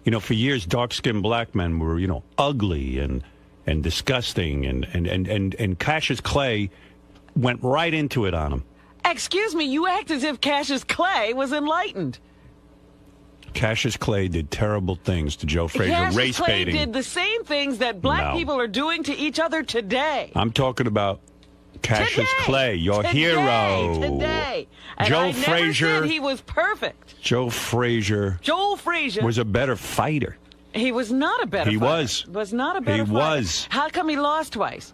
You know, for years, dark-skinned black men were, ugly and disgusting, and Cassius Clay went right into it on him. Excuse me, you act as if Cassius Clay was enlightened. Cassius Clay did terrible things to Joe Frazier, race Clay baiting. Did the same things that black people are doing to each other today. I'm talking about Cassius Clay, your hero. Today. And Joe I never Frazier. said he was perfect. Joel Frazier was a better fighter. He was not a better fighter. He was not a better fighter. He was. How come he lost twice?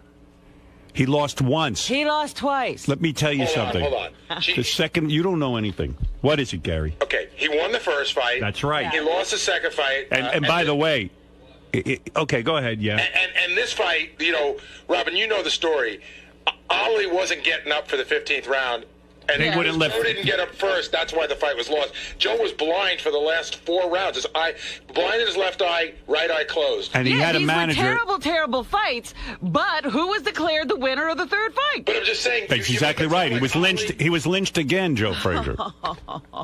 He lost once. He lost twice. Let me tell you something. Hold on. The second, you don't know anything. What is it, Gary? Okay, he won the first fight. That's right. He lost the second fight. And by the way, okay, go ahead, yeah. And this fight, Robin, you know the story. Ali wasn't getting up for the 15th round. And they wouldn't let Joe didn't get up first. That's why the fight was lost. Joe was blind for the last 4 rounds. His eye, blind in his left eye, right eye closed. And he had a manager. These were terrible, terrible fights. But who was declared the winner of the third fight? But I'm just saying. That's exactly right. He was lynched. He was lynched again, Joe Frazier.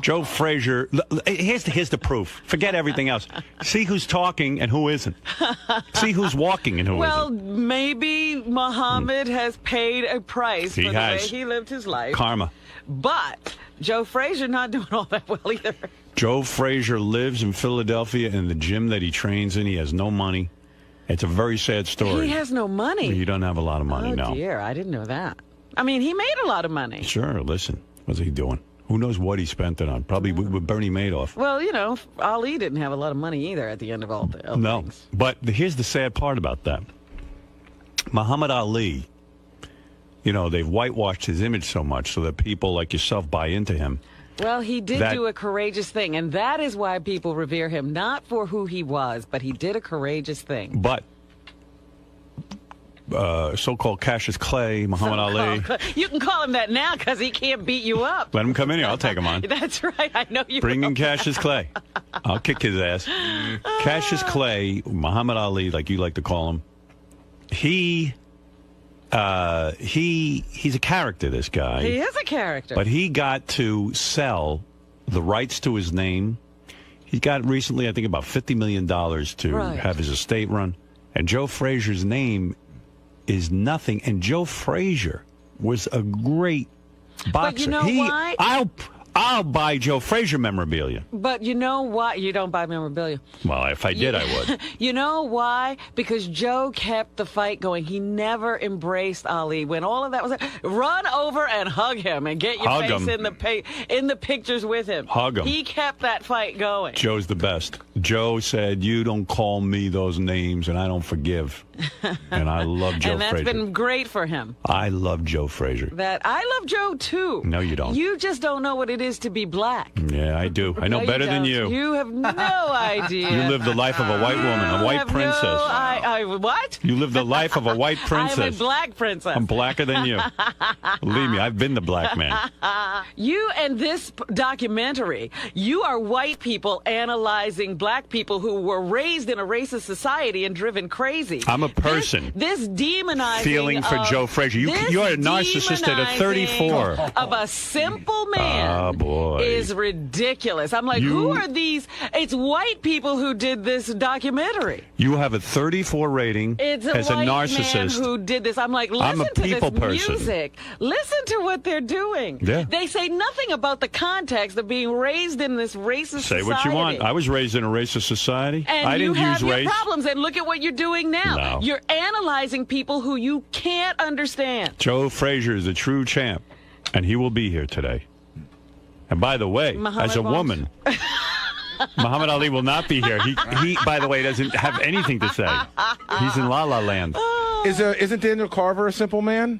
Joe Frazier. Here's the proof. Forget everything else. See who's talking and who isn't. See who's walking and who isn't. Well, maybe Muhammad has paid a price for the way he lived his life. Karma. But Joe Frazier not doing all that well either. Joe Frazier lives in Philadelphia in the gym that he trains in. He has no money. It's a very sad story. He has no money. He doesn't have a lot of money, no. Oh, dear. I didn't know that. I mean, he made a lot of money. Sure. Listen, what's he doing? Who knows what he spent it on? Probably with Bernie Madoff. Well, Ali didn't have a lot of money either at the end of all the things. But here's the sad part about that. Muhammad Ali they've whitewashed his image so much so that people like yourself buy into him. Well, he did do a courageous thing, and that is why people revere him, not for who he was, but he did a courageous thing. But so-called Cassius Clay, Muhammad Ali. You can call him that now because he can't beat you up. Let him come in here. I'll take him on. That's right. I know you Bring will. in Cassius Clay. I'll kick his ass. Cassius Clay, Muhammad Ali, like you like to call him, he's a character, this guy. He is a character. But he got to sell the rights to his name. He got recently, I think, about $50 million to have his estate run. And Joe Frazier's name is nothing. And Joe Frazier was a great boxer. But you know why? I'll buy Joe Frazier memorabilia. But you know why? You don't buy memorabilia. Well, if I did, I would. You know why? Because Joe kept the fight going. He never embraced Ali. When all of that was, run over and hug him and get your face in the pictures with him. Hug him. He kept that fight going. Joe's the best. Joe said, "You don't call me those names, and I don't forgive." And I love Joe Frazier. And that's been great for him. I love Joe Frazier. I love Joe, too. No, you don't. You just don't know what it is to be black. Yeah, I do. I know better than you. You have no idea. You live the life of a white woman, a white princess. What? You live the life of a white princess. I'm a black princess. I'm blacker than you. Believe me, I've been the black man. You and this documentary, you are white people analyzing black people who were raised in a racist society and driven crazy. I'm a person. This demonizing feeling for Joe Frazier. You're a narcissist at 34. Of a simple man. Oh, boy. Is ridiculous. I'm like, who are these? It's white people who did this documentary. You have a 34 rating It's a as a white narcissist. man who did this. I'm like, listen I'm a to people this person. music. Listen to what they're doing. Yeah. They say nothing about the context of being raised in this racist Say society. what you want. I was raised in a racist society. And I didn't you have use your race. problems, and look at what you're doing now. No. You're analyzing people who you can't understand. Joe Frazier is a true champ, and he will be here today. And by the way, Muhammad as a won't. woman, Muhammad Ali will not be here. He, by the way, doesn't have anything to say. He's in La La Land. Isn't Daniel Carver a simple man?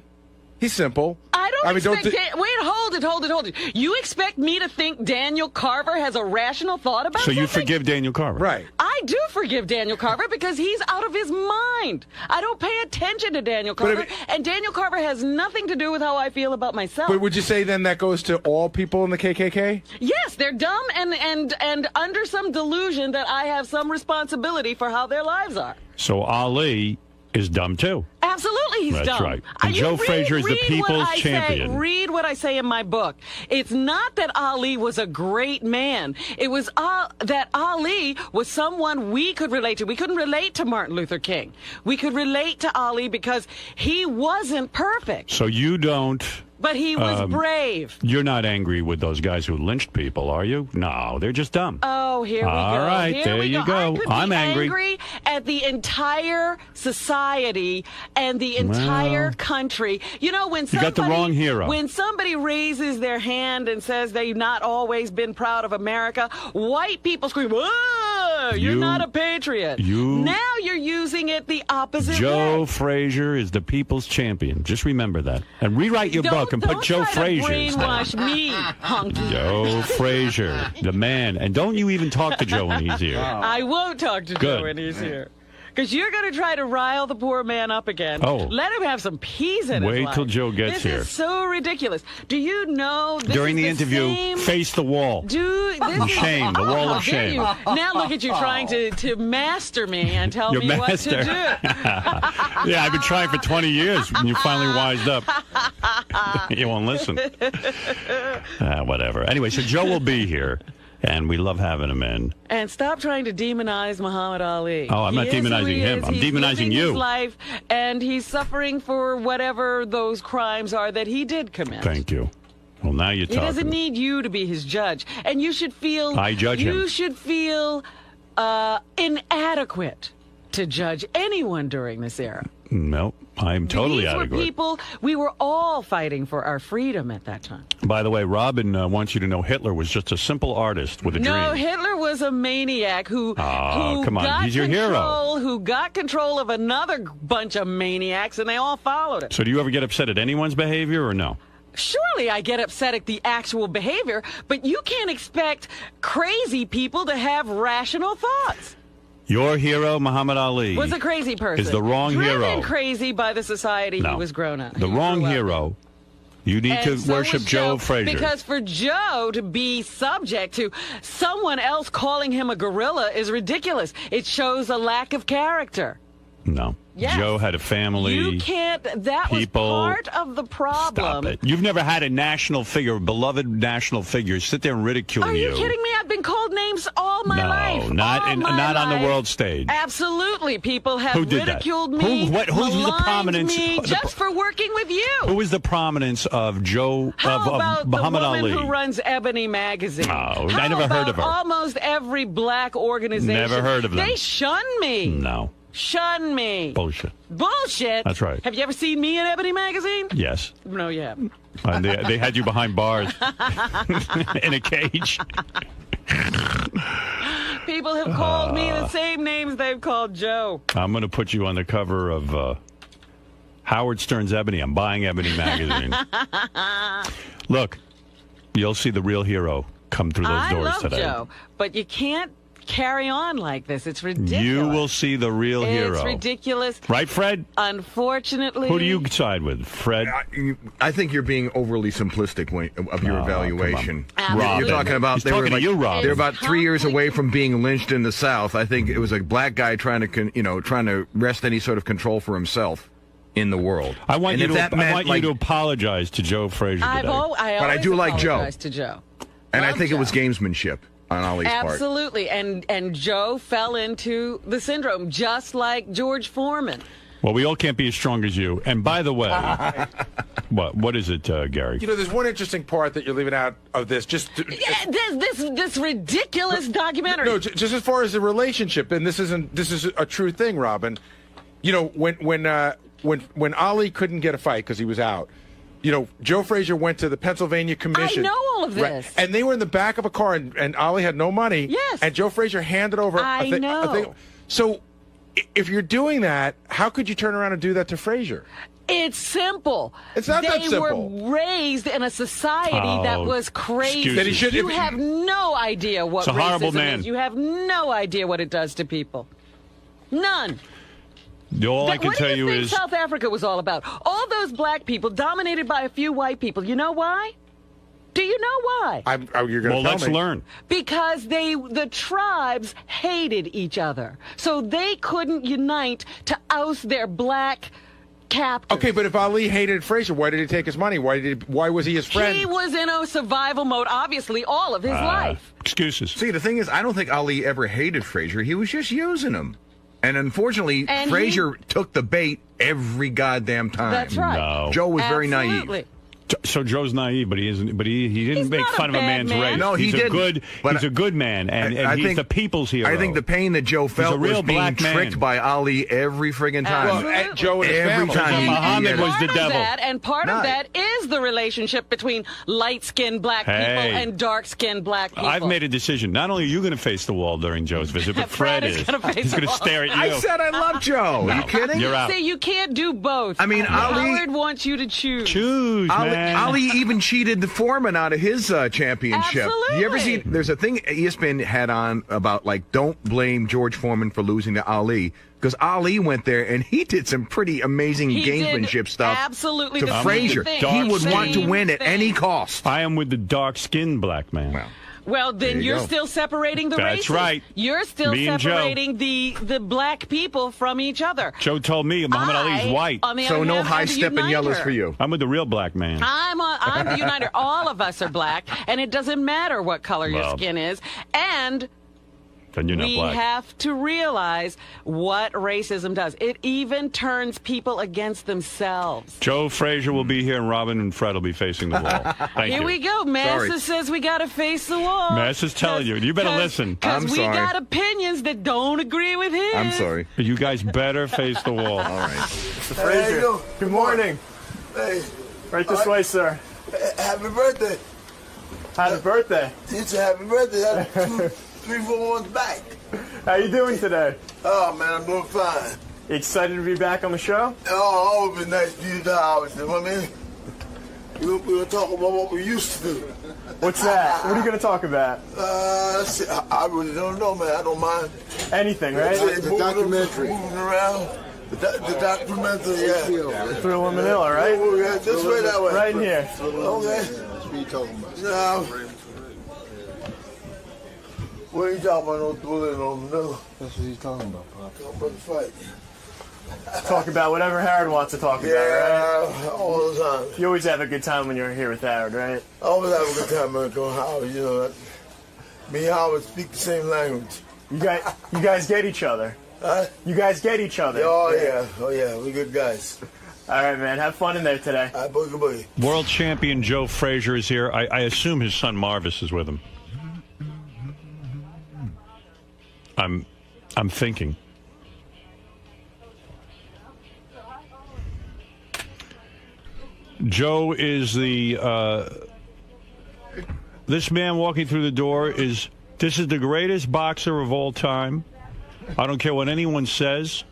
He's simple. I don't expect wait, hold it. You expect me to think Daniel Carver has a rational thought about So something? you forgive Daniel Carver? Right. I do forgive Daniel Carver because he's out of his mind. I don't pay attention to Daniel Carver, and Daniel Carver has nothing to do with how I feel about myself. But would you say then that goes to all people in the KKK? Yes, they're dumb and under some delusion that I have some responsibility for how their lives are. So Ali is dumb too. Absolutely, he's That's dumb. right. And Joe Frazier is the people's champion. Read what I say in my book. It's not that Ali was a great man. It was that Ali was someone we could relate to. We couldn't relate to Martin Luther King. We could relate to Ali because he wasn't perfect. So you don't... But he was brave. You're not angry with those guys who lynched people, are you? No, they're just dumb. Oh, here we go. All right, here there we you go. I could I'm be angry. at the entire society and the entire country. You know, when somebody, you got the wrong hero. When somebody raises their hand and says they've not always been proud of America, white people scream, "Whoa, you're not a patriot." Now you're using it the opposite way. Joe Frazier is the people's champion. Just remember that. And rewrite your book and put Joe Frazier's name. Brainwash me, hunky. Joe Frazier, the man. And don't you even talk to Joe when he's here. I won't talk to Good. Joe when he's here. Because you're going to try to rile the poor man up again. Oh. Let him have some peace in his Wait life. till Joe gets here. This is so ridiculous. Do you know this During is the interview, same... face the wall. Shame, the wall of There shame. you. Now look at you trying to master me and tell Your me master. what to do. Yeah, I've been trying for 20 years. And you finally wised up. You won't listen. Whatever. Anyway, so Joe will be here. And we love having him in. And stop trying to demonize Muhammad Ali. Oh, I'm not He is who demonizing he him. is. I'm He's demonizing living you. His life, and he's suffering for whatever those crimes are that he did commit. Thank you. Well, now you're He talking. doesn't need you to be his judge, and you should feel. I judge him. You should feel inadequate to judge anyone during this era. No, I'm totally out of These were it. people, we were all fighting for our freedom at that time. By the way, Robin wants you to know Hitler was just a simple artist with a No, dream. Hitler was a maniac who come on, got he's your hero. who got control of another bunch of maniacs, and they all followed him. So do you ever get upset at anyone's behavior or no? Surely I get upset at the actual behavior, but you can't expect crazy people to have rational thoughts. Your hero, Muhammad Ali, Was a crazy person. is the wrong Driven hero. crazy by the society No. he was grown up. The wrong hero. You need to And so worship was Joe Frazier. Because for Joe to be subject to someone else calling him a gorilla is ridiculous. It shows a lack of character. No. Yes. Joe had a family. You can't. That people. was part of the problem. Stop it. You've never had a national figure, a beloved national figure, sit there and ridicule Are you kidding me? I've been called names all my life. No, not on the world stage. Absolutely. People have Who did that? ridiculed me. Who's the maligned prominence? me just for working with you. Who is the prominence of Joe How about of Muhammad the woman Ali? who runs Ebony magazine? Oh, How I never heard of her. about almost every black organization? Never heard of them. They shun me. No. Shun me. Bullshit. Bullshit. That's right. Have you ever seen me in Ebony magazine? Yes. No, you haven't. They had you behind bars in a cage. People have called me the same names they've called Joe. I'm going to put you on the cover of Howard Stern's Ebony. I'm buying Ebony magazine. Look, you'll see the real hero come through those doors I love today. Joe, but you can't carry on like this. It's ridiculous. You will see the real hero. It's ridiculous. Right, Fred? Unfortunately. Who do you side with, Fred? I think you're being overly simplistic of your evaluation. Robin. You're talking about He's talking to you, Robin. They're about 3 years away from being lynched in the South. I think it was a black guy trying to wrest any sort of control for himself in the world. I want And you if to that meant, you to apologize to Joe Frazier today. But I do like Joe. To Joe. And I Love think Joe. it was gamesmanship on Ali's part. Absolutely. And Joe fell into the syndrome, just like George Foreman. Well, we all can't be as strong as you. And by the way, what is it, Gary? You know, there's one interesting part that you're leaving out of this. This ridiculous documentary. No, just as far as the relationship, and this is a true thing, Robin. You know, when Ali couldn't get a fight because he was out, you know, Joe Frazier went to the Pennsylvania Commission. I know all of Right, this. and they were in the back of a car, and Ali had no money. Yes. And Joe Frazier handed over I a thing. know. So, if you're doing that, how could you turn around and do that to Frazier? It's simple. It's not that They simple. were raised in a society that was crazy. excuses. That he should- you have no idea what It's a horrible racism man. is. You have no idea what it does to people. None. All I can What tell do you you think is South Africa was all about? All those black people dominated by a few white people. You know why? Do you know why? You're going to let's learn. Because the tribes hated each other. So they couldn't unite to oust their black captors. Okay, but if Ali hated Frazier, why did he take his money? Why was he his friend? He was in a survival mode, obviously, all of his life. Excuses. See, the thing is, I don't think Ali ever hated Frazier. He was just using him. And unfortunately, And Frazier took the bait every goddamn time. That's right. No. Joe was very Absolutely. naive. So Joe's naive, but he isn't. But he didn't He's make not a fun of a bad man's man. race. No, he he's didn't. But he's a good man, and I he's think the people's hero. I think the pain that Joe felt a real was being black man. tricked by Ali every friggin' time. Absolutely. Joe and his every family. time Muhammad he was the Part of devil. that, and part No. of that is the relationship between light-skinned black people Hey. and dark-skinned black people. I've made a decision. Not only are you going to face the wall during Joe's visit, but Fred Fred is is. gonna face He's the going to wall. stare at you. I said I love Joe. No. Are you kidding? You're out. See, you can't do both. I mean, Ali- Howard wants you to choose. Choose, man. Ali even cheated the Foreman out of his championship. Absolutely. You ever seen? There's a thing ESPN had on about like don't blame George Foreman for losing to Ali because Ali went there and he did some pretty amazing He did gamesmanship stuff absolutely to the same Frazier. thing. He would want to Same win at thing. any cost. I am with the dark-skinned black man. Well, There then you you're go. still separating the That's races. right. You're still Me and Joe. separating the black people from each other. Joe told me Muhammad Ali's white. On the So other no hand, high am the stepping yellows uniter. for you. I'm with the real black man. I'm the uniter. All of us are black, and it doesn't matter what color your Well. skin is. And Then you're not We black. have to realize what racism does. It even turns people against themselves. Joe Frazier will be here, and Robin and Fred will be facing the wall. Thank Here you. we go. Massa says we got to face the wall. Massa's telling you. You better listen. Because we got opinions that don't agree with his. I'm sorry. You guys better face the wall. All right. Mr. Frazier, good morning. Hey. Right this way, sir. Happy birthday. Happy birthday. It's a happy birthday. That's 3, 4 months back. How you doing today? Oh, man, I'm doing fine. You excited to be back on the show? Oh, always been nice to you, Howard. You know what I mean? We're going to talk about what we used to do. What's that? What are you going to talk about? I really don't know, man. I don't mind. Anything, right? The documentary. Moving around. The documentary, yeah. Through in Manila, right? Yeah, this way, that way. Right in here. Okay. That's what you talking about. No. What are you talking about? No bullet on Manila. That's what he's talking about, Pop. Talking about the fight. Talk about whatever Howard wants to talk about, right? Yeah, all the time. You always have a good time when you're here with Howard, right? I always have a good time when I go to Howard. You know, me and Howard speak the same language. You guys get each other. Huh? You guys get each other. Oh yeah, we're good guys. All right, man. Have fun in there today. All right, boogie boogie. World champion Joe Frazier is here. I assume his son Marvis is with him. I'm thinking. Joe is this man walking through the door this is the greatest boxer of all time. I don't care what anyone says.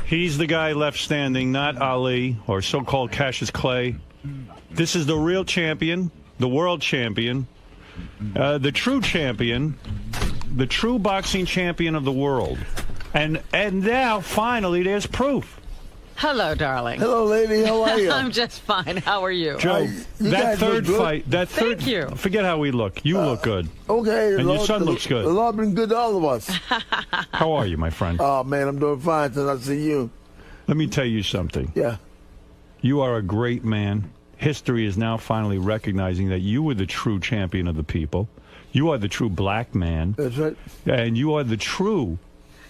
He's the guy left standing, not Ali or so-called Cassius Clay. This is the real champion, the world champion, the true champion, the true boxing champion of the world. And now, finally, there's proof. Hello, darling. Hello, lady. How are you? I'm just fine. How are you? Joe, that third fight, Thank you. Forget how we look. You look good. Okay. And your son looks good. The Lord been good to all of us. How are you, my friend? Oh, man, I'm doing fine since I see you. Let me tell you something. Yeah. You are a great man. History is now finally recognizing that you were the true champion of the people. You are the true black man. That's right. And you are the true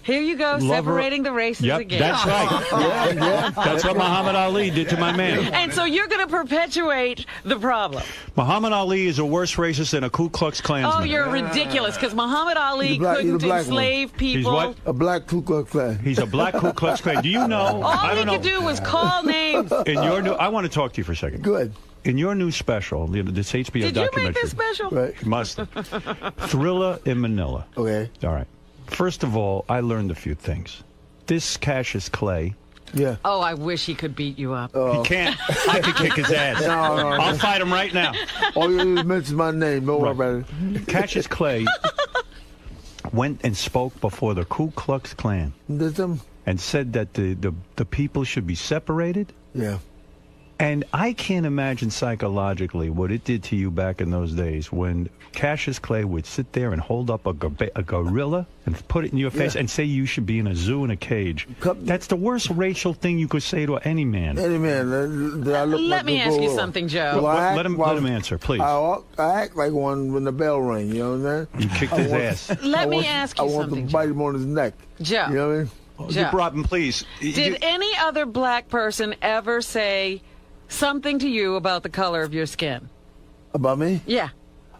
Here you go, lover. separating the races Yep, again. that's right. That's what Muhammad Ali did to my man. And so you're going to perpetuate the problem. Muhammad Ali is a worse racist than a Ku Klux Klansman. Oh, you're ridiculous, because Muhammad Ali couldn't enslave people. He's what? A black Ku Klux Klan. He's a black Ku Klux Klan. Do you know? All I he don't know. could do was call names. In your new, I want to talk to you for a second. Good. In your new special, this HBO Did you documentary. make this special? Right. You must. Thriller in Manila. Okay. All right. First of all, I learned a few things. This Cassius Clay. Yeah. Oh, I wish he could beat you up. He can't. I could kick his ass. No. I'll fight him right now. All you need to mention my name. Don't worry about it. Cassius Clay went and spoke before the Ku Klux Klan Did them? and said that the people should be separated. Yeah. And I can't imagine psychologically what it did to you back in those days when Cassius Clay would sit there and hold up a gorilla and put it in your face and say you should be in a zoo in a cage. That's the worst racial thing you could say to any man. Any man. Let me ask you something, Joe. Well, let him answer, please. I act like one when the bell rings, you know what I'm saying? You kicked his ass. Let me ask you I want something, to bite him on his neck. Joe. You know what I mean? Joe. Robin, please. Did any other black person ever say something to you about the color of your skin? About me? Yeah.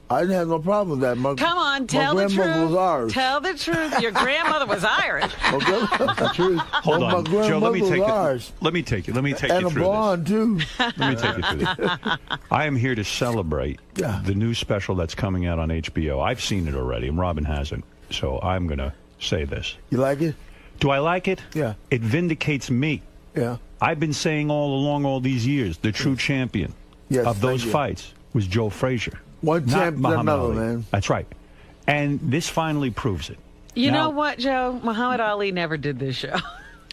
I didn't have no problem with that. Come on, tell the my grandmother truth. was ours. Tell the truth. Your grandmother was Irish. Okay, that's the truth. Hold My on, Joe. Let me grandmother take was it. ours. Let me take And you a through this. blonde, too. Let me take you through this. I am here to celebrate the new special that's coming out on HBO. I've seen it already, and Robin hasn't. So I'm going to say this. You like it? Do I like it? Yeah. It vindicates me. Yeah. I've been saying all along all these years, the true champion of those thank you. fights was Joe Frazier. One not champion Muhammad another, Ali. man. That's right. And this finally proves it. You Now- know what, Joe? Muhammad Ali never did this show.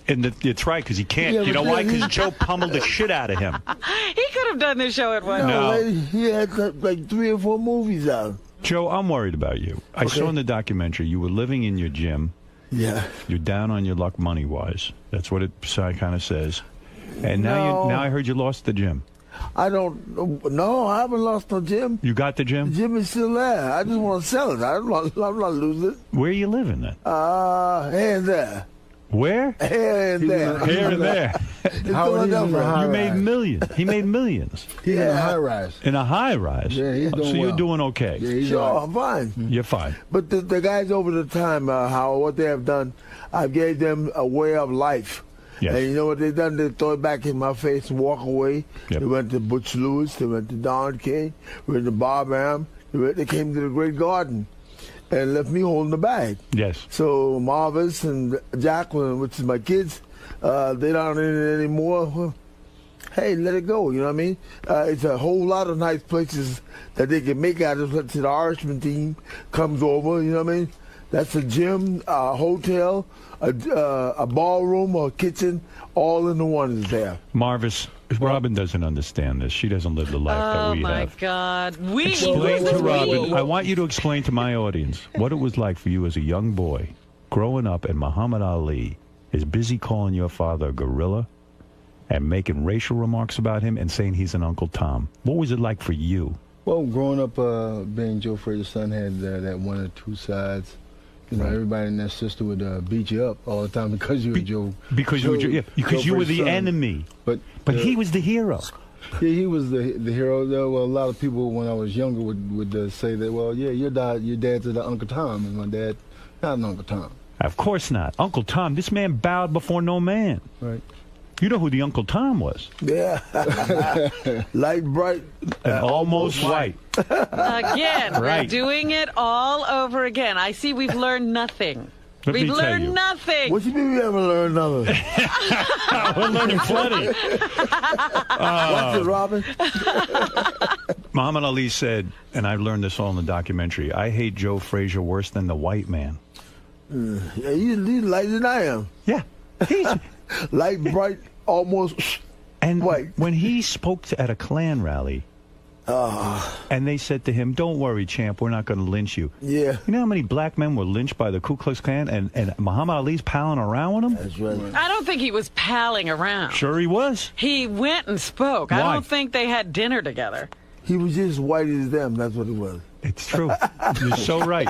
And it's right, because he can't. Yeah, you know but why? then Because Joe pummeled the shit out of him. He could have done this show at one No. Lady, he had like 3 or 4 movies out. Joe, I'm worried about you. I saw in the documentary you were living in your gym. Yeah. You're down on your luck money-wise. That's what it kind of says. And now No. now I heard you lost the gym. I don't. No, I haven't lost no gym. You got the gym? The gym is still there. I just want to sell it. I'm not losing it. Where are you living then? Here and there. Where? Here and there. Here and there. You made millions. He made millions. He's in a high rise. In a high rise? Yeah, he's doing So you're well. doing okay? Yeah, sure, I'm fine. You're fine. But the guys over the time, Howard, what they have done, I gave them a way of life. Yes. And you know what they done? They throw it back in my face and walk away. Yep. They went to Butch Lewis. They went to Don King. They went to Bob Am. They came to the Great Garden and left me holding the bag. Yes. So Marvis and Jacqueline, which is my kids, they're not in it anymore. Well, hey, let it go. You know what I mean? It's a whole lot of nice places that they can make out of. Let's say the Irishman team comes over. You know what I mean? That's a gym, a hotel, a ballroom, or a kitchen, all in the one is there. Marvis, Robin doesn't understand this. She doesn't live the life that we Oh, my have. God. Explain to Robin. I want you to explain to my audience what it was like for you as a young boy growing up, and Muhammad Ali is busy calling your father a gorilla and making racial remarks about him and saying he's an Uncle Tom. What was it like for you? Well, growing up, being Joe Frazier's son had that one or two sides. You know, everybody in that system would beat you up all the time because you were Joe. Because you were the Frazier's son. enemy. But he was the hero. Yeah, he was the hero. Well, a lot of people when I was younger would say that. Well, yeah, your dad's the Uncle Tom, and my dad not an Uncle Tom. Of course not. Uncle Tom, this man bowed before no man. Right. You know who the Uncle Tom was. Yeah. Light, bright. And almost white. Again, we're Right. doing it all over again. I see we've learned nothing. Let me We've tell learned you. nothing. What you mean we haven't learned nothing? We're learning plenty. Watch it, Robin. Muhammad Ali said, and I learned this all in the documentary, I hate Joe Frazier worse than the white man. Yeah, he's lighter than I am. Yeah. He's light, bright, almost and white. When he spoke at a Klan rally, and they said to him, don't worry, champ, we're not going to lynch you. Yeah. You know how many black men were lynched by the Ku Klux Klan, and Muhammad Ali's palling around with them? That's right. I don't think he was palling around. Sure he was. He went and spoke. Why? I don't think they had dinner together. He was just white as them. That's what he was. It's true. You're so right.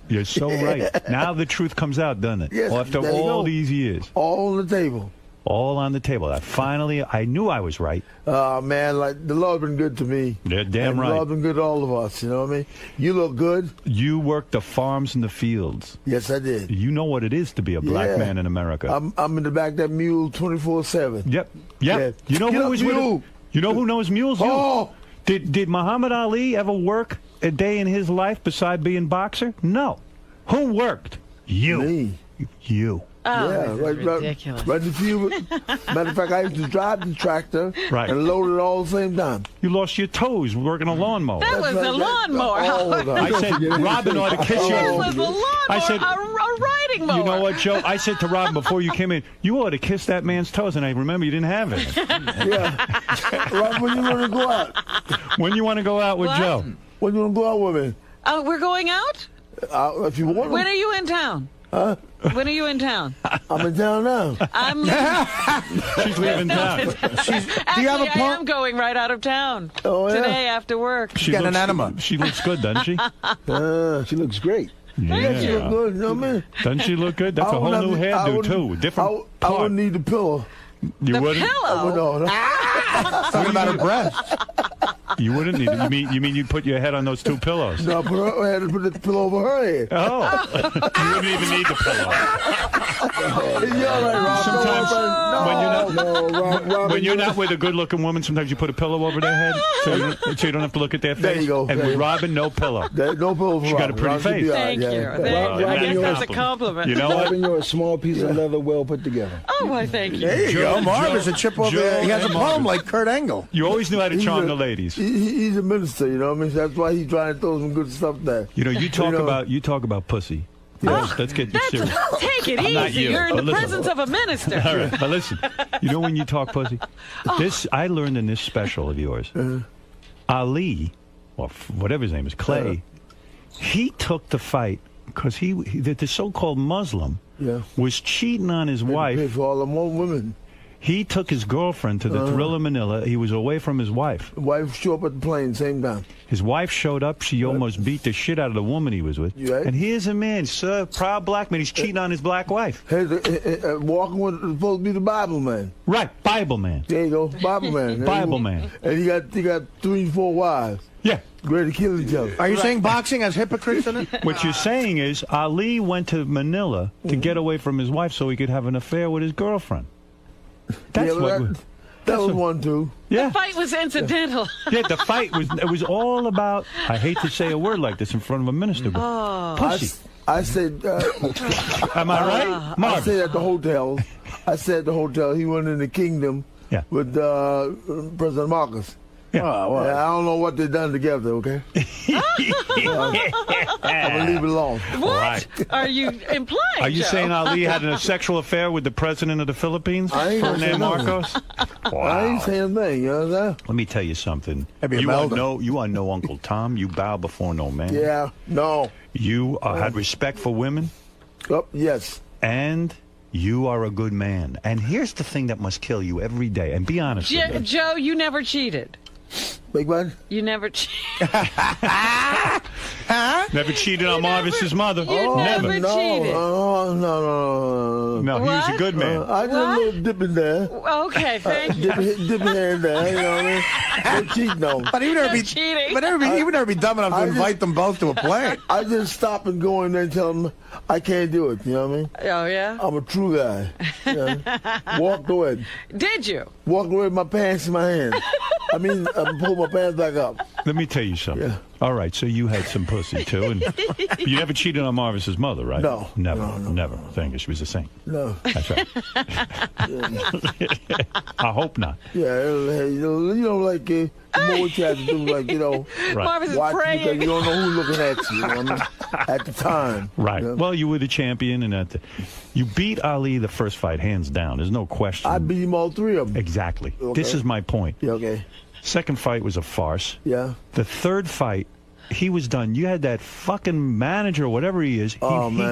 You're so right. Now the truth comes out, doesn't it? Yes, After there you all go. these years. All on the table. All on the table. I knew I was right. Man, like the Lord's been good to me. Yeah, damn and right. The Lord's been good to all of us. You know what I mean? You look good. You worked the farms and the fields. Yes, I did. You know what it is to be a black man in America. I'm in the back of that mule 24/7. Yep. Yeah. You know who was with him? You know who knows mules? Oh. Did Muhammad Ali ever work a day in his life beside being boxer? No. Who worked? You. Me. You. Oh, yeah, this is ridiculous. Right in the field. Matter of fact, I used to drive the tractor Right. and load it all at the same time. You lost your toes working a lawnmower. That was a lawnmower. I said Robin ought to kiss you. That was a lawnmower, I said, a riding mower. you know what, Joe? I said to Robin before you came in, you ought to kiss that man's toes, and I remember you didn't have it. Yeah. Rob, when you want to go out? When you want to go out with What? Joe? When you want to go out with me? Oh, we're going out? If you want When are you in town? Huh? When are you in town? I'm in town now. I'm She's leaving town. Actually, I am going right out of town today after work. She looks good, doesn't she? She looks great. Yeah. She look good, you know what I mean? Doesn't she look good? That's a whole new hairdo, too. Different I wouldn't need the pillow. You wouldn't? Pillow? What about her breast? You wouldn't need it. You mean you'd put your head on those two pillows? No, I had to put the pillow over her head. Oh. You wouldn't even need the pillow. You're all right, Rob. Sometimes when you're not with a good-looking woman, sometimes you put a pillow over their head so you don't have to look at their face. There you go. And with Robin, no pillow. No pillow for She got a pretty face. Thank you. That's a compliment. You know what? Robin, you're a small piece of leather well put together. Oh, why, thank you. There you go. Marvin's a chip over there. He has a poem like Kurt Angle. You always knew how to charm the ladies. He's a minister, you know what I mean? That's why he's trying to throw some good stuff there. You know, you talk about pussy. Let's get serious. Take it I'm not easy. you, You're in the but listen. presence of a minister. All right, but listen. You know when you talk pussy? This I learned in this special of yours. Ali, or whatever his name is, Clay, he took the fight because the so-called Muslim was cheating on his wife. Pay for all the more women. He took his girlfriend to the Thrill in Manila. He was away from his wife. Wife showed up at the plane same time. His wife showed up. She almost beat the shit out of the woman he was with. Right. And here's a man, sir, proud black man. He's cheating on his black wife. Hey, walking with supposed to be the Bible man. Right, Bible man. There you go, Bible man. Bible man. And he got 3, 4 wives. Yeah. Ready to kill each other. Are you saying boxing has hypocrites in it? What you're saying is Ali went to Manila to get away from his wife so he could have an affair with his girlfriend. That's that was one too. Yeah. The fight was incidental. Yeah, the fight was all about. I hate to say a word like this in front of a minister, but pussy. I said. Am I right, Marv? I said at the hotel. He went in the kingdom with President Marcos. Yeah. I don't know what they've done together, okay? I'm going to leave it alone. What Right. are you implying, Are you Joe? saying Ali had a sexual affair with the president of the Philippines, I ain't Ferdinand saying Marcos? I ain't saying a thing, you know that? Let me tell you something. Maybe You are Imelda. no Uncle Tom. You bow before no man. Yeah, no. You had respect for women. Yes. And you are a good man. And here's the thing that must kill you every day. And be honest with me. Joe, you never cheated. Big man? You never cheated. Never cheated on Marvis's mother. You never cheated. Oh, no. No, he was a good man. I did a little dip in there. Okay, thank you. Dip here and there, you know what I mean? No cheating, no. But he would never be cheating. But he would never be dumb enough to invite them both to a play. I just stop and go in there and tell them I can't do it, you know what I mean? Oh, yeah? I'm a true guy. You know? Walked away. Did you? Walked away with my pants in my hand. I pulled my pants back up. Let me tell you something. Yeah. All right, so you had some pussy, too. And you never cheated on Marvis's mother, right? No. Never. Thank you. She was a saint. No. That's right. I hope not. Yeah, you know, like, the more you have to do, like, you know, Right. Marvis is watch praying. because you don't know who's looking at you, you know what I mean? At the time. Right. You know? Well, you were the champion, and you beat Ali the first fight, hands down. There's no question. I beat him all 3 of them. Exactly. Okay. This is my point. Yeah, okay. Second fight was a farce. Yeah. The third fight, he was done. You had that fucking manager, whatever he is. He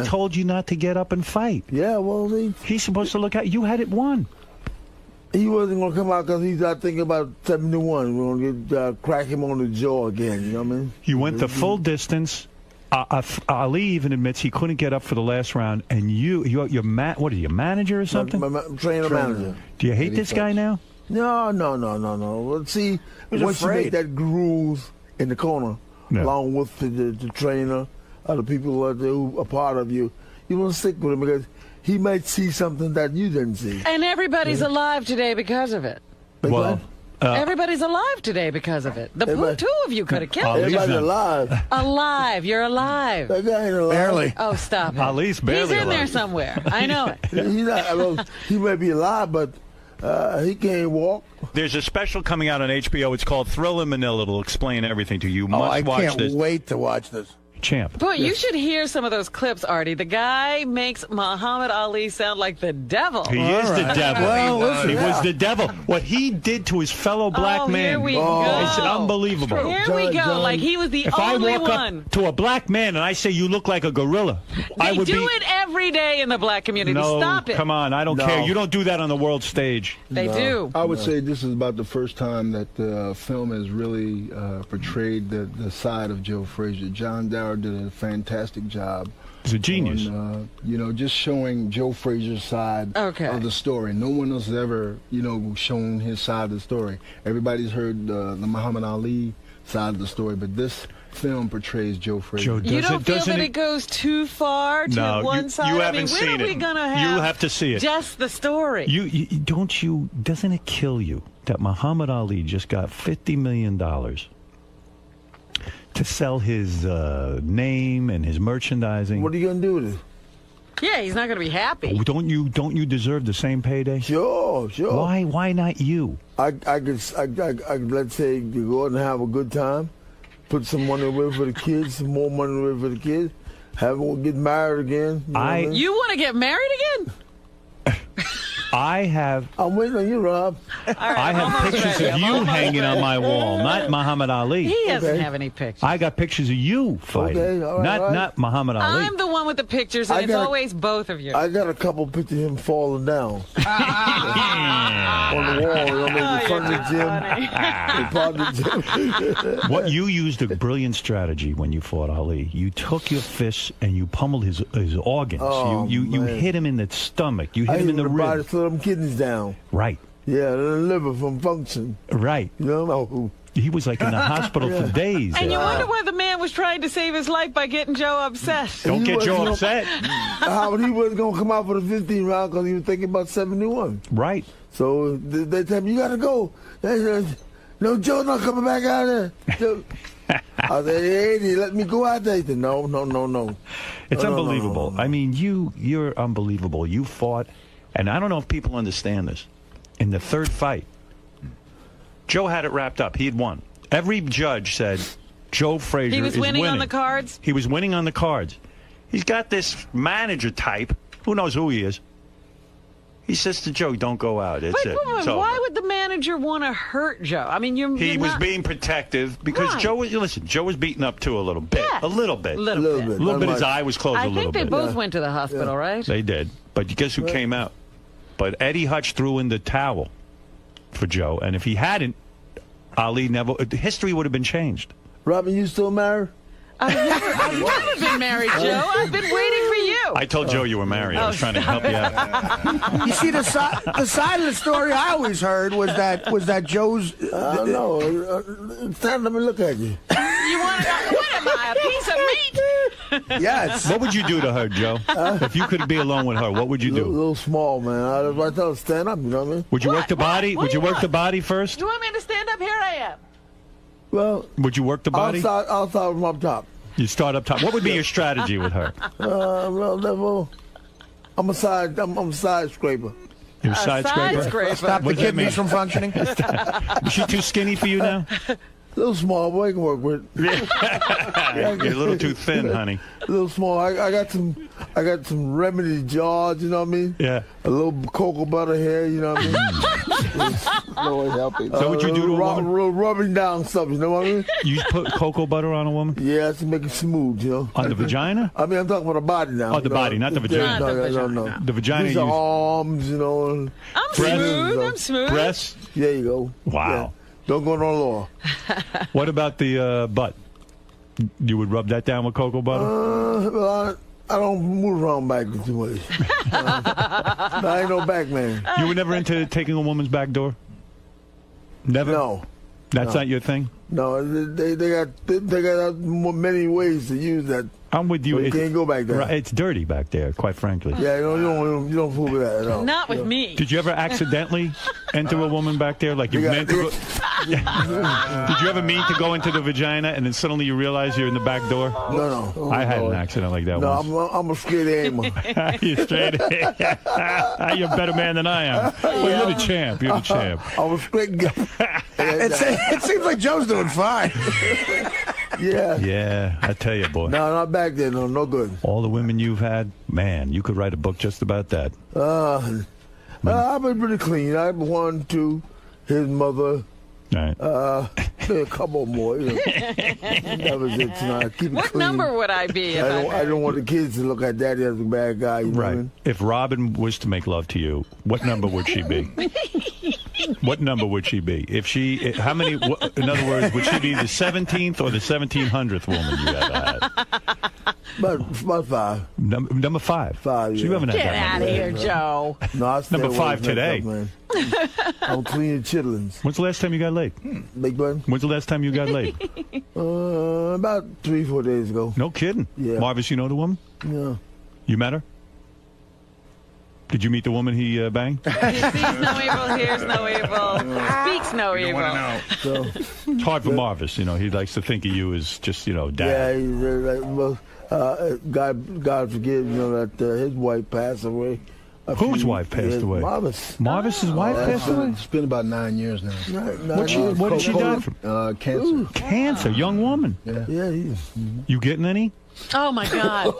told you not to get up and fight. Yeah, well, he's supposed to look out. You had it won. He wasn't going to come out because he's out thinking about 71. We're going to crack him on the jaw again, you know what I mean? You went the full distance. Ali even admits he couldn't get up for the last round, and what are you, manager or something? My trainer manager. Do you hate this guy now? No. Well, see, once you make that groove in the corner, along with the trainer, other people who are part of you, you want to stick with him because he might see something that you didn't see. And everybody's alive today because of it. Well, Everybody's alive today because of it. The two of you could have killed him. Everybody's alive. Alive. You're alive. That guy ain't alive. Barely. Oh, stop it. Ali's barely He's in alive. there somewhere. I know it. He's not, well, he may be alive, but he can't walk. There's a special coming out on HBO. It's called Thrill in Manila. It'll explain everything to you. You I must watch can't this. wait to watch this. Champ. Boy, you should hear some of those clips, Artie. The guy makes Muhammad Ali sound like the devil. He is the devil. Well, listen, he was the devil. What he did to his fellow black man here we go. is unbelievable. Here we go. John, like he was the If I only walk one. up to a black man and I say you look like a gorilla, I They would do be. it every day in the black community. No, Stop it. come on. I don't care. You don't do that on the world stage. They do. I would say this is about the first time that the film has really portrayed the side of Joe Frazier. John Dower did a fantastic job. He's a genius. On, just showing Joe Frazier's side of the story. No one else has ever, shown his side of the story. Everybody's heard the Muhammad Ali side of the story, but this film portrays Joe Frazier. You don't feel that it goes too far to one side? You haven't seen when are we it. gonna have You have to see it. Just the story. Doesn't it kill you that Muhammad Ali just got $50 million to sell his name and his merchandising? What are you going to do with it? Yeah, he's not going to be happy. Don't you deserve the same payday? Sure. Why not you? I could let's say you go out and have a good time, put some money away for the kids, some more money away for the kids, get married again. You want to get married again? I'm waiting on you, Rob. I have pictures of you hanging on my wall, not Muhammad Ali. He doesn't have any pictures. I got pictures of you fighting, Okay, all right. not Muhammad Ali. I'm the one with the pictures, and it's always both of you. I got a couple pictures of him falling down. on the wall. You know what I mean? In front of the gym. In part of the gym. What you used a brilliant strategy when you fought Ali. You took your fists and you pummeled his organs. Oh, you hit him in the stomach. You hit him in the ribs. I slow them kidneys down. Right. Yeah, the liver from function. Right. You know. He was like in the hospital for days. And you wonder why the man was trying to save his life by getting Joe upset. Don't get Joe upset. Howard, he wasn't going to come out for the 15 round because he was thinking about 71. Right. So they tell me, you got to go. No, Joe's not coming back out there. I said, hey, let me go out there. He said, no. It's unbelievable. I mean, you're unbelievable. You fought, and I don't know if people understand this. In the third fight, Joe had it wrapped up. He had won. Every judge said Joe Frazier He was is winning on the cards? He was winning on the cards. He's got this manager type. Who knows who he is? He says to Joe, don't go out. It's it. It's over. Why would the manager want to hurt Joe? I mean, He was being protective because Right. Joe was beaten up too a little bit. Yeah. A little bit. A little bit. His eye was closed I a little think they bit. both went to the hospital, right? They did. But guess who came out? But Eddie Hutch threw in the towel for Joe. And if he hadn't, Ali never... History would have been changed. Robin, you still married? I've never been married, Joe. I've been waiting for you. I told Joe you were married. I was trying to help you out. You see, the side of the story I always heard was that Joe's. I don't know. It's time let me look at you. You want what am I, a piece of meat? Yes. What would you do to her, Joe? If you could be alone with her, what would you do? A little small, man. I tell her stand up, you know what I mean? Would you work the body? Would you work the body first? You want me to stand up? Here I am. Well, would you work the body? I'll start from up top. You start up top. What would be your strategy with her? I'm a side scraper. You're a side scraper? Stop the kidneys from functioning. Is she too skinny for you now? A little small, boy. I can work with. You're a little too thin, honey. A little small. I got some remedy jaws, you know what I mean? Yeah. A little cocoa butter here, you know what I mean? Lord help me. So what you do to a woman? Rubbing down stuff, you know what I mean? You put cocoa butter on a woman? Yeah, to make it smooth, you know. On the vagina? I mean, I'm talking about the body now. Oh, the body, not the vagina. No. The vagina. These are arms, you know. I'm smooth. I'm smooth. Breasts? There you go. Wow. Yeah. Don't go no law. What about the butt? You would rub that down with cocoa butter? Well, I don't move around back too much. I ain't no back man. You were never into taking a woman's back door? Never? No. That's not your thing? No, they got many ways to use that. I'm with you. So you can't go back there. It's dirty back there, quite frankly. Yeah, you don't fool with that at all. Not with me. Did you ever accidentally enter a woman back there? Like you meant to go... Did you ever mean to go into the vagina and then suddenly you realize you're in the back door? No. I had an accident like that once. No, I'm a straight aimer. You're straight. You're a better man than I am. Well, you're the champ. You're the champ. I'm a straight guy. It seems like Joe's doing fine. Yeah, I tell you, boy. No, not back there. No good. All the women you've had, man, you could write a book just about that. I've been pretty clean. I have one, two, his mother. Right. A couple more. You know. That was it tonight. Keep it What clean. number would I be? I don't want the kids to look at Daddy as a bad guy. You know what I mean? If Robin was to make love to you, what number would she be? What number would she be? If she, how many? In other words, would she be the 17th or the 1700th woman you ever had? About five. Number five. Five. Yeah. So you haven't had Get that out number of yet. here, Joe. No, I stay Number away five from that today. stuff, man. I'm cleaning chitlins. When's the last time you got laid? Big button. When's the last time you got laid? About 3-4 days ago. No kidding. Yeah. Marvis, you know the woman? Yeah. You met her? Did you meet the woman he banged? He sees no evil, hears no evil, speaks no evil. So, It's hard for Marvis, you know. He likes to think of you as just, you know, yeah, dad. God forgive, you know, that his wife passed away. Whose wife passed away? Marvis. Marvis's wife passed away? It's been about 9 years now. What did she die from? Cancer. Cancer, young woman. Yeah, You getting any? Oh, my God.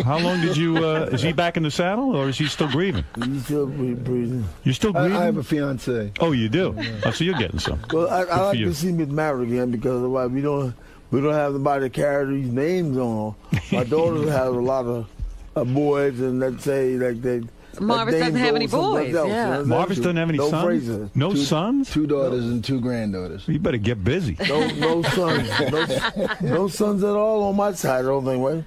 How long did you, is he back in the saddle or is he still grieving? He's still breathing. You're still grieving? I have a fiance. Oh, you do? Oh, so you're getting some. Well, I Good for like you. to see me married again because otherwise we don't have nobody to carry these names on. My daughters have a lot of boys, and let's say like they Marvis That doesn't name have any goes someplace boys. else, Yeah. you know, Marvis doesn't have any no sons? Fraser. No sons? 2 daughters and 2 granddaughters. You better get busy. No sons. No sons at all on my side, I don't think, right?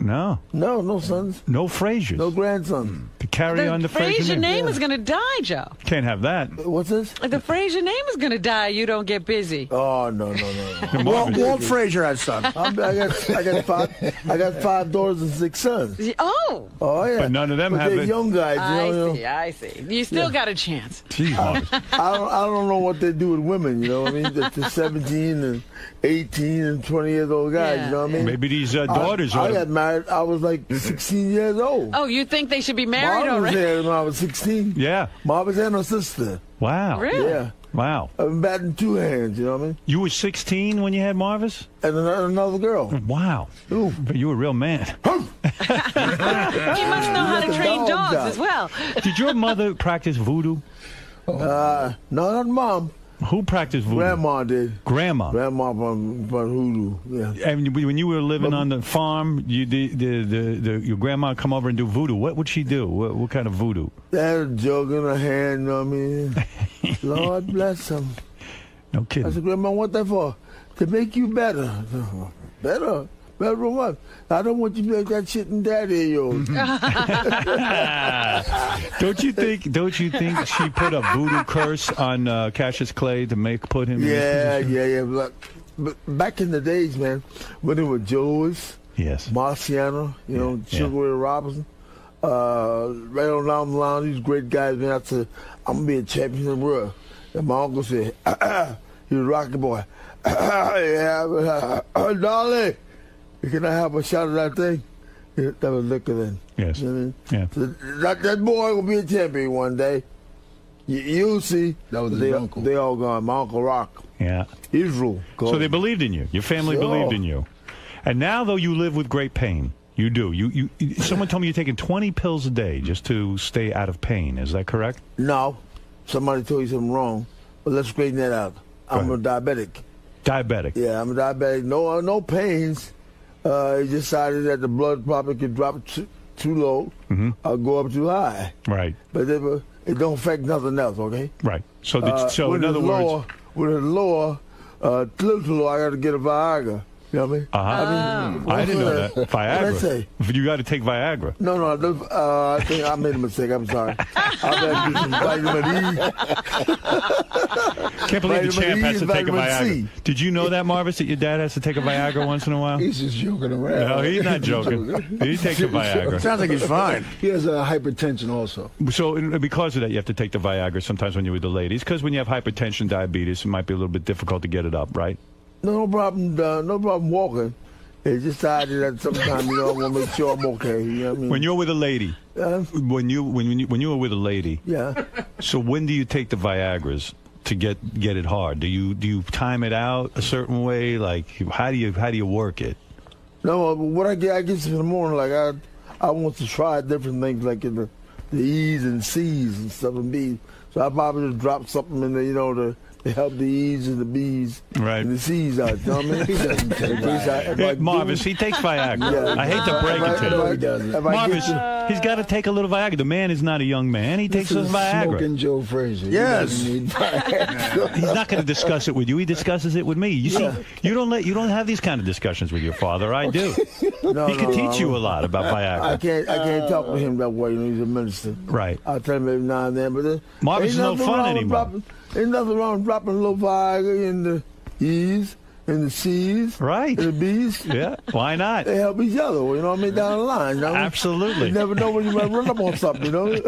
No. No sons. No Frasers. No grandsons. To carry on the Frazier Fraser name is going to die, Joe. Can't have that. What's this? The Frazier name is going to die. You don't get busy. Oh no. Walt Frazier had sons. I got 5 daughters and 6 sons. Oh. Oh yeah. But none of them but have they're it. young guys. I see. You still got a chance. Jeez, Marvis. I don't know what they do with women. You know what I mean? The 17 and 18 and 20 years old guys. You know what I mean? Maybe these daughters I are. got married. I was like 16 years old. Oh, you think they should be married Marv was already? there when I was 16. Yeah. Marv and her sister. Wow. Really? Yeah. Wow. I've been batting 2 hands. You know what I mean? You were 16 when you had Marvis? And another girl. Wow. Ooh. But you were a real man. He must know how to train dogs as well. Did your mother practice voodoo? No, not mom. Who practiced voodoo? Grandma did. Grandma. Grandma from voodoo. Yeah. And when you were living on the farm, you your grandma come over and do voodoo. What would she do? What kind of voodoo? They had a jug in her hand. You know what I mean? Lord bless them. No kidding. I said, Grandma, what that for? To make you better. Better? Better than what? I don't want you to make that shit in daddy of yours. Don't you think she put a voodoo curse on Cassius Clay to put him in this position? But back in the days, man, when it was Joe's, yes, Marciano, Sugar Ray Robinson, right on down the line, these great guys, man, I said, I'm going to be a champion of the world. And my uncle said, he was a rocky boy. Dolly, can I have a shot of that thing? That was liquor then. Yes. You know what I mean? Yeah. So that boy will be a champion one day. You'll see. That was his uncle. They all gone. My Uncle Rock. Yeah. Israel. So they believed in you. Your family believed in you. And now, though, you live with great pain. You do. You someone told me you're taking 20 pills a day just to stay out of pain. Is that correct? No. Somebody told you something wrong. But let's straighten that out. I'm a diabetic. Diabetic? Yeah, I'm a diabetic. No pains. He decided that the blood probably could drop too low or go up too high. Right. But it don't affect nothing else, okay? Right. So in other words... With a lower, too low, I got to get a Viagra. You know what I mean? I didn't know that. Viagra. What did I say? You got to take Viagra. No, I think I made a mistake. I'm sorry. I better do some vitamin E. Can't believe the champ has to take a vitamin Viagra. C. Did you know that, Marvis, that your dad has to take a Viagra once in a while? He's just joking around. No, he's not joking. He takes a Viagra. Sounds like he's fine. He has hypertension also. So because of that, you have to take the Viagra sometimes when you're with the ladies, because when you have hypertension, diabetes, it might be a little bit difficult to get it up, right? No problem walking. It's just decided that sometimes I want to make sure I'm okay. You know what I mean? When you're with a lady, when you were with a lady, yeah. So when do you take the Viagras to get it hard? Do you time it out a certain way? Like how do you work it? No, what I get in the morning, like I want to try different things, like in the E's and C's and stuff and B's. So I probably just drop something in there, to help the E's and the B's and the C's out. You know what I mean? He doesn't take Viagra. Marvis, he takes Viagra. Yeah. I hate to break it to you. Marvis, he's got to take a little Viagra. The man is not a young man. He takes a Viagra. Smoking Joe Frazier. Yes. He's not going to discuss it with you. He discusses it with me. You see, you don't have these kind of discussions with your father. I do. He can teach you a lot about Viagra. I can't talk to him that way. He's a minister. Right. I'll tell him every now and then. But Marvis is no fun anymore. Ain't nothing wrong with dropping a little Viagra in the E's and the C's. Right. And the B's. Yeah. Why not? They help each other, you know what I mean, down the line. You know? Absolutely. You never know when you might run up on something, you know?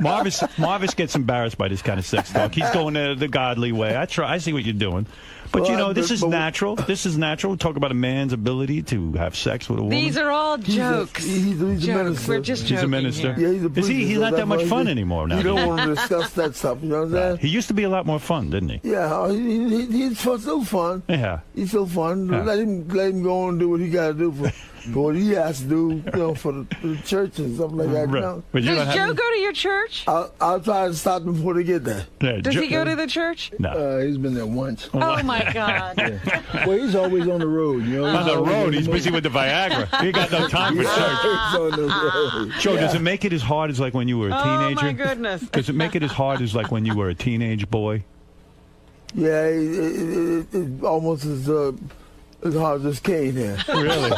Marvis gets embarrassed by this kind of sex talk. He's going the godly way. I see what you're doing. But, this is natural. This is natural. Talk about a man's ability to have sex with a woman. These are all jokes. He's a minister. We're just joking. He's a minister. Yeah, he's a priest. He's not that much fun anymore now. You don't want to discuss that stuff, you know what I'm saying? He used to be a lot more fun, didn't he? Yeah, he's still fun. Yeah. He's so fun. Yeah. Let him go and do what he got to do for what he has to do, for the church and stuff like that. Right. But Does Joe go to your church? I'll try to stop him before they get there. Yeah, Does he go to the church? No. He's been there once. Oh, my God. Well, he's always on the road. On the road, he's busy with the Viagra. He got no time for church. He's on the road. Joe, does it make it as hard as like when you were a teenager? Oh, my goodness. Does it make it as hard as like when you were a teenage boy? Yeah, it almost as hard as Kane here. Really?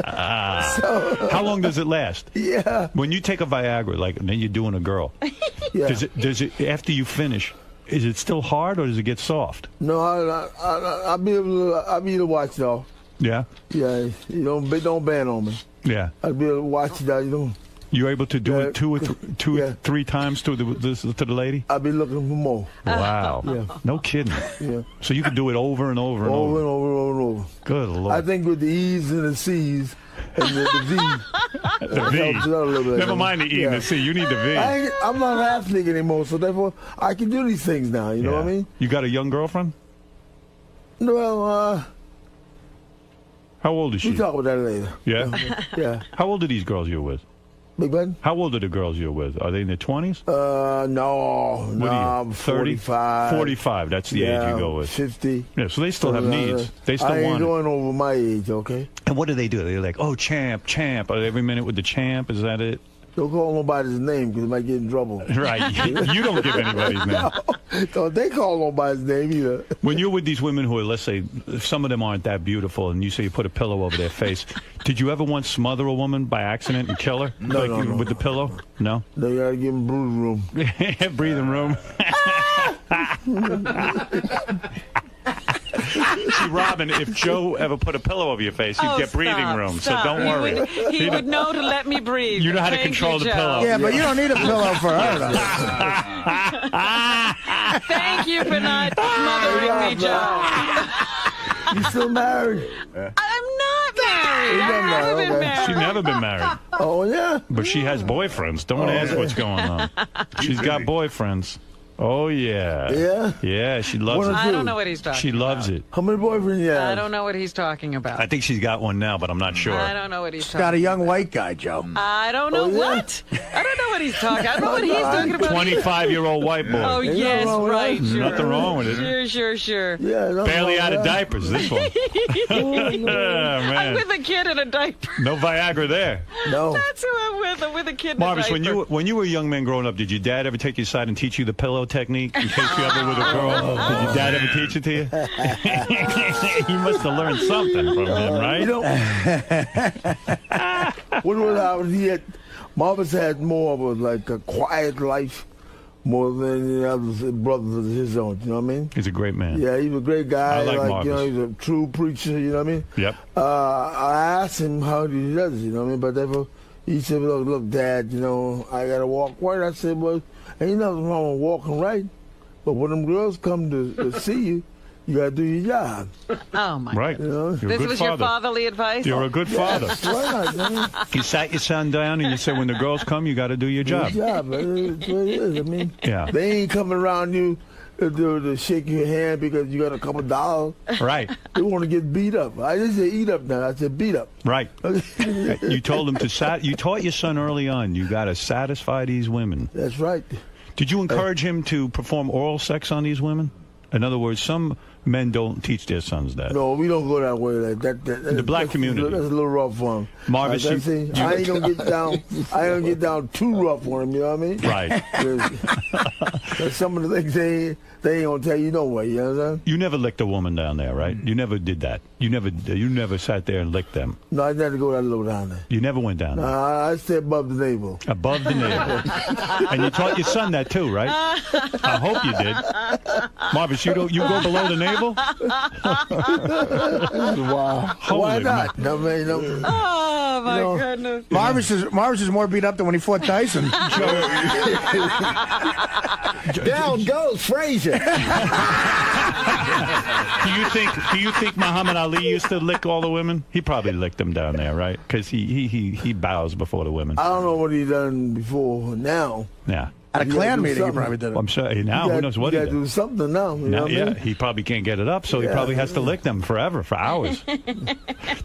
How long does it last? Yeah. When you take a Viagra, like, and then you're doing a girl, Yeah. does it after you finish, is it still hard or does it get soft? No, I'll be able to watch it off. Yeah? Yeah, don't ban on me. Yeah. I'll be able to watch it out, You're able to do it two or three times to the lady? I'll be looking for more. Wow. Yeah. No kidding. Yeah. So you can do it over and over and over. Over and over. Good Lord. I think with the E's and the C's and the V. The V. helps it out a little bit. Never mind the E and the C. You need the V. I'm not an athlete anymore, so therefore I can do these things now. You know what I mean? You got a young girlfriend? Well, how old is she? we'll talk about that later. Yeah? Yeah. How old are these girls you're with? Big button? How old are the girls you're with? Are they in their 20s? No, What are you, 30? 45. 45, that's the age you go with. 50. Yeah, so they still have needs. They still I ain't want it. going over my age, okay? And what do? They're like, oh, champ. Every minute with the champ, is that it? Don't call nobody's name because it might get in trouble. Right. You don't give anybody's name. No, they call nobody's name either. When you're with these women who are, let's say, some of them aren't that beautiful, and you say you put a pillow over their face, did you ever once smother a woman by accident and kill her? No. With the pillow? No? No, you gotta give them breathing room. Breathing room. See, Robin, if Joe ever put a pillow over your face, you'd get breathing room, so don't worry. He would know to let me breathe. You know how to Thank control you, the Joe. pillow. Yeah, but you don't need a pillow for her. Thank you for not smothering me, Joe. You still married? I'm not married. I've never been married. She's never been married. Oh, yeah? But she has boyfriends. Don't ask what's going on. She's got boyfriends. Oh, yeah. Yeah? Yeah, she loves it. I don't know what he's talking She loves it. How many boyfriends you have? I don't know what he's talking about. I think she's got one now, but I'm not sure. I don't know what he's She's talking got a about. young white guy, Joe. I don't know what. I don't know what he's talking. I don't know what he's talking about. 25-year-old white boy. Oh, yes, right. Sure. Nothing wrong with it. Sure. Yeah, Barely out of diapers, this one. I'm Man. with a kid in a diaper. No Viagra there. No. That's who I'm with. I'm with a kid in Marvis, a diaper. when you were a young man growing up, did your dad ever take you aside and teach you the pillow technique in case you ever with a girl? Did your dad ever teach it to you? You must have learned something from him, right? You know, what was I? Marvis had more of a quiet life, more than the other brothers of his own. You know what I mean? He's a great man. Yeah, he was a great guy. I like Marvis. He's a true preacher. You know what I mean? Yep. I asked him how he does it. You know what I mean? But therefore, he said, "Look, Dad. I gotta walk right." I said, "Well, ain't nothing wrong with walking right, but when them girls come to see you, you gotta do your job." Oh, my Right. God. You're a This good was your father. fatherly advice? You're a good father. That's right, man. You sat your son down and you said, when the girls come, you got to do your job. Good job, man. That's what it is. I mean, Yeah. they ain't coming around you to shake your hand because you got a couple dollars. Right. They want to get beat up. I didn't say eat up now. I said beat up. Right. You told him you taught your son early on, you got to satisfy these women. That's right. Did you encourage him to perform oral sex on these women? In other words, some men don't teach their sons that. No, we don't go that way. Like that. The black community. That's a little rough for him. Marvis, I ain't gonna get down. I ain't gonna get down too rough on him. You know what I mean? Right. There's some of the things they ain't gonna tell you no way. You know what I'm saying? You never licked a woman down there, right? You never did that. You never sat there and licked them. No, I never go that low down there. You never went down there. I stay above the navel. Above the navel. And you taught your son that too, right? I hope you did. Marvis, you go below the navel? Wow. Holy Why not? man. No. Oh, my goodness. Marvis is more beat up than when he fought Tyson. Down goes Frazier. Do you think Muhammad Ali used to lick all the women? He probably licked them down there, right? Because he bows before the women. I don't know what he done before now. Yeah. At a clan meeting, he probably did it. I'm sorry. Now, who knows what he got did? to do something now. You know Now, what I yeah, mean? he probably can't get it up, so he probably has to lick them forever, for hours.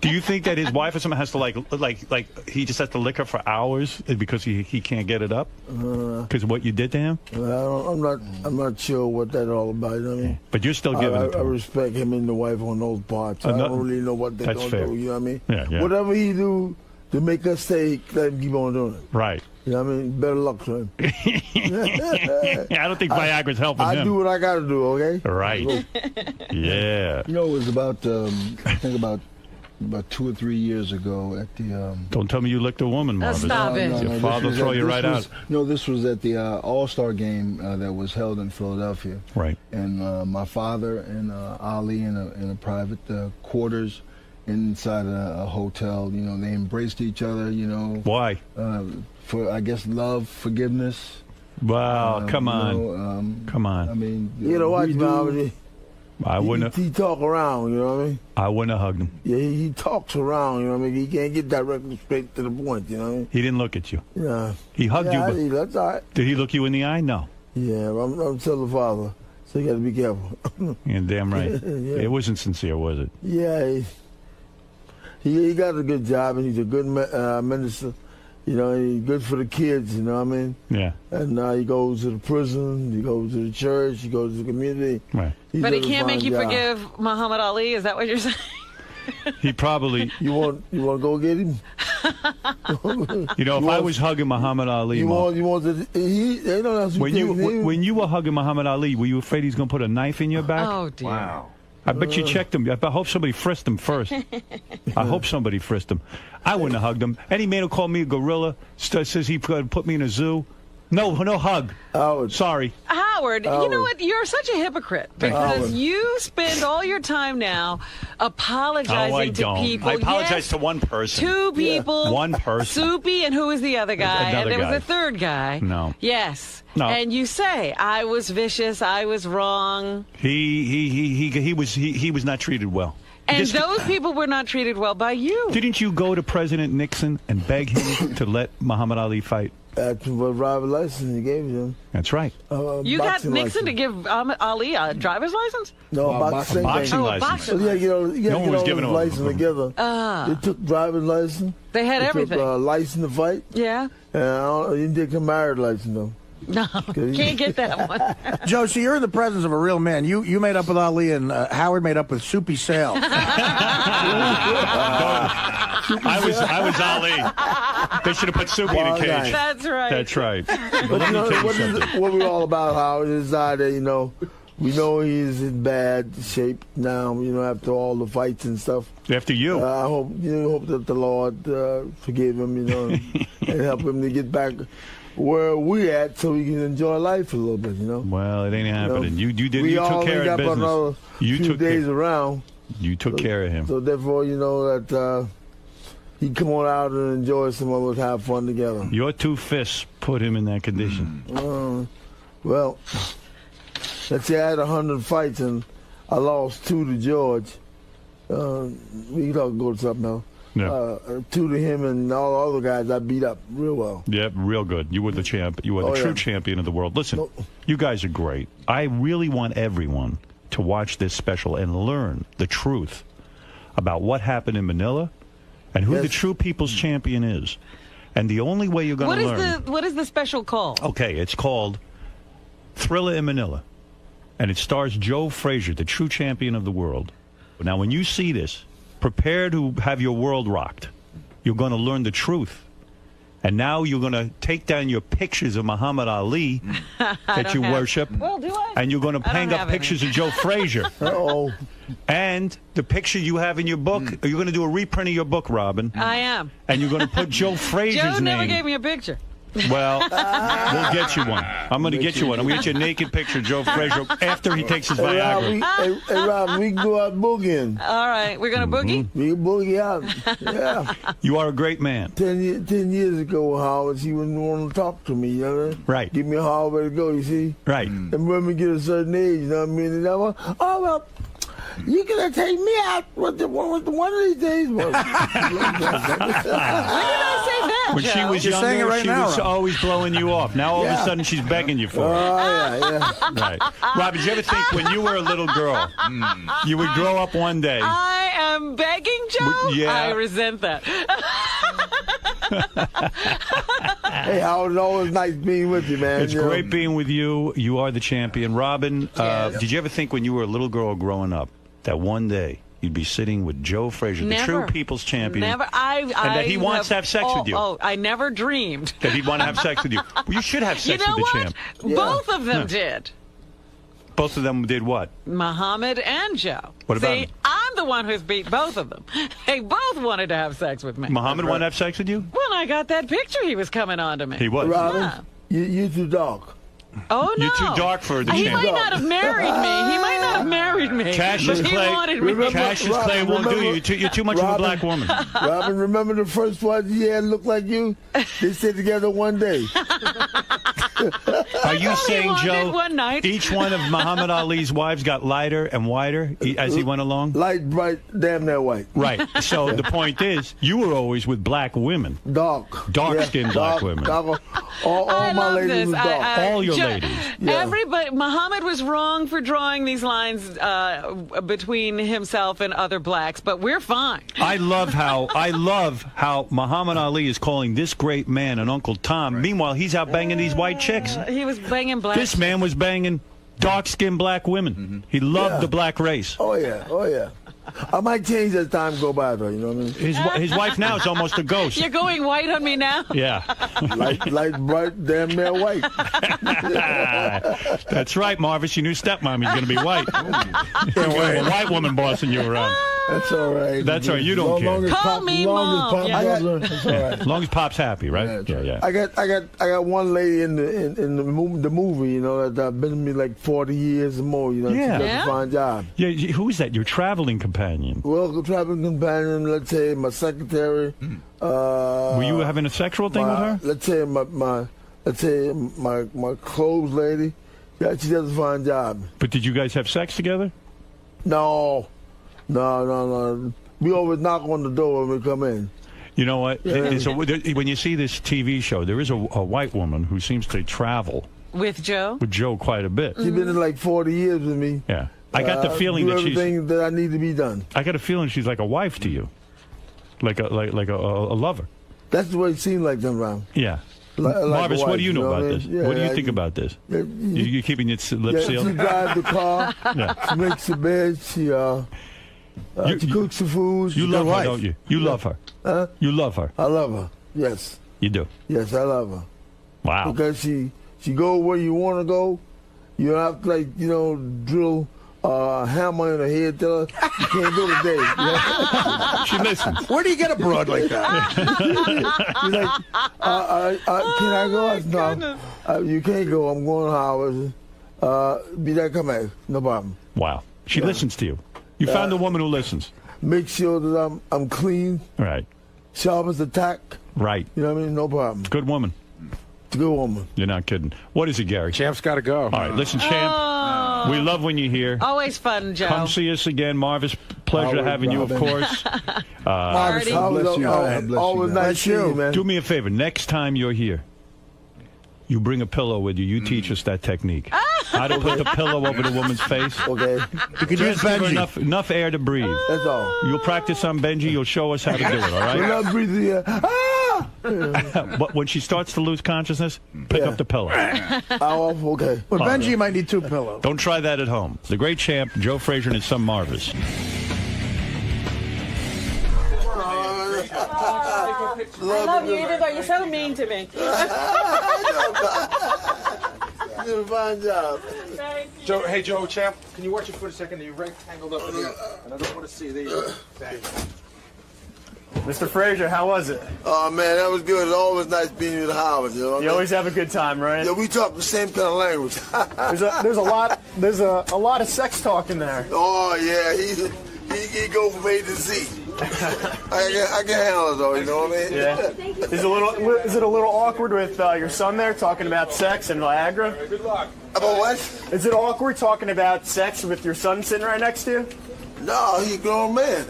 Do you think that his wife or someone has to like he just has to lick her for hours because he can't get it up? Because of what you did to him? I'm not sure what that's all about. You know what I mean? But you're still giving it to I him. respect him and the wife on those parts. I don't really know what they're That's going fair. to do. You know what I mean? Yeah. Whatever he do to make us stay, let him keep on doing it. Right. You know what I mean? Better luck to him. I don't think Viagra's helping him. I do what I got to do, okay? Right. Yeah. You know, it was about, I think about 2 or 3 years ago at the... Don't tell me you licked a woman, Marvin. Stop it. Your father will throw you right out. No, this was at the All-Star game that was held in Philadelphia. Right. And my father and Ali in a private quarters inside a hotel. You know, they embraced each other, you know. Why? For, I guess, love, forgiveness. Wow, come on. You know, come on. I mean, You know what, Marvin? I wouldn't have, He talk around, you know what I mean? I wouldn't have hugged him. Yeah, he talks around, you know what I mean? He can't get directly straight to the point, you know what I mean? He didn't look at you. Yeah. He hugged Yeah, you, but that's all right. did he look you in the eye? No. Yeah, I'm still the father, so you got to be careful. You're damn right. Yeah. It wasn't sincere, was it? Yeah, he got a good job, and he's a good minister. You know, and he's good for the kids, you know what I mean? Yeah. And he goes to the prison, he goes to the church, he goes to the community. Right. But he can't make you forgive Muhammad Ali. Is that what you're saying? He probably. You want to go get him? You know, if I was hugging Muhammad Ali, they don't have to when you were hugging Muhammad Ali, were you afraid he's going to put a knife in your back? Oh, dear. Wow. I bet you checked him. I hope somebody frisked him first. I hope somebody frisked him. I wouldn't have hugged him. Any man who called me a gorilla says he put me in a zoo. No hug. Sorry. Howard, you know what? You're such a hypocrite because you spend all your time now apologizing to people. I apologize to one person. Two people. Yeah. One person. Soupy, and who was the other guy? Another and there guy. was a third guy. No. Yes. No. And you say I was vicious. I was wrong. He was not treated well. And those people were not treated well by you. Didn't you go to President Nixon and beg him to let Muhammad Ali fight? That's what driver's license he gave him. That's right. You got Nixon to give Ali a driver's license? No, boxing license. Well, yeah, you No one was giving him license together. They took driver's license. They had everything. Took license to fight. Yeah. And you didn't take a married license though. No, can't get that one. Joe, so you're in the presence of a real man. You made up with Ali, and Howard made up with Soupy Sal. I was Ali. They should have put Soupy in a cage. That's right. That's right. But you know, what we're all about, Howard, is that, you know, we know he's in bad shape now, you know, after all the fights and stuff. After you. I hope that the Lord forgive him, you know, and help him to get back where we at so we can enjoy life a little bit, you know. Well, it ain't happening. You did. We You took care of business. Another few days around. You took care of him. So therefore, you know that he come on out and enjoy some of us, have fun together. Your two fists put him in that condition. Well, let's say I had 100 fights and I lost 2 to George. We can go to something else. Yeah. 2 to him and all the other guys I beat up real well. Yep, real good. You were the champ. You were the true champion of the world. Listen, you guys are great. I really want everyone to watch this special and learn the truth about what happened in Manila and who the true people's champion is. And the only way you're going to learn... What is the special called? Okay, it's called Thriller in Manila. And it stars Joe Frazier, the true champion of the world. Now, when you see this, prepare to have your world rocked. You're going to learn the truth. And now you're going to take down your pictures of Muhammad Ali that you worship. Well, do I? And you're going to hang up pictures of Joe Frazier. Uh-oh. And the picture you have in your book, you're going to do a reprint of your book, Robin. I am. And you're going to put Joe Frazier's name. Joe never gave me a picture. Well, we'll get you one. I'm going to get you one. I'm going to get you a naked picture of Joe Frazier after he takes his Viagra. Hey, Rob, we can go out boogieing. All right, we're going to boogie? We can boogie out. Yeah. You are a great man. 10 years ago, Howard, she wouldn't want to talk to me, you know? Right. Give me a hard way to go, you see? Right. And when we get a certain age, you know what I mean? And I went, oh, well, you're going to take me out with one of these days. When did I say that? When she was You're saying it younger, right she now, was Rob. always blowing you off. Now all of a Yeah. sudden she's begging you for it. yeah. Right. Rob, did you ever think when you were a little girl, you would grow up one day? I am begging, Joe. Yeah. I resent that. Hey, Howard, it's always nice being with you, man. It's You know. great being with you. You are the champion. Robin, did you ever think when you were a little girl growing up that one day you'd be sitting with Joe Frazier, the true people's champion, Never. and that he wants to have sex with you? Oh, I never dreamed. That he'd want to have sex with you. Well, you should have sex You know with the what? champ. Both of them did. Both of them did what? Muhammad and Joe. What about See, him? I'm the one who's beat both of them. They both wanted to have sex with me. Muhammad wanted to have sex with you? When I got that picture, he was coming on to me. He was. Robin, Yeah. you too dark. Oh, no. You're too dark for the He champ. might not have married me. He might not have married me. Cassius but he Clay, wanted me. Cassius Clay won't do you. You're too much of a black woman. Robin, remember the first one you had looked like you? They stayed together one day. Are you saying, wanted Joe, one night. each one of Muhammad Ali's wives got lighter and whiter as he went along? Light, bright, damn near white. Right. So the point is, you were always with black women. Dark-skinned black women. Dark. All I my love ladies this. was dark. All your ladies. Everybody, Muhammad was wrong for drawing these lines between himself and other blacks, but we're fine. I love how Muhammad Ali is calling this great man an Uncle Tom. Meanwhile, he's out banging these white chicks. He was banging black. This man was banging dark-skinned black women. He loved the black race. Oh, yeah. Oh, yeah. I might change as time go by, though. You know what I mean? His wife now is almost a ghost. You're going white on me now? Yeah. light, bright, damn near white. That's right, Marvis. Your new stepmom is going to be white. You're going to have a white woman bossing you around. That's all right. That's all right. You don't care. Call me Mom. That's all right. As long as Pop's happy, right? Yeah. I got one lady in the movie, you know, that I've been with me like 40 years or more. You know, Yeah. she does a fine job. Yeah. Who is that? Your traveling companion. Well, traveling companion. Let's say my secretary. Were you having a sexual thing with her? Let's say my clothes lady. Yeah, she does a fine job. But did you guys have sex together? No. We always knock on the door when we come in. You know what? When you see this TV show, there is a white woman who seems to travel With Joe? with Joe quite a bit. She's been in like 40 years with me. Yeah. I got the feeling do that she's. everything that I need to be done. I got a feeling she's like a wife to you, like a lover. That's the way it seems like sometimes. Yeah. Like a Marvis, what wife, do you know what about I this? mean? Yeah, What do you think about this? You keeping your lips sealed? She drives the car. Yeah. She makes the bed. She cooks the food. You She's love a her, wife. don't you? You love her. Huh? You love her. I love her. Yes. You do. Yes, I love her. Wow. Because she go where you want to go. You don't have to drill a hammer in her head. Tell her you can't go today. You know? She listens. Where do you get a broad like that? She's like, can I go? No, you can't go. I'm going to Howard. Be that come back. No problem. Wow. She listens to you. You found a woman who listens. Make sure that I'm clean. Right. Sharp as a tack. Right. You know what I mean? No problem. Good woman. Good woman. You're not kidding. What is it, Gary? Champ's got to go. All right, listen, Champ. We love when you're here. Always fun, Joe. Come see us again, Marvis. Pleasure Always, having you, of Robin. course. Marvis, bless you. Always nice to see you, man. Do me a favor. Next time you're here, you bring a pillow with you. You teach us that technique. How to put the pillow over the woman's face. Okay. You can use Just give her Benji. enough air to breathe. That's all. You'll practice on Benji. You'll show us how to do it, all We're right? not breathing here. But when she starts to lose consciousness, pick up the pillow. Okay. Well, Benji might need two pillows. Don't try that at home. The great champ, Joe Frazier, and his son Marvis. I love you, even though you're so mean to me. You did a fine job. Joe, hey, Joe, champ, can you watch your foot a second? You're right tangled up in here, and I don't want to see these. Thanks. Mr. Frazier, how was it? Oh, man, that was good. It's always nice being in Howard. You know what I You mean? always have a good time, right? Yeah, we talk the same kind of language. There's a lot of sex talk in there. Oh, yeah, he go from A to Z. I can handle it, though, you know what I mean? Yeah. Is it a little awkward with your son there talking about sex and Viagra? Good luck. About what? Is it awkward talking about sex with your son sitting right next to you? No, he's a grown man.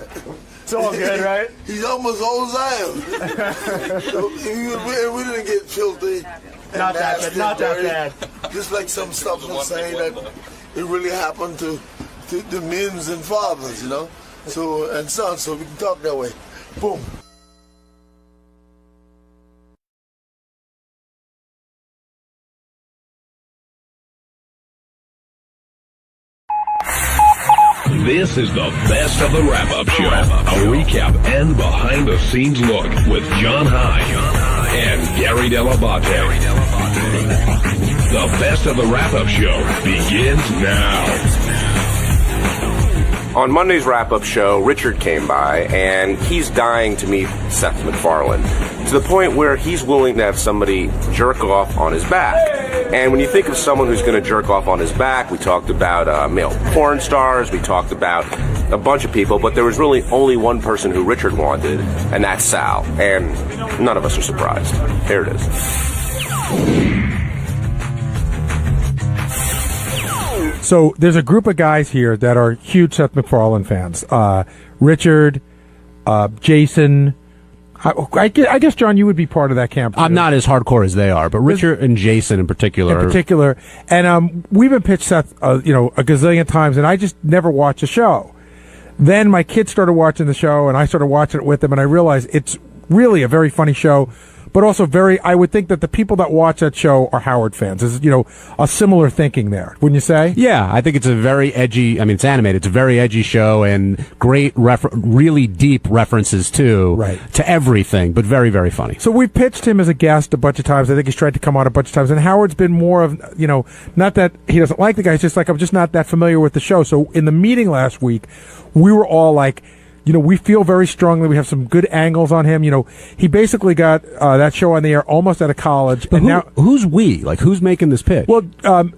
It's all good, right? He's almost old as I am. So, we didn't get filthy. Not that bad. Not that bad. Just like some stuff was saying that it really happened to the men's and fathers, so and sons. So we can talk that way. Boom. This is the best of the wrap-up show. A recap and behind-the-scenes look with John High and Gary Dell'Abate. The best of the wrap-up show begins now. On Monday's wrap-up show, Richard came by, and he's dying to meet Seth MacFarlane, to the point where he's willing to have somebody jerk off on his back. And when you think of someone who's going to jerk off on his back, we talked about male porn stars, we talked about a bunch of people, but there was really only one person who Richard wanted, and that's Sal. And none of us are surprised. Here it is. So there's a group of guys here that are huge Seth MacFarlane fans. Richard, Jason. I guess, John, you would be part of that camp. I'm not as hardcore as they are, but Richard and Jason in particular. And we've been pitched Seth, a gazillion times, and I just never watched the show. Then my kids started watching the show, and I started watching it with them, and I realized it's really a very funny show, but also I would think that the people that watch that show are Howard fans. There's, a similar thinking there, wouldn't you say? Yeah, I think it's a very edgy, it's animated, it's a very edgy show and great, really deep references to everything, but very, very funny. So we pitched him as a guest a bunch of times. I think he's tried to come on a bunch of times, and Howard's been more of, not that he doesn't like the guy, it's just like, I'm just not that familiar with the show. So in the meeting last week, we were all like, we feel very strongly. We have some good angles on him. He basically got that show on the air almost out of college. But who's we? Like, who's making this pitch? Well,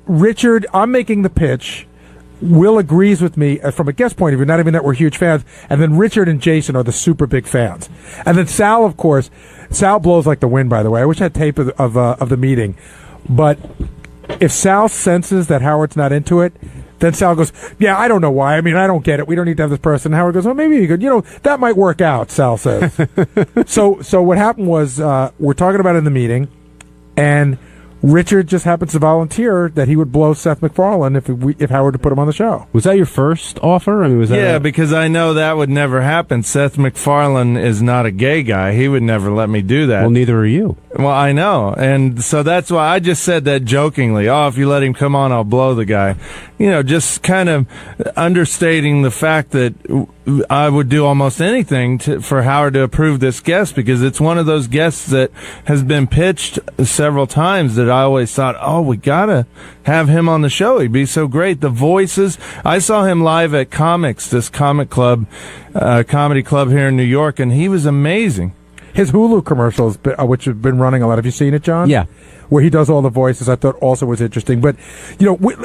Richard, I'm making the pitch. Will agrees with me from a guest point of view, not even that we're huge fans. And then Richard and Jason are the super big fans. And then Sal, of course. Sal blows like the wind, by the way. I wish I had tape of the meeting. But if Sal senses that Howard's not into it, then Sal goes, yeah, I don't know why. I don't get it. We don't need to have this person. Howard goes, well, maybe you could. That might work out, Sal says. So what happened was we're talking about it in the meeting, and Richard just happens to volunteer that he would blow Seth MacFarlane if Howard would put him on the show. Was that your first offer? Was that because I know that would never happen. Seth MacFarlane is not a gay guy. He would never let me do that. Well, neither are you. Well, I know. And so that's why I just said that jokingly. Oh, if you let him come on, I'll blow the guy. Just kind of understating the fact that I would do almost anything for Howard to approve this guest, because it's one of those guests that has been pitched several times that I always thought, oh, we gotta have him on the show. He'd be so great. The voices. I saw him live at Comics, this comic club, comedy club here in New York, and he was amazing. His Hulu commercials, which have been running a lot. Have you seen it, John? Yeah. Where he does all the voices, I thought also was interesting. But,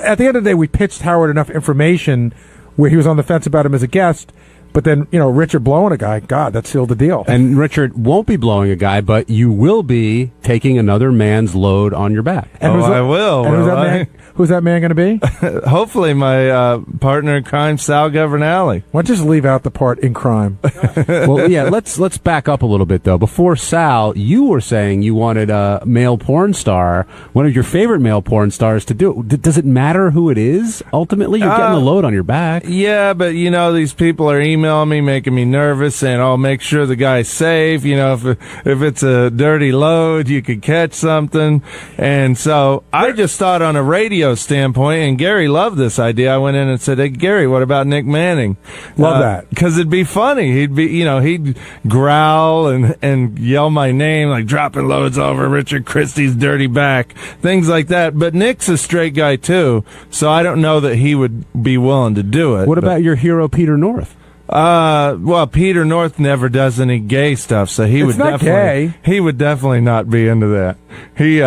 at the end of the day, we pitched Howard enough information where he was on the fence about him as a guest. But then, Richard blowing a guy, God, that sealed the deal. And Richard won't be blowing a guy, but you will be taking another man's load on your back. And I will. And who's that man going to be? Hopefully my partner in crime, Sal Governale. Why don't you just leave out the part in crime? Well, yeah, let's back up a little bit, though. Before Sal, you were saying you wanted a male porn star, one of your favorite male porn stars, to do it. Does it matter who it is? Ultimately, you're getting the load on your back. Yeah, but, these people are emailing me, making me nervous, saying, oh, make sure the guy's safe. If it's a dirty load, you could catch something. And so I just thought on a radio standpoint, and Gary loved this idea. I went in and said, hey, Gary, what about Nick Manning? Love that. Because it'd be funny. He'd growl and yell my name, like dropping loads over Richard Christie's dirty back, things like that. But Nick's a straight guy, too, so I don't know that he would be willing to do it. What about your hero, Peter North? Well, Peter North never does any gay stuff, so he would definitely not be into that. He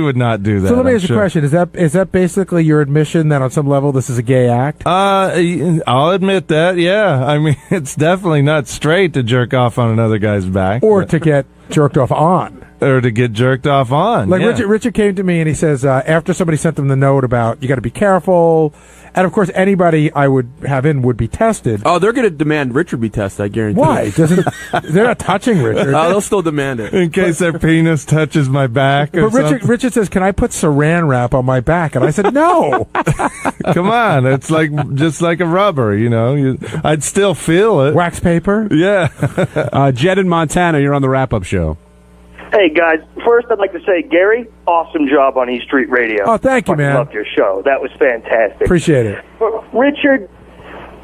would not do that. So let me ask you a question: Is that basically your admission that on some level this is a gay act? I'll admit that. Yeah, it's definitely not straight to jerk off on another guy's back, or to get jerked off on. or to get jerked off on. Like yeah. Richard came to me and he says, after somebody sent them the note about you got to be careful, and of course anybody I would have in would be tested. Oh, they're going to demand Richard be tested, I guarantee. Why? They're not touching Richard. Oh, they'll still demand it. In case their penis touches my back or But something. Richard says, can I put saran wrap on my back? And I said, no. Come on, it's like just like a rubber, I'd still feel it. Wax paper? Yeah. Jed in Montana, you're on the wrap-up show. Hey, guys. First, I'd like to say, Gary, awesome job on East Street Radio. Oh, thank you, man. Loved your show. That was fantastic. Appreciate it. Richard,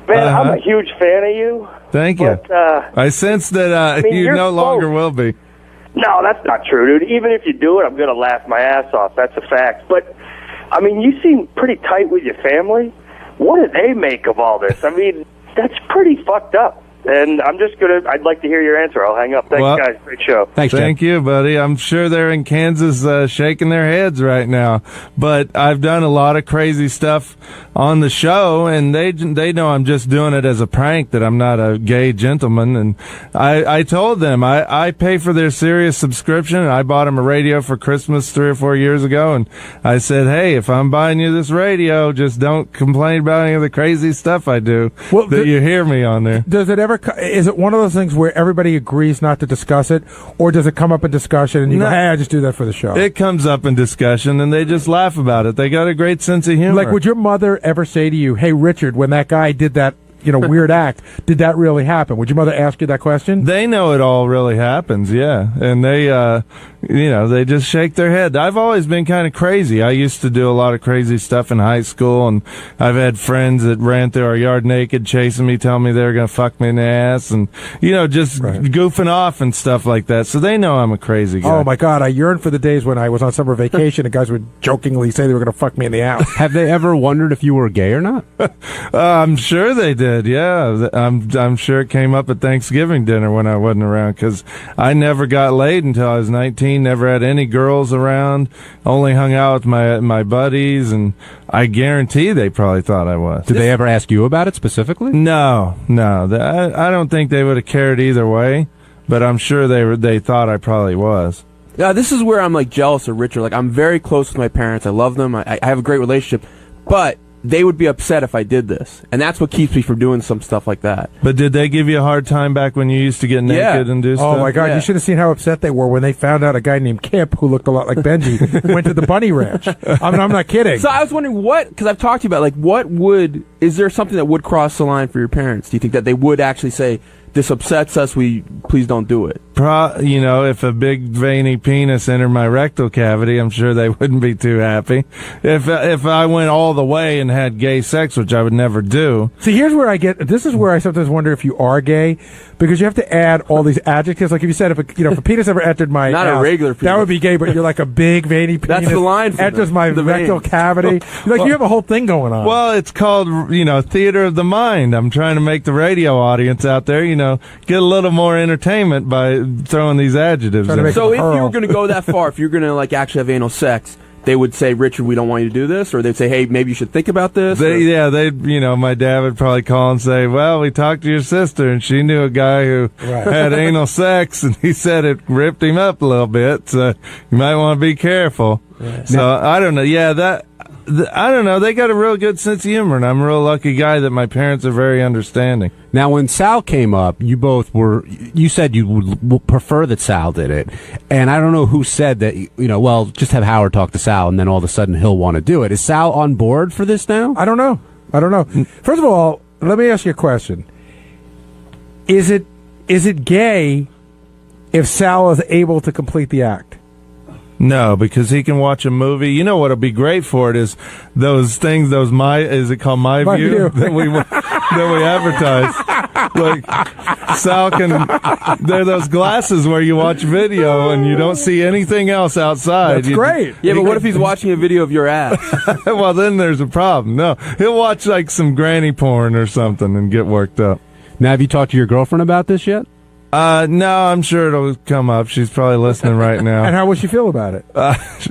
man, I'm a huge fan of you. Thank you. But, I sense that you you're no longer will be. No, that's not true, dude. Even if you do it, I'm going to laugh my ass off. That's a fact. But, you seem pretty tight with your family. What do they make of all this? That's pretty fucked up. And I'd like to hear your answer. I'll hang up. Thanks, guys. Great show. Thank you, buddy. I'm sure they're in Kansas shaking their heads right now. But I've done a lot of crazy stuff on the show, and they know I'm just doing it as a prank, that I'm not a gay gentleman. And I told them I pay for their Sirius subscription, and I bought them a radio for Christmas 3 or 4 years ago. And I said, hey, if I'm buying you this radio, just don't complain about any of the crazy stuff I do you hear me on there. Does it ever? Is it one of those things where everybody agrees not to discuss it, or does it come up in discussion and you go, hey, I just do that for the show? It comes up in discussion, and they just laugh about it. They got a great sense of humor. Like, would your mother ever say to you, hey, Richard, when that guy did that, weird act, did that really happen? Would your mother ask you that question? They know it all really happens, yeah. And they, they just shake their head. I've always been kind of crazy. I used to do a lot of crazy stuff in high school, and I've had friends that ran through our yard naked, chasing me, telling me they were going to fuck me in the ass, and, just goofing off and stuff like that. So they know I'm a crazy guy. Oh, my God. I yearn for the days when I was on summer vacation and guys would jokingly say they were going to fuck me in the ass. Have they ever wondered if you were gay or not? I'm sure they did. Yeah, I'm sure it came up at Thanksgiving dinner when I wasn't around, because I never got laid until I was 19. Never had any girls around. Only hung out with my buddies, and I guarantee they probably thought I was. Did they ever ask you about it specifically? No. I don't think they would have cared either way, but I'm sure they thought I probably was. Yeah, this is where I'm jealous of Richard. I'm very close with my parents. I love them. I have a great relationship, but they would be upset if I did this, and that's what keeps me from doing some stuff like that. But did they give you a hard time back when you used to get naked and do stuff? Oh, my God. You should have seen how upset they were when they found out a guy named Kip, who looked a lot like Benji, went to the bunny ranch. I'm not kidding. So I was wondering because I've talked to you about, is there something that would cross the line for your parents? Do you think that they would actually say, this upsets us, please don't do it? If a big veiny penis entered my rectal cavity, I'm sure they wouldn't be too happy. If I went all the way and had gay sex, which I would never do. See, this is where I sometimes wonder if you are gay, because you have to add all these adjectives. Like if you said, if a penis ever entered my not house, a regular penis, that would be gay, but you're like a big veiny penis. That's the line for enters my rectal cavity. You have a whole thing going on. Well, it's called, theater of the mind. I'm trying to make the radio audience out there, get a little more entertainment by throwing these adjectives in. So if you were going to go that far, if you're going to actually have anal sex, they would say, Richard, we don't want you to do this, or they'd say, hey, maybe you should think about this. My dad would probably call and say, well, we talked to your sister, and she knew a guy who had anal sex, and he said it ripped him up a little bit, so you might want to be careful. Yeah. So I don't know. Yeah, I don't know. They got a real good sense of humor, and I'm a real lucky guy that my parents are very understanding. Now, when Sal came up, you said you would prefer that Sal did it. And I don't know who said that, just have Howard talk to Sal, and then all of a sudden he'll want to do it. Is Sal on board for this now? I don't know. First of all, let me ask you a question. Is it gay if Sal is able to complete the act? No, because he can watch a movie. You know what'll be great for it is those things. Is it called My View that we advertise? Like Sal can. They're those glasses where you watch video and you don't see anything else outside. That's great. Yeah, but what if he's watching a video of your ass? Well, then there's a problem. No, he'll watch some granny porn or something and get worked up. Now, have you talked to your girlfriend about this yet? No, I'm sure it'll come up. She's probably listening right now. And how would she feel about it?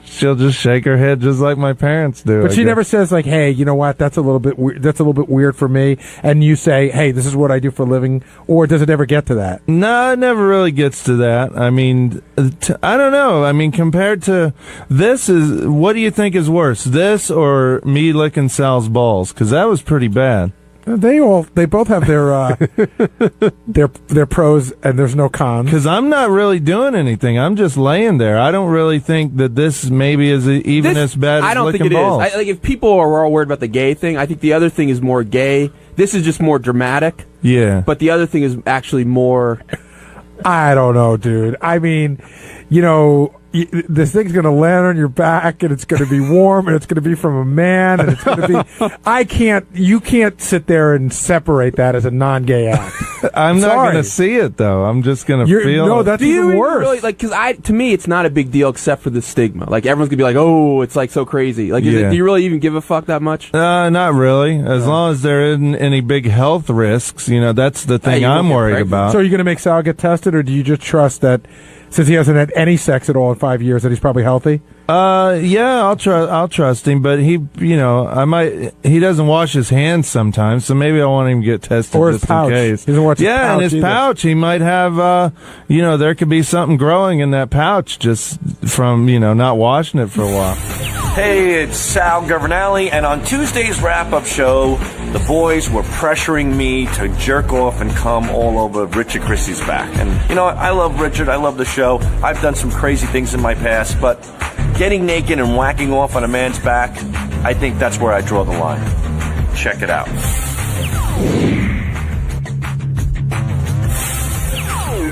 She'll just shake her head just like my parents do. But she never says like, "Hey, you know what? That's a little bit that's a little bit weird for me." And you say, "Hey, this is what I do for a living," or does it ever get to that? No, it never really gets to that. I mean, I don't know. I mean, compared to this, what do you think is worse, this or me licking Sal's balls? Because that was pretty bad. They both have their pros and there's no cons. Because I'm not really doing anything. I'm just laying there. I don't really think that this maybe is even as bad as licking balls. I think if people are all worried about the gay thing, I think the other thing is more gay. This is just more dramatic. Yeah. But the other thing is actually more... I don't know, dude. I mean, you know... This thing's going to land on your back, and it's going to be warm, and it's going to be from a man, and it's going to be... You can't sit there and separate that as a non-gay act. I'm not going to see it, though. I'm just going to feel No, that's even worse. Really, like, because to me, it's not a big deal except for the stigma. Like, everyone's going to be like, oh, it's like so crazy. Like, do you really even give a fuck that much? Not really. As long as there isn't any big health risks, that's the thing I'm worried about. So are you going to make Sal get tested, or do you just trust that... Since he hasn't had any sex at all in 5 years, that he's probably healthy? Yeah, I'll trust him, but he doesn't wash his hands sometimes, so maybe I want him to get tested or his just pouch. in case. He doesn't watch his pouch in his either. pouch, he might have, there could be something growing in that pouch just from, not washing it for a while. Hey, it's Sal Governale, and on Tuesday's wrap-up show, the boys were pressuring me to jerk off and come all over Richard Christie's back. And, I love Richard. I love the show. I've done some crazy things in my past, but getting naked and whacking off on a man's back, I think that's where I draw the line. Check it out.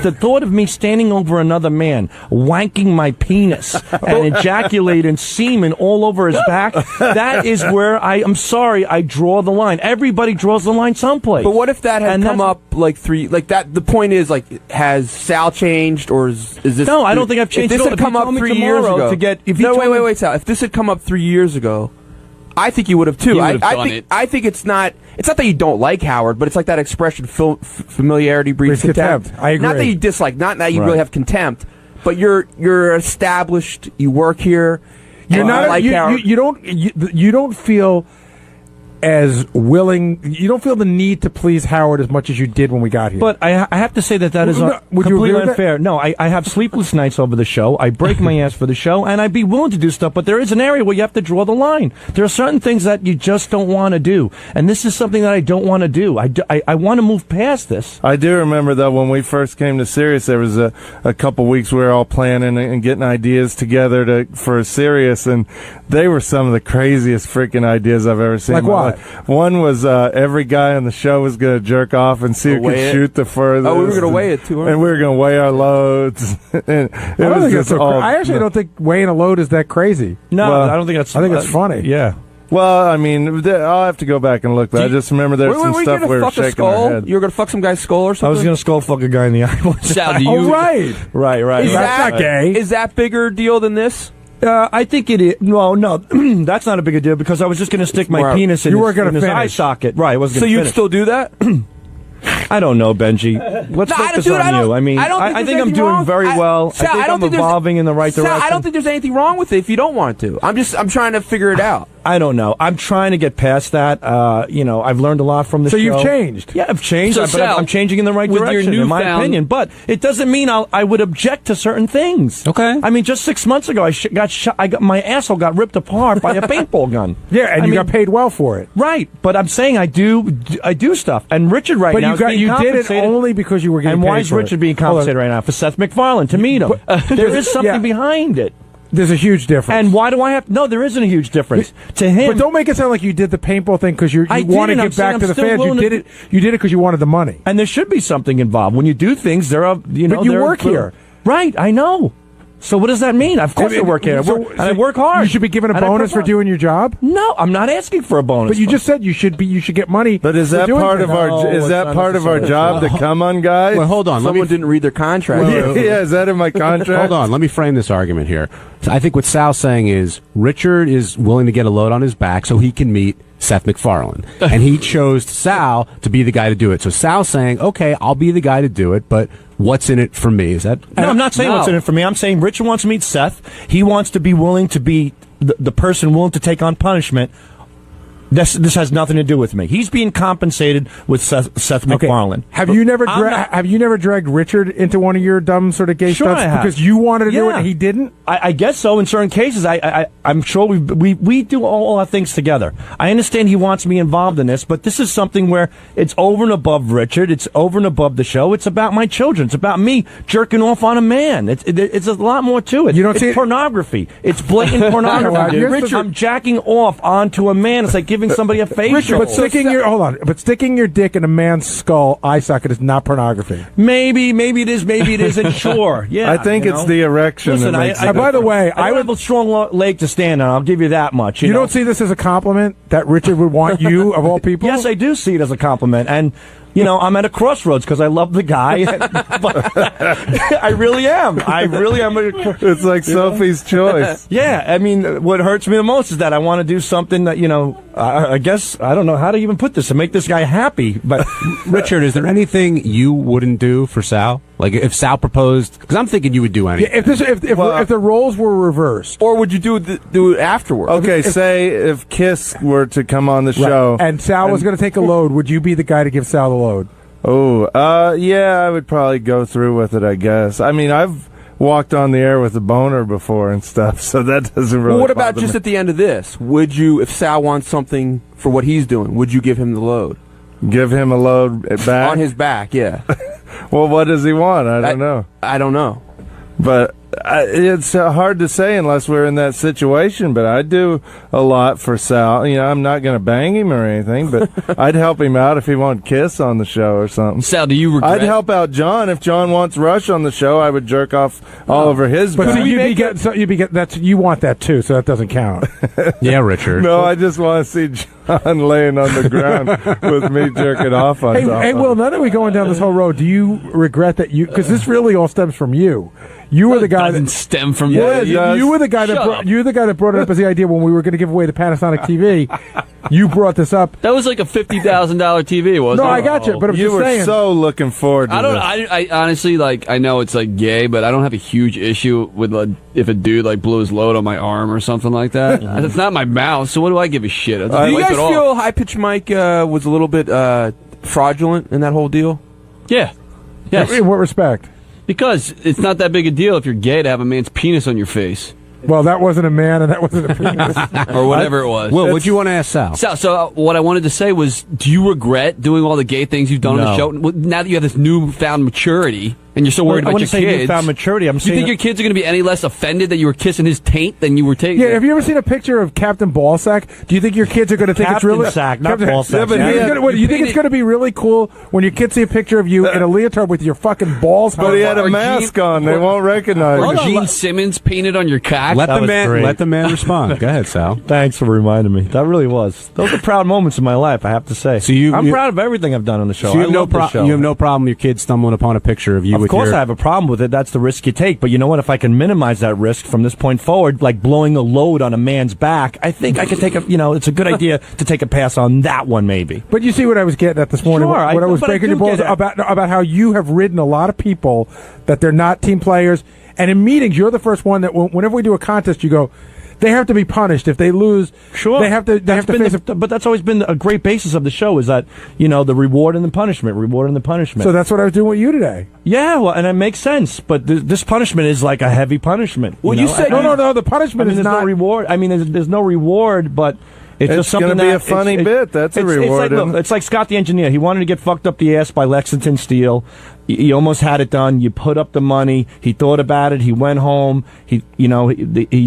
The thought of me standing over another man, wanking my penis, and ejaculating semen all over his back, that is where I'm sorry, I draw the line. Everybody draws the line someplace. But what if that had come up the point is, like, has Sal changed, or is this... No, I don't think I've changed. If this had come up 3 years ago... Wait, Sal. If this had come up 3 years ago, I think you would have, too. I think it's not that you don't like Howard, but it's like that expression, familiarity breeds contempt. I agree. Not that you dislike, not that you really have contempt, but you're established, you work here. You're not like Howard. You don't feel as willing. You don't feel the need to please Howard as much as you did when we got here. But I have to say that is completely unfair. No, I have sleepless nights over the show. I break my ass for the show, and I'd be willing to do stuff, but there is an area where you have to draw the line. There are certain things that you just don't want to do, and this is something that I don't want to do. I want to move past this. I do remember, though, when we first came to Sirius, there was a couple weeks we were all planning and getting ideas together for Sirius, and they were some of the craziest freaking ideas I've ever seen. Like what? One was every guy on the show was going to jerk off and see who could shoot the furthest. Oh, we were going to weigh it too, and we were going to weigh our loads. And I actually don't think weighing a load is that crazy. No, I don't think that's. I think it's funny. Yeah. Well, I mean, I'll have to go back and look, but I just remember there's some stuff we were shaking our head. You were going to fuck some guy's skull or something? I was going to skull fuck a guy in the eye. Sal, do you? Oh, right. Right. That's not gay. Is that bigger deal than this? I think it is. No, that's not a big deal because I was just going to stick my penis in his eye socket. Right, I wasn't So going to you'd still do that? I don't know, Benji. Let's focus on you. I mean, I think I'm doing very well. Sal, I think I'm evolving in the right direction. I don't think there's anything wrong with it if you don't want to. I'm trying to figure it out. I don't know. I'm trying to get past that. I've learned a lot from the show. So you've changed. Yeah, I've changed, but I'm changing in the right direction, in my opinion. But it doesn't mean I would object to certain things. Okay. I mean, just 6 months ago, my asshole got ripped apart by a paintball gun. Yeah, and you got paid well for it. Right, but I'm saying I do stuff. And Richard now you did it only because you were getting paid. And why is Richard being compensated right now? For Seth MacFarlane to meet him. There is something behind it. There's a huge difference. And why do I have... No, there isn't a huge difference. To him... But don't make it sound like you did the paintball thing because you want to give back to the fans. You did it because you wanted the money. And there should be something involved. When you do things, there are... But you work here. Right, I know. So what does that mean? Of course I work here. I work hard. You should be given a bonus for doing your job? No, I'm not asking for a bonus. But you just said you should get money. But is that part of our job to come on guys? Well, hold on. Someone didn't read their contract. Yeah, is that in my contract? Hold on. Let me frame this argument here. So I think what Sal's saying is Richard is willing to get a load on his back so he can meet Seth MacFarlane. And he chose Sal to be the guy to do it. So Sal's saying, okay, I'll be the guy to do it, but what's in it for me? Is that? No, I'm not saying what's in it for me. I'm saying Richard wants to meet Seth. He wants to be willing to be the person willing to take on punishment. This has nothing to do with me. He's being compensated with Seth MacFarlane. Have you never dragged Richard into one of your dumb sort of gay Sure stunts I have. because you wanted to do it and he didn't? I guess so. In certain cases, I'm sure we do all our things together. I understand he wants me involved in this, but this is something where it's over and above Richard. It's over and above the show. It's about my children. It's about me jerking off on a man. It's a lot more to it. It's pornography. It's blatant pornography. Richard, I'm jacking off onto a man. It's like giving somebody a facial. Richard, but sticking your dick in a man's skull eye socket is not pornography. Maybe it is. Maybe it isn't. Sure. Yeah. I think it's the erection. Listen, that makes it by the way, I would have a strong leg to stand on. I'll give you that much. You don't see this as a compliment that Richard would want you of all people? Yes, I do see it as a compliment, and. I'm at a crossroads because I love the guy. But I really am. It's like Sophie's Choice. Yeah, I mean, what hurts me the most is that I want to do something that, I guess, I don't know how to even put this to make this guy happy. But Richard, is there anything you wouldn't do for Sal? Like if Sal proposed, because I'm thinking you would do anything. Yeah, if the roles were reversed, or would you do it afterwards? Okay, say if Kiss were to come on the show, and Sal was going to take a load, would you be the guy to give Sal the load? Oh, yeah, I would probably go through with it. I guess. I mean, I've walked on the air with a boner before and stuff, so that doesn't really. Well, what about just me. at the end of this? Would you, if Sal wants something for what he's doing, would you give him the load? Give him a load back on his back? Yeah. Well, what does he want? I don't know. I don't know. But it's hard to say unless we're in that situation. But I do a lot for Sal. I'm not going to bang him or anything, but I'd help him out if he wanted Kiss on the show or something. Sal, do you regret? I'd help out John if John wants Rush on the show. I would jerk off all over his back. But you want that too, so that doesn't count. Yeah, Richard. No, I just want to see John laying on the ground with me jerking off on top. Hey, Will, now that we're going down this whole road, do you regret that because this really all stems from you? You were the guy that stem from you. You were the guy that brought it up as the idea when we were going to give away the Panasonic TV. You brought this up. That was like a $50,000 TV, wasn't it? No, I got you, but I'm you just were saying. So looking forward to this. I honestly, I know it's gay, but I don't have a huge issue with if a dude blew his load on my arm or something like that. It's not my mouth, so what do I give a shit? Do you guys feel High Pitch Mike was a little bit fraudulent in that whole deal? Yeah. Yes. In what respect? Because it's not that big a deal if you're gay to have a man's penis on your face. Well, that wasn't a man and that wasn't a penis. Or whatever it was. Will, what'd you want to ask Sal? So what I wanted to say was, do you regret doing all the gay things you've done on the show? Now that you have this newfound maturity and you're so worried about your kids. Newfound maturity. You think your kids are going to be any less offended that you were kissing his taint than you were taking? Yeah, have you ever seen a picture of Captain Ballsack? Do you think your kids are going to think it's really... Sack, not Ballsack. Do you think it's going to be really cool when your kids see a picture of you in a leotard with your fucking balls? But he had a mask on. They won't recognize him. Or Gene Simmons painted on your cock. Let the man respond. Go ahead, Sal. Thanks for reminding me. That really was. Those are proud moments in my life, I have to say. So I'm proud of everything I've done on the show. So you have the show. You have no problem your kids stumbling upon a picture of you with your... Of course I have a problem with it. That's the risk you take. But you know what? If I can minimize that risk from this point forward, like blowing a load on a man's back, I think I could take it's a good idea to take a pass on that one maybe. But you see what I was getting at this morning when I was breaking your balls about how you have ridden a lot of people that they're not team players. And in meetings, you're the first one that whenever we do a contest, you go, they have to be punished. If they lose, sure, they have to face but that's always been a great basis of the show is that, the reward and the punishment. So that's what I was doing with you today. Yeah, well, and it makes sense. But this punishment is like a heavy punishment. Well, you said, no, the punishment is not... no reward. I mean, there's no reward, but... It's just something going to be a funny bit. That's a reward. It's like Scott the engineer. He wanted to get fucked up the ass by Lexington Steel. He almost had it done. You put up the money. He thought about it. He went home. He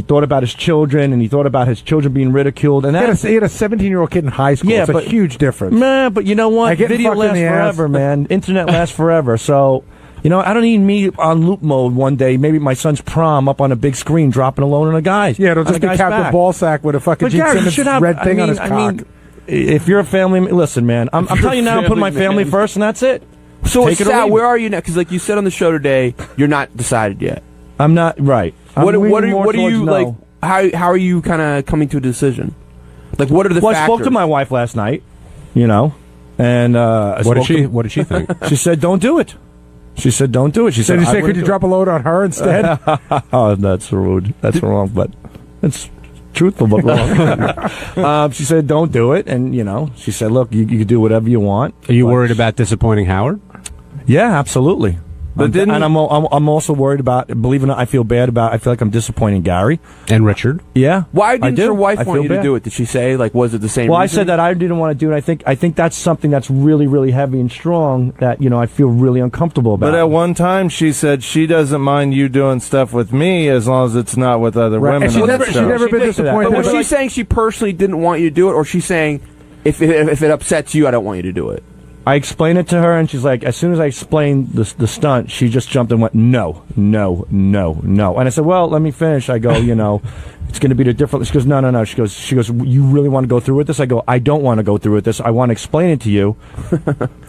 thought about his children, and he thought about his children being ridiculed. And he had a 17-year-old kid in high school. Yeah, it's a huge difference. Man, but you know what? Video lasts forever, man. Internet lasts forever. So. I don't need me on loop mode one day. Maybe my son's prom up on a big screen, dropping a load on a guy. Yeah, it'll just be Captain Ballsack with a fucking Gene Simmons red thing on his cock. If you're a family, listen, man. I'm telling you now, I'm putting my family first, and that's it. So, Sal, where are you now? Because, like you said on the show today, you're not decided yet. I'm not right. What are you like? How are you kind of coming to a decision? Like, what are the factors? I spoke to my wife last night. And what did she think? She said, "Don't do it." She said, "Don't do it." She said, "Did you say could you drop a load on her instead?" Oh, that's rude. That's wrong, but it's truthful but wrong. She said, "Don't do it," and she said, "Look, you can do whatever you want." Are you worried about disappointing Howard? Yeah, absolutely. But I'm also worried about. Believe it or not, I feel bad about. I feel like I'm disappointing Gary and Richard. Yeah. Why didn't your wife want you bad. to do it? Did she say was it the same? Well, reason? I said that I didn't want to do it. I think that's something that's really, really heavy and strong that I feel really uncomfortable about. But at one time, she said she doesn't mind you doing stuff with me as long as it's not with other women. And she's never been disappointed. But was she saying she personally didn't want you to do it, or she's saying if it upsets you, I don't want you to do it? I explained it to her, and she's like, as soon as I explained the stunt, she just jumped and went, no. And I said, well, let me finish. I go, it's going to be the different. She goes, no. She goes, you really want to go through with this? I go, I don't want to go through with this. I want to explain it to you.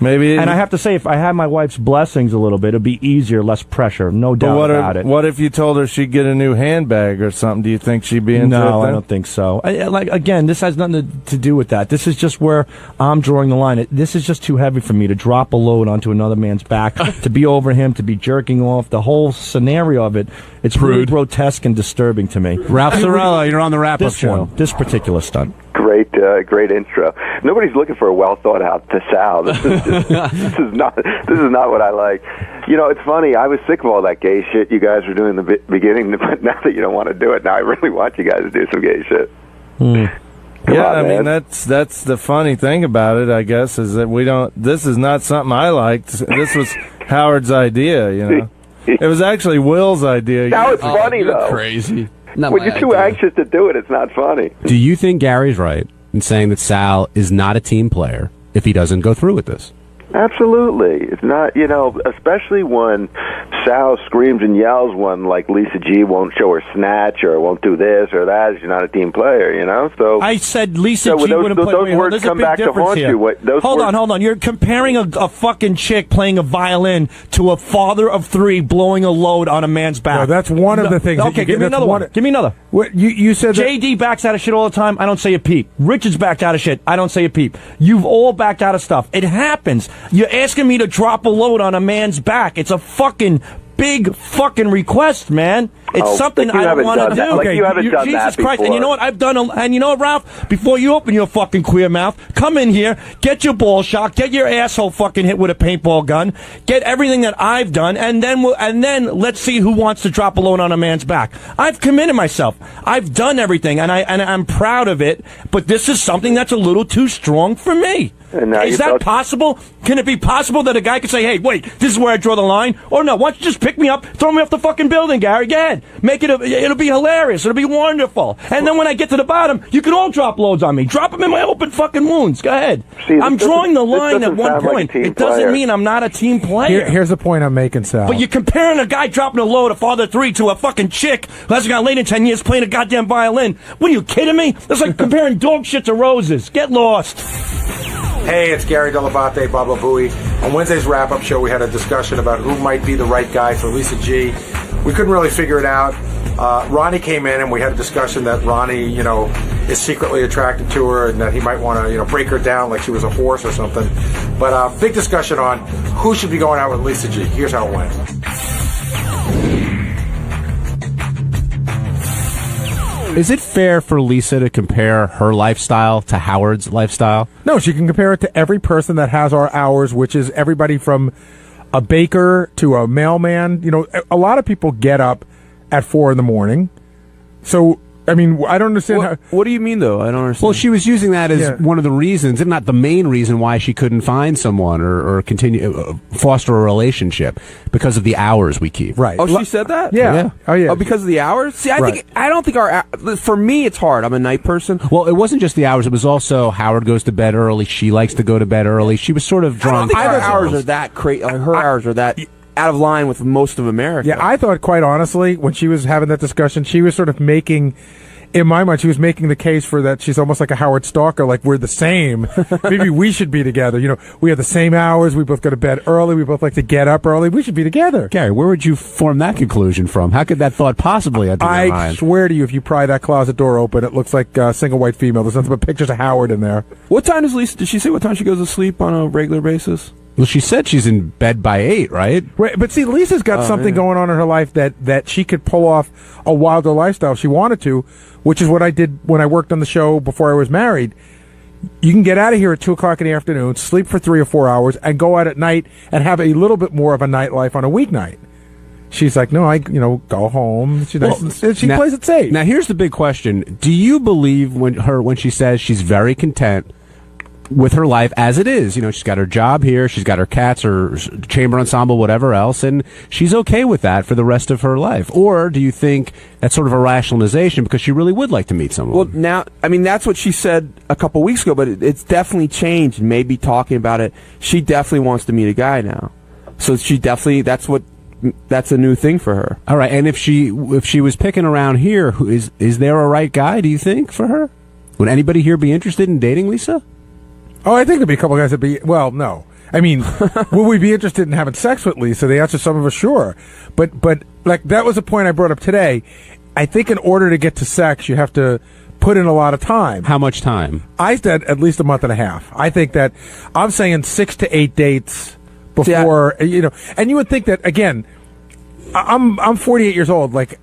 Maybe. And I have to say, if I had my wife's blessings a little bit, it'd be easier, less pressure, no doubt about it. What if you told her she'd get a new handbag or something? Do you think she'd be into it? No, I don't think so. Again, this has nothing to do with that. This is just where I'm drawing the line. This is just too heavy for me to drop a load onto another man's back, to be over him, to be jerking off. The whole scenario of it, it's really grotesque and disturbing to me. Ralph Sorella, you're on the wrap-up show. This particular stunt. Great intro. Nobody's looking for a well thought out Sal. This is not what I like. It's funny. I was sick of all that gay shit you guys were doing in the beginning, but now that you don't want to do it, now I really want you guys to do some gay shit. I mean that's the funny thing about it, I guess, is that we don't. This is not something I liked. This was Howard's idea. It was actually Will's idea. Now it's funny though. Crazy. When you're too anxious to do it, it's not funny. Do you think Gary's right in saying that Sal is not a team player if he doesn't go through with this? Absolutely. It's not, especially when Sal screams and yells when, like, Lisa G won't show her snatch or won't do this or that. She's not a team player, So I said Lisa G wouldn't play. Those words come back to haunt you. Hold on. You're comparing a fucking chick playing a violin to a father of three blowing a load on a man's back. No, that's one of the things. Okay, give me another one. Give me another. What, you said JD backs out of shit all the time. I don't say a peep. Richard's backed out of shit. I don't say a peep. You've all backed out of stuff. It happens. You're asking me to drop a load on a man's back. It's a fucking big fucking request, man. It's something I don't want to do. Okay, you haven't done Jesus that Christ! before. And you know what? I've done. And you know what, Ralph? Before you open your fucking queer mouth, come in here, get your ball shocked, get your asshole fucking hit with a paintball gun, get everything that I've done, and then let's see who wants to drop a load on a man's back. I've committed myself. I've done everything, and I'm proud of it. But this is something that's a little too strong for me. Is that possible? Can it be possible that a guy could say, hey, wait, this is where I draw the line? Or no, why don't you just pick me up, throw me off the fucking building, Gary? Go ahead. Make it, it'll be hilarious. It'll be wonderful. And then when I get to the bottom, you can all drop loads on me. Drop them in my open fucking wounds. Go ahead. I'm drawing the line at one point. It doesn't mean I'm not a team player. Here's the point I'm making, Sal. But you're comparing a guy dropping a load, a father of three, to a fucking chick who hasn't got laid in 10 years playing a goddamn violin. What are you kidding me? That's like comparing dog shit to roses. Get lost. Hey, it's Gary Delabate, Baba Booey. On Wednesday's wrap-up show, we had a discussion about who might be the right guy for Lisa G. We couldn't really figure it out. Ronnie came in, and we had a discussion that Ronnie, is secretly attracted to her, and that he might want to, break her down like she was a horse or something. But big discussion on who should be going out with Lisa G. Here's how it went. Is it fair for Lisa to compare her lifestyle to Howard's lifestyle? No, she can compare it to every person that has our hours, which is everybody from a baker to a mailman. A lot of people get up at 4 a.m. So, I mean, I don't understand what do you mean, though? I don't understand. Well, she was using that as one of the reasons, if not the main reason, why she couldn't find someone or continue foster a relationship, because of the hours we keep. Right. Oh, she said that? Yeah. Oh, yeah. Oh, because of the hours? See, I don't think for me, it's hard. I'm a night person. Well, it wasn't just the hours. It was also Howard goes to bed early. She likes to go to bed early. She was sort of drawing. I don't think her hours are that crazy. Her hours are that out of line with most of America. Yeah, I thought, quite honestly, when she was having that discussion, she was sort of making, in my mind, she was making the case for that she's almost like a Howard Stalker, like we're the same. Maybe we should be together. We have the same hours. We both go to bed early. We both like to get up early. We should be together. Gary, where would you form that conclusion from? How could that thought possibly enter your mind? I swear to you, if you pry that closet door open, it looks like a single white female. There's nothing but pictures of Howard in there. What time does Lisa, did she say what time she goes to sleep on a regular basis? Well, she said she's in bed by 8, right? Right, but see, Lisa's got something going on in her life that she could pull off a wilder lifestyle if she wanted to, which is what I did when I worked on the show before I was married. You can get out of here at 2 o'clock in the afternoon, sleep for 3 or 4 hours, and go out at night and have a little bit more of a nightlife on a weeknight. She's like, no, I go home. She plays it safe. Now, here's the big question: do you believe when she says she's very content with her life as it is? She's got her job here, she's got her cats, her chamber ensemble, whatever else, and she's okay with that for the rest of her life? Or do you think that's sort of a rationalization because she really would like to meet someone? Well, now, that's what she said a couple weeks ago, but it's definitely changed. Maybe talking about it, she definitely wants to meet a guy now. So that's a new thing for her. All right, and if she was picking around here, is there a right guy, do you think, for her? Would anybody here be interested in dating Lisa? Oh, I think there'd be a couple guys that'd be, well, no. I mean, would we be interested in having sex with Lisa? The answer, some of us, sure. But like, that was a point I brought up today. I think in order to get to sex, you have to put in a lot of time. How much time? I said at least a month and a half. I think that, I'm saying 6 to 8 dates before, and you would think that, again, I'm 48 years old, like,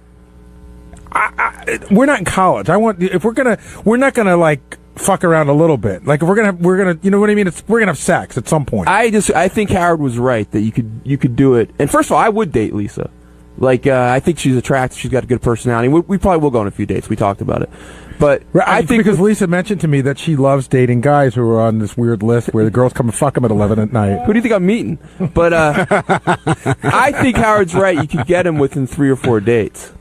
we're not in college. We're not gonna like fuck around a little bit. Like, if we're gonna, you know what I mean? We're gonna have sex at some point. I think Howard was right that you could do it. And first of all, I would date Lisa. Like, I think she's attractive. She's got a good personality. We probably will go on a few dates. We talked about it. But I think because Lisa mentioned to me that she loves dating guys who are on this weird list where the girls come and fuck them at 11 at night. Who do you think I'm meeting? But I think Howard's right. You could get him within 3 or 4 dates.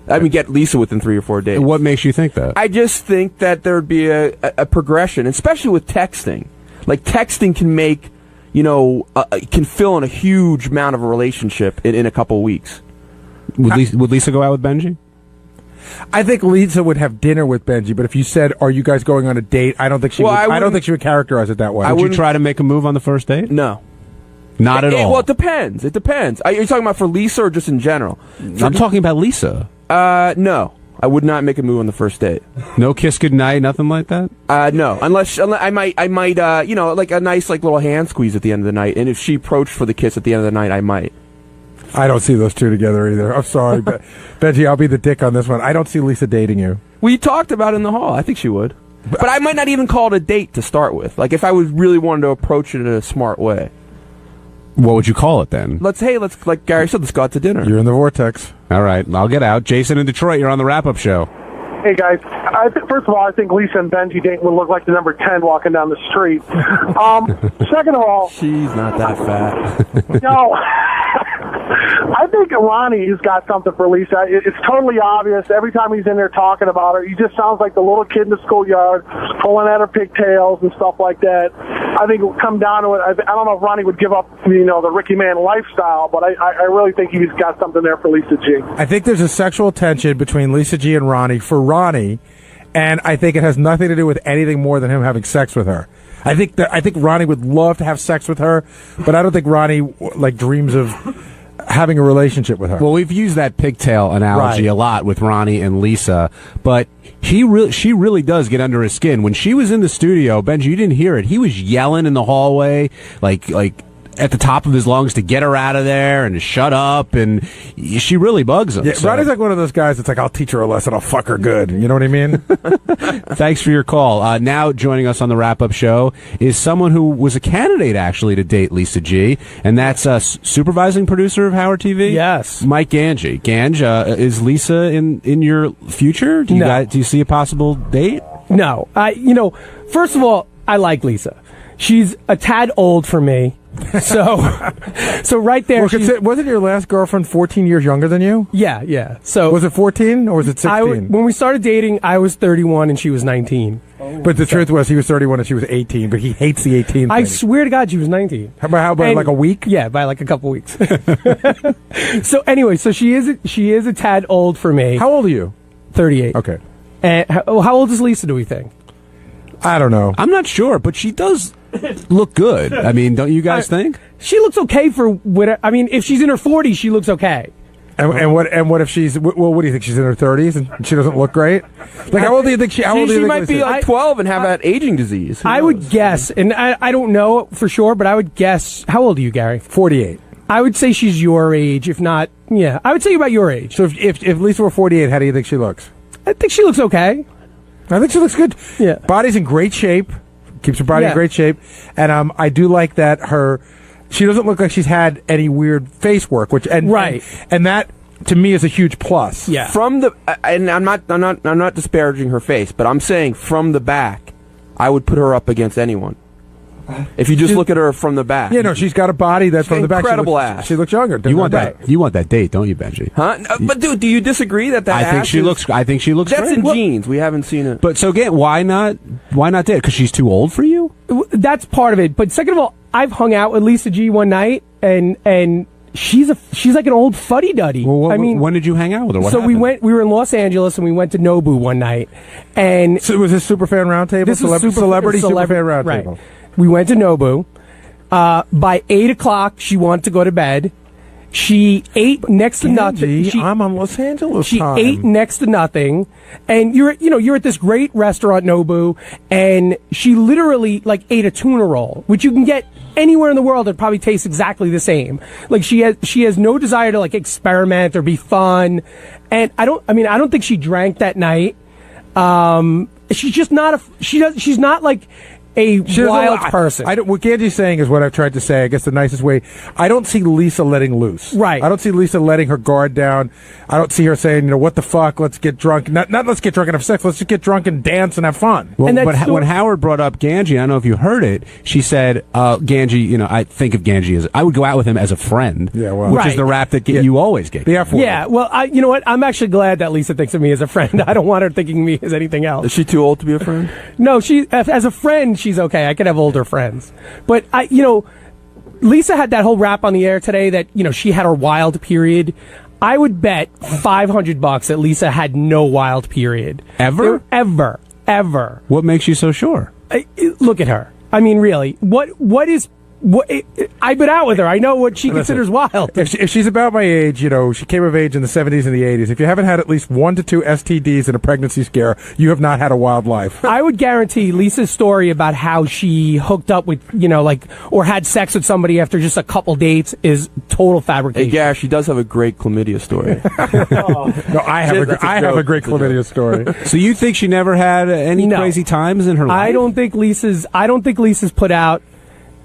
I mean, get Lisa within 3 or 4 days. What makes you think that? I just think that there would be a progression, especially with texting. Like, texting can make, can fill in a huge amount of a relationship in a couple weeks. Would Lisa go out with Benji? I think Lisa would have dinner with Benji, but if you said, "Are you guys going on a date?" I don't think she would. I don't think she would characterize it that way. Would you try to make a move on the first date? No. Not at all. Well, it depends. It depends. Are you talking about for Lisa or just in general? I'm talking about Lisa. No. I would not make a move on the first date. No kiss goodnight, nothing like that? No. Unless I might, like a nice, like, little hand squeeze at the end of the night. And if she approached for the kiss at the end of the night, I might. I don't see those two together either. I'm sorry, but Benji, I'll be the dick on this one. I don't see Lisa dating you. We talked about it in the hall. I think she would. But I might not even call it a date to start with. Like, if I was really wanted to approach it in a smart way. What would you call it then? Let's, like Gary said, let's go out to dinner. You're in the vortex. All right, I'll get out. Jason in Detroit, you're on the wrap-up show. Hey, guys. First of all, I think Lisa and Benji dating would look like the number 10 walking down the street. Second of all... She's not that fat. No. I think Ronnie's got something for Lisa. It's totally obvious. Every time he's in there talking about her, he just sounds like the little kid in the schoolyard, pulling at her pigtails and stuff like that. I think it would come down to it. I don't know if Ronnie would give up, the Ricky Man lifestyle, but I really think he's got something there for Lisa G. I think there's a sexual tension between Lisa G and Ronnie for Ronnie, and I think it has nothing to do with anything more than him having sex with her. I think Ronnie would love to have sex with her, but I don't think Ronnie dreams of having a relationship with her. Well, we've used that pigtail analogy a lot with Ronnie and Lisa, but she really does get under his skin. When she was in the studio, Benji, you didn't hear it. He was yelling in the hallway, like at the top of his lungs to get her out of there and to shut up, and she really bugs him. Yeah, so. Ronnie's like one of those guys that's like, I'll teach her a lesson, I'll fuck her good. You know what I mean? Thanks for your call. Now joining us on the wrap-up show is someone who was a candidate, actually, to date Lisa G, and that's supervising producer of Howard TV? Yes. Mike Gange. Gange, is Lisa in your future? Do you see a possible date? No. First of all, I like Lisa. She's a tad old for me. So right there. Well, wasn't your last girlfriend 14 years younger than you? Yeah. So was it 14 or was it 16? When we started dating, I was 31 and she was 19. But the truth was, he was 31 and she was 18. But he hates the 18 thing. I swear to God, she was 19. How about like a week? Yeah, by like a couple weeks. So anyway, she is a tad old for me. How old are you? 38. Okay. And how old is Lisa? Do we think? I don't know. I'm not sure, but she does look good. I mean, don't you guys think? She looks okay for what? I mean, if she's in her 40s, she looks okay. And what if she's well? What do you think? She's in her 30s and she doesn't look great. Like how old do you think she? How old do you She think might be like 12 and have that aging disease. Who I knows? would guess, and I don't know for sure, but I would guess. How old are you, Gary? 48. I would say she's your age, if not. Yeah, I would say about your age. So if Lisa were 48, how do you think she looks? I think she looks okay. I think she looks good. Yeah, body's in great shape. Keeps her body in great shape, and I do like that she doesn't look like she's had any weird face work, and that to me is a huge plus. Yeah. From the and I'm not disparaging her face, but I'm saying from the back, I would put her up against anyone. If you just look at her from the back. Yeah, no, she's got a body that's from the back. Incredible ass. She looks younger. You want that date, don't you, Benji? Huh? But dude, do you disagree that I think she looks. I think she looks. That's great. in jeans. We haven't seen it. But so again, why not date? Because she's too old for you. That's part of it. But second of all, I've hung out with Lisa G one night, and she's like an old fuddy duddy. Well, when did you hang out with her? What so happened? we were in Los Angeles and we went to Nobu one night, and so it was a superfan roundtable. This was celebrity superfan roundtable. Right. We went to Nobu. By 8 o'clock, she wanted to go to bed. She ate next to nothing. I'm on Los Angeles. She time. ate next to nothing, and you're at this great restaurant, Nobu, and she literally ate a tuna roll, which you can get anywhere in the world. It probably tastes exactly the same. Like she has no desire to experiment or be fun, and I don't think she drank that night. She's just not she's not like a wild person. What Ganji's saying is what I've tried to say. I guess the nicest way. I don't see Lisa letting loose. Right. I don't see Lisa letting her guard down. I don't see her saying, what the fuck? Let's get drunk. Not let's get drunk and have sex. Let's just get drunk and dance and have fun. Well, but when Howard brought up Ganji, I don't know if you heard it. She said, "Ganji, I think of Ganji as I would go out with him as a friend." Yeah, well, which is the rap that you always get. The F word. Yeah. Well, you know what? I'm actually glad that Lisa thinks of me as a friend. I don't want her thinking of me as anything else. Is she too old to be a friend? No, as a friend, she's okay. I could have older friends. But Lisa had that whole rap on the air today that, she had her wild period. I would bet $500 that Lisa had no wild period. Ever? Ever. What makes you so sure? Look at her. I mean, really. I've been out with her. I know what she considers wild. If she's about my age, she came of age in the 70s and the 80s. If you haven't had at least 1 to 2 STDs and a pregnancy scare, you have not had a wild life. I would guarantee Lisa's story about how she hooked up with, or had sex with somebody after just a couple dates is total fabrication. Hey, Gary, she does have a great chlamydia story. No, I have a great chlamydia story. So you think she never had any crazy times in her life? I don't think Lisa's put out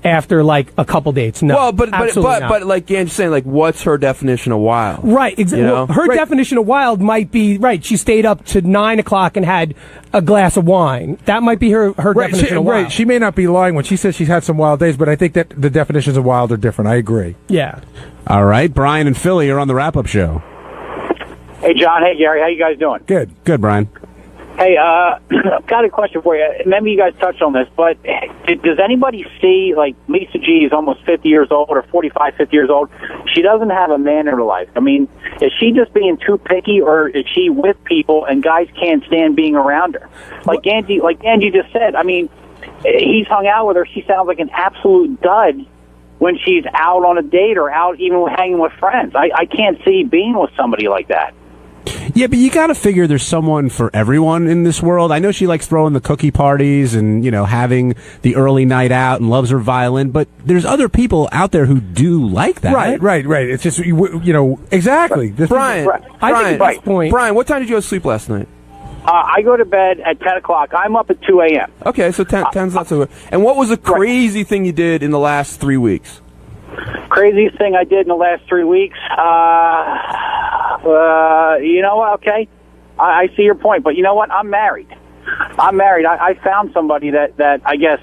after a couple dates. No. Well, but like Ganji's saying, what's her definition of wild? Right, exactly. Well, her definition of wild might be she stayed up to 9 o'clock and had a glass of wine. That might be her definition of wild. Right, she may not be lying when she says she's had some wild days, but I think that the definitions of wild are different. I agree. Yeah. All right, Brian and Philly are on the wrap-up show. Hey, John. Hey, Gary. How you guys doing? Good, Brian. Hey, I've got a question for you. Maybe you guys touched on this, but does anybody see, Lisa G is almost 50 years old or 45, 50 years old. She doesn't have a man in her life. I mean, is she just being too picky, or is she with people and guys can't stand being around her? Like Angie just said, I mean, he's hung out with her. She sounds like an absolute dud when she's out on a date or out even hanging with friends. I can't see being with somebody like that. Yeah, but you got to figure there's someone for everyone in this world. I know she likes throwing the cookie parties and, having the early night out and loves her violin, but there's other people out there who do like that. Right. It's just, exactly. Brian, Brian, what time did you go to sleep last night? I go to bed at 10 o'clock. I'm up at 2 a.m. Okay, so 10's not so good. And what was the crazy thing you did in the last 3 weeks? Craziest thing I did in the last 3 weeks? You know what? Okay. I see your point, but you know what? I'm married. I found somebody that I guess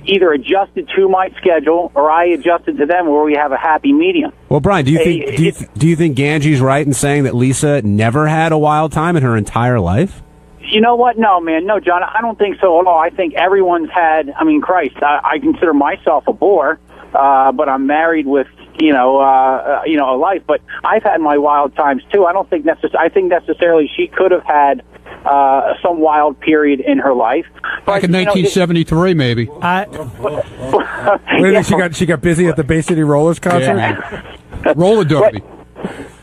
either adjusted to my schedule or I adjusted to them, where we have a happy medium. Well, Brian, do you think Ganji's right in saying that Lisa never had a wild time in her entire life? You know what? No, man. No, John, I don't think so at all. I think everyone's had, Christ, I consider myself a bore, but I'm married with, a life. But I've had my wild times, too. I don't think I think necessarily she could have had some wild period in her life. Back in 1973, maybe. She got busy at the Bay City Rollers concert? Yeah. Roller derby.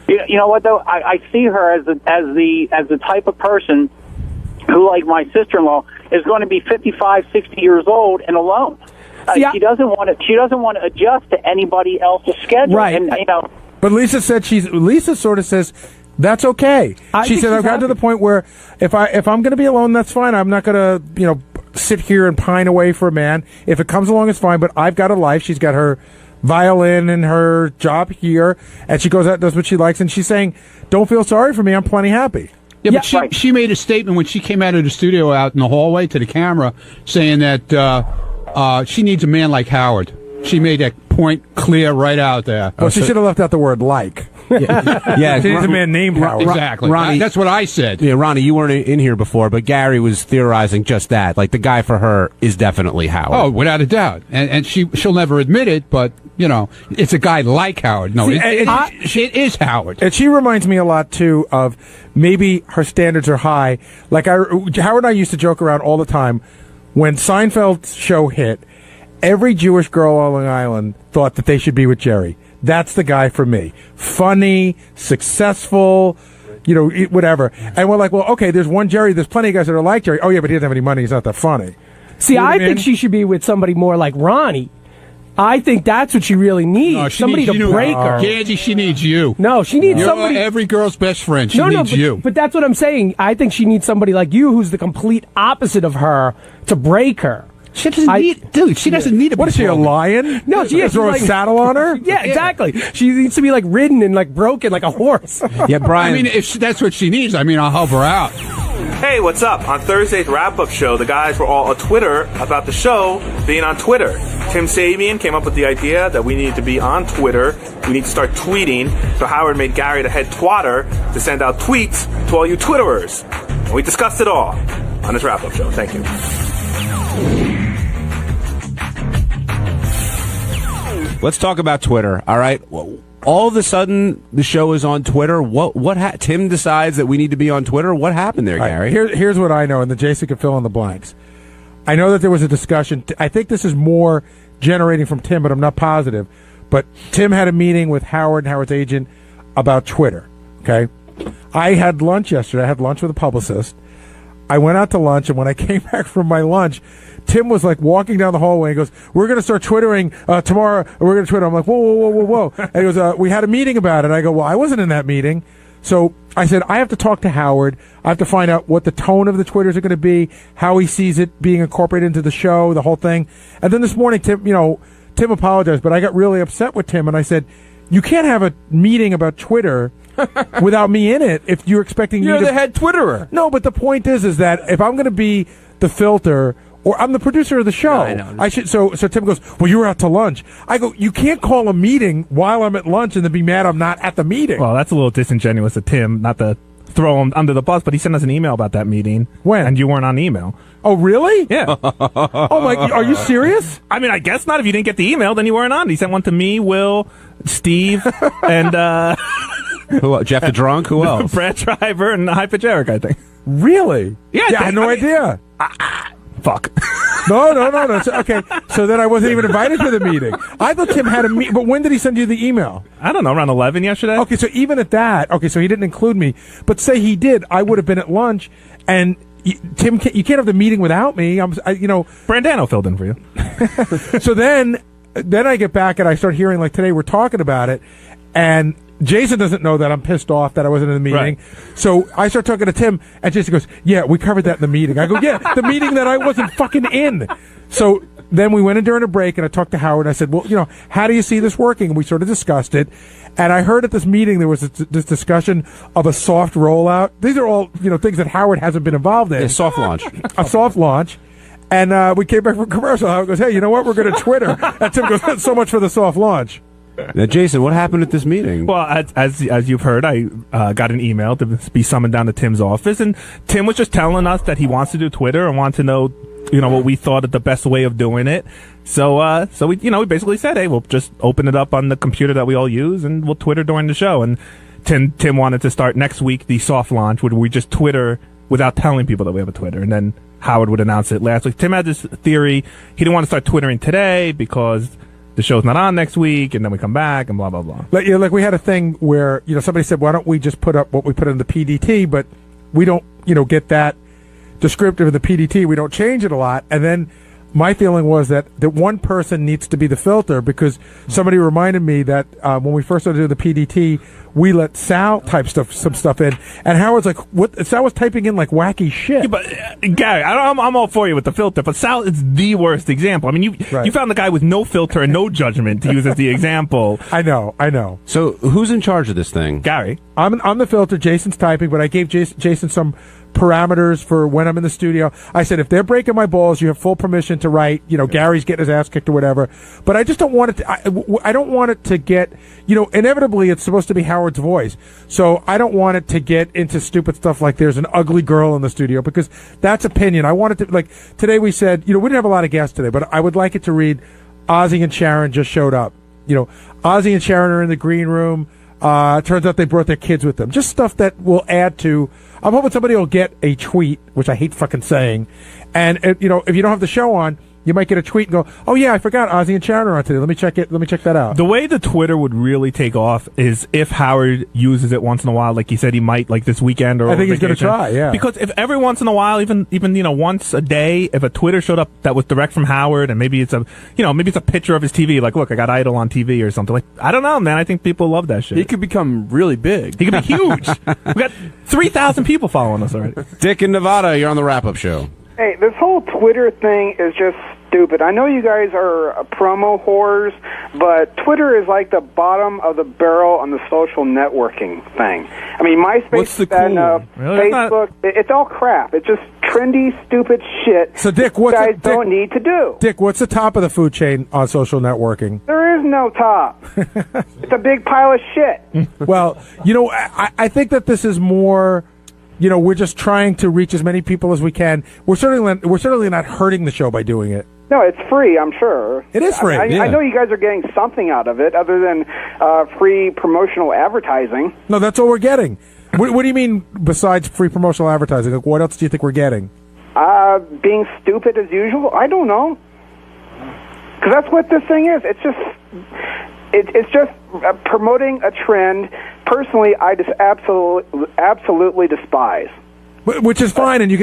You know what though? I see her as the type of person who, like my sister-in-law, is going to be 55, 60 years old and alone. She doesn't want to adjust to anybody else's schedule. Right. And, but Lisa sort of says that's okay. She said I've gotten to the point where if I'm going to be alone, that's fine. I'm not going to sit here and pine away for a man. If it comes along, it's fine. But I've got a life. She's got her violin and her job here, and she goes out and does what she likes. And she's saying, "Don't feel sorry for me. I'm plenty happy." Yeah, but she made a statement when she came out of the studio out in the hallway to the camera saying that she needs a man like Howard. She made that point clear right out there. Well, she should have left out the word "like." Yeah, she needs a man named Howard. Exactly. Ronnie, that's what I said. Yeah, Ronnie, you weren't in here before, but Gary was theorizing just that. Like, the guy for her is definitely Howard. Oh, without a doubt. And she'll never admit it, but, it's a guy like Howard. No, it is Howard. And she reminds me a lot, too, of maybe her standards are high. Like, Howard and I used to joke around all the time. When Seinfeld's show hit, every Jewish girl on Long Island thought that they should be with Jerry. That's the guy for me. Funny, successful, whatever. And we're like, well, okay, there's one Jerry. There's plenty of guys that are like Jerry. Oh, yeah, but he doesn't have any money. He's not that funny. See, I think she should be with somebody more like Ronnie. I think that's what she really needs. No, somebody to break her. Candy, she needs you. No, she needs somebody. Every girl's best friend. She needs you. But that's what I'm saying. I think she needs somebody like you who's the complete opposite of her to break her. She doesn't need, she doesn't need a. What is she, a lion? No, she throw a saddle on her. Yeah, exactly. She needs to be like ridden and like broken like a horse. Yeah, Brian. I mean, if that's what she needs, I'll help her out. Hey, what's up? On Thursday's wrap-up show, the guys were all on Twitter about the show being on Twitter. Tim Sabian came up with the idea that we need to be on Twitter. We need to start tweeting. So Howard made Gary the head twatter to send out tweets to all you Twitterers. And we discussed it all on this wrap-up show. Thank you. Let's talk about Twitter, all right? All of a sudden, the show is on Twitter. Tim decides that we need to be on Twitter. What happened there, Gary? Here's what I know, and the Jason can fill in the blanks. I know that there was a discussion. I think this is more generating from Tim, but I'm not positive. But Tim had a meeting with Howard and Howard's agent about Twitter, okay? I had lunch yesterday. I had lunch with a publicist. I went out to lunch, and when I came back from my lunch, Tim was like walking down the hallway and goes, "We're going to start twittering tomorrow. We're going to Twitter." I'm like, whoa. And he goes, "We had a meeting about it." I go, "Well, I wasn't in that meeting." So I said, I have to talk to Howard. I have to find out what the tone of the Twitters are going to be, how he sees it being incorporated into the show, the whole thing. And then this morning, Tim apologized, but I got really upset with Tim, and I said, "You can't have a meeting about Twitter without me in it if you're expecting me to..." You're the head Twitterer. No, but the point is that if I'm going to be the filter, or I'm the producer of the show. I know. I should. So Tim goes, "Well, you were out to lunch." I go, "You can't call a meeting while I'm at lunch and then be mad I'm not at the meeting." Well, that's a little disingenuous of Tim, not to throw him under the bus, but he sent us an email about that meeting. When? And you weren't on email. Oh, really? Yeah. Oh, my, are you serious? I mean, I guess not. If you didn't get the email, then you weren't on. He sent one to me, Will, Steve, and who? Jeff the Drunk? Who else? Brad Driver and Hyperjeric, I think. Really? Yeah, I had no idea. Fuck. No. Okay. So then I wasn't even invited to the meeting. I thought Tim had a meeting. But when did he send you the email? I don't know, around 11 yesterday. Okay, so even at that, so he didn't include me. But say he did, I would have been at lunch, and Tim, you can't have the meeting without me. Brandano filled in for you. So then I get back and I start hearing, like today we're talking about it, and Jason doesn't know that I'm pissed off that I wasn't in the meeting. Right. So I start talking to Tim, and Jason goes, "Yeah, we covered that in the meeting." I go, "Yeah, the meeting that I wasn't fucking in." So then we went in during a break, and I talked to Howard. I said, "Well, how do you see this working?" And we sort of discussed it. And I heard at this meeting there was this discussion of a soft rollout. These are all things that Howard hasn't been involved in. A soft launch. A soft launch. And we came back from commercial. Howard goes, "Hey, you know what? We're going to Twitter." And Tim goes, "So much for the soft launch." Now, Jason, what happened at this meeting? Well, as you've heard, I got an email to be summoned down to Tim's office, and Tim was just telling us that he wants to do Twitter and wants to know, what we thought of the best way of doing it. So we, we basically said, hey, we'll just open it up on the computer that we all use, and we'll Twitter during the show. And Tim wanted to start next week the soft launch, where we just Twitter without telling people that we have a Twitter, and then Howard would announce it last week. Tim had this theory. He didn't want to start Twittering today because the show's not on next week, and then we come back and blah blah blah. Like we had a thing where somebody said, why don't we just put up what we put in the PDT, but we don't get that descriptive of the PDT. We don't change it a lot, and then. My feeling was that one person needs to be the filter because somebody reminded me that when we first started doing the PDT, we let Sal type some stuff in, and Howard's like, "What?" Sal was typing in like wacky shit. Yeah, but Gary, I'm all for you with the filter, but Sal is the worst example. I mean, you found the guy with no filter and no judgment to use as the example. I know. So who's in charge of this thing? Gary. I'm the filter. Jason's typing, but I gave Jason some parameters for when I'm in the studio. I said, if they're breaking my balls, you have full permission to write, Gary's getting his ass kicked or whatever. But I just don't want it to, I don't want it to get, inevitably it's supposed to be Howard's voice. So I don't want it to get into stupid stuff like there's an ugly girl in the studio because that's opinion. I want it to, like, today we said, we didn't have a lot of guests today, but I would like it to read, Ozzy and Sharon just showed up. Ozzy and Sharon are in the green room. Turns out they brought their kids with them. Just stuff that will add to. I'm hoping somebody will get a tweet, which I hate fucking saying, and if you don't have the show on, you might get a tweet and go, "Oh yeah, I forgot Ozzy and Sharon are on today. Let me check it. Let me check that out." The way the Twitter would really take off is if Howard uses it once in a while, like he said he might, like this weekend or. I think he's going to try, yeah. Because if every once in a while, even once a day, if a Twitter showed up that was direct from Howard, and maybe it's a picture of his TV, like look, I got Idol on TV or something. Like I don't know, man. I think people love that shit. He could become really big. He could be huge. We got 3,000 people following us already. Dick in Nevada, you're on the wrap-up show. Hey, this whole Twitter thing is just stupid. I know you guys are promo whores, but Twitter is like the bottom of the barrel on the social networking thing. I mean, MySpace and Facebook, it's all crap. It's just trendy, stupid shit. So, Dick, don't need to do. Dick, what's the top of the food chain on social networking? There is no top. It's a big pile of shit. Well, I think that this is more. We're just trying to reach as many people as we can. We're certainly not hurting the show by doing it. No, it's free, I'm sure. It is free. I know you guys are getting something out of it other than free promotional advertising. No, that's all we're getting. What do you mean besides free promotional advertising? Like, what else do you think we're getting? Being stupid as usual? I don't know. Because that's what this thing is. It's just promoting a trend. Personally, I just absolutely despise. Which is fine, and you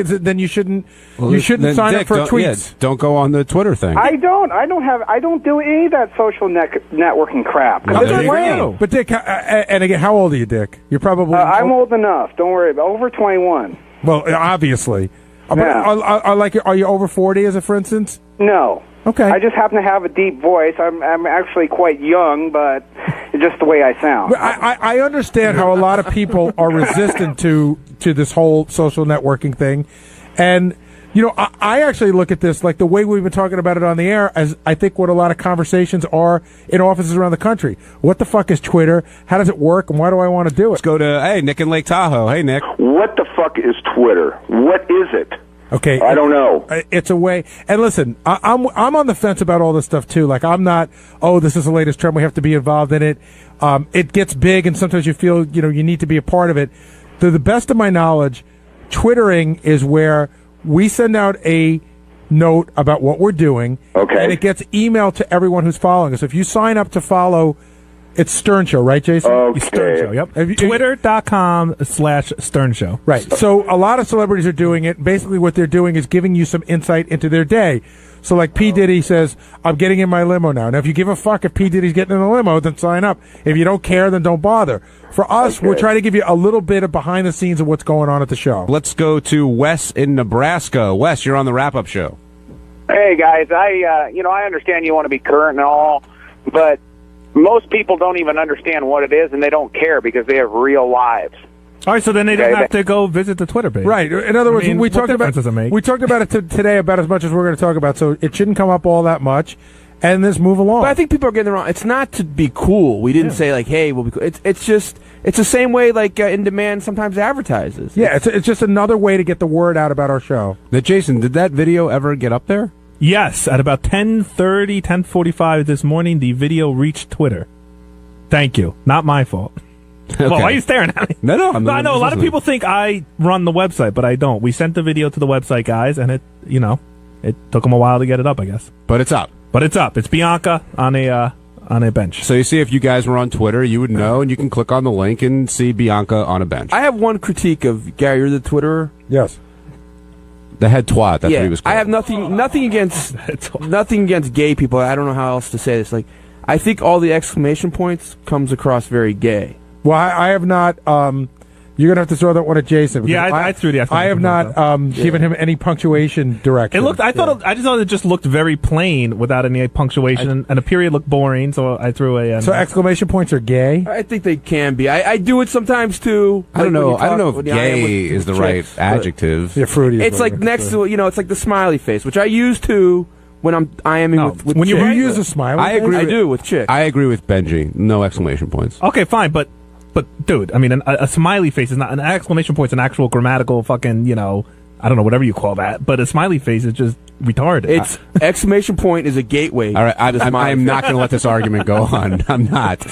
shouldn't sign up for tweets. Yeah, don't go on the Twitter thing. I don't do any of that social networking crap. Well, there you go. But Dick, and again, how old are you, Dick? You're probably I'm old enough. Don't worry about over 21. Well, obviously. Yeah. Are you over 40, for instance? No. Okay. I just happen to have a deep voice. I'm actually quite young, but it's just the way I sound. I understand how a lot of people are resistant to this whole social networking thing. And, I actually look at this like the way we've been talking about it on the air as I think what a lot of conversations are in offices around the country. What the fuck is Twitter? How does it work? And why do I want to do it? Let's go to, Nick in Lake Tahoe. Hey, Nick. What the fuck is Twitter? What is it? Okay, I don't know. It's a way, and listen, I'm on the fence about all this stuff too. Like I'm not. Oh, this is the latest trend. We have to be involved in it. It gets big, and sometimes you feel you need to be a part of it. To the best of my knowledge, Twittering is where we send out a note about what we're doing, and it gets emailed to everyone who's following us. If you sign up to follow. It's Stern Show, right, Jason? Okay. Stern Show, yep. Twitter.com/Stern Show. Right. So a lot of celebrities are doing it. Basically what they're doing is giving you some insight into their day. So like P. Diddy says, I'm getting in my limo now. Now, if you give a fuck if P. Diddy's getting in the limo, then sign up. If you don't care, then don't bother. For us, we're trying to give you a little bit of behind the scenes of what's going on at the show. Let's go to Wes in Nebraska. Wes, you're on the wrap-up show. Hey, guys. I understand you want to be current and all, but most people don't even understand what it is, and they don't care because they have real lives. All right, so then they don't have to go visit the Twitter page. Right. In other words, we talked about it today about as much as we're going to talk about, so it shouldn't come up all that much, and let's move along. But I think people are getting it wrong. It's not to be cool. We didn't say, like, hey, we'll be cool. It's just, it's the same way, like, In Demand sometimes advertises. Yeah, it's just another way to get the word out about our show. Now, Jason, did that video ever get up there? Yes, at about 10:30, 10:45 this morning, the video reached Twitter. Thank you. Not my fault. Okay. Well, why are you staring at me? No, I know a lot of people think I run the website, but I don't. We sent the video to the website guys, and it took them a while to get it up, I guess. But it's up. But it's up. It's Bianca on a bench. So you see, if you guys were on Twitter, you would know, and you can click on the link and see Bianca on a bench. I have one critique of Gary. You're the Twitterer. Yes. The head twat. That's what he was called. I have nothing against gay people. I don't know how else to say this. Like, I think all the exclamation points comes across very gay. Well, I have not. You're gonna have to throw that one at Jason. Yeah, I threw the. I have not given him any punctuation direction. It looked. I just thought it just looked very plain without any punctuation, and a period looked boring. So I threw a. So exclamation points are gay. I think they can be. I do it sometimes too. I don't know. I don't know if gay is the right adjective. Yeah, fruity. It's like next to it's like the smiley face, which I use to when I'm IMing with when you chicks. use a smiley. I do with chicks. I agree with Benji. No exclamation points. Okay, fine, but dude, I mean, a smiley face is not an exclamation point. Is an actual grammatical fucking I don't know, whatever you call that. But a smiley face is just retarded. It's exclamation point is a gateway. All right, I'm not going to let this argument go on. I'm not.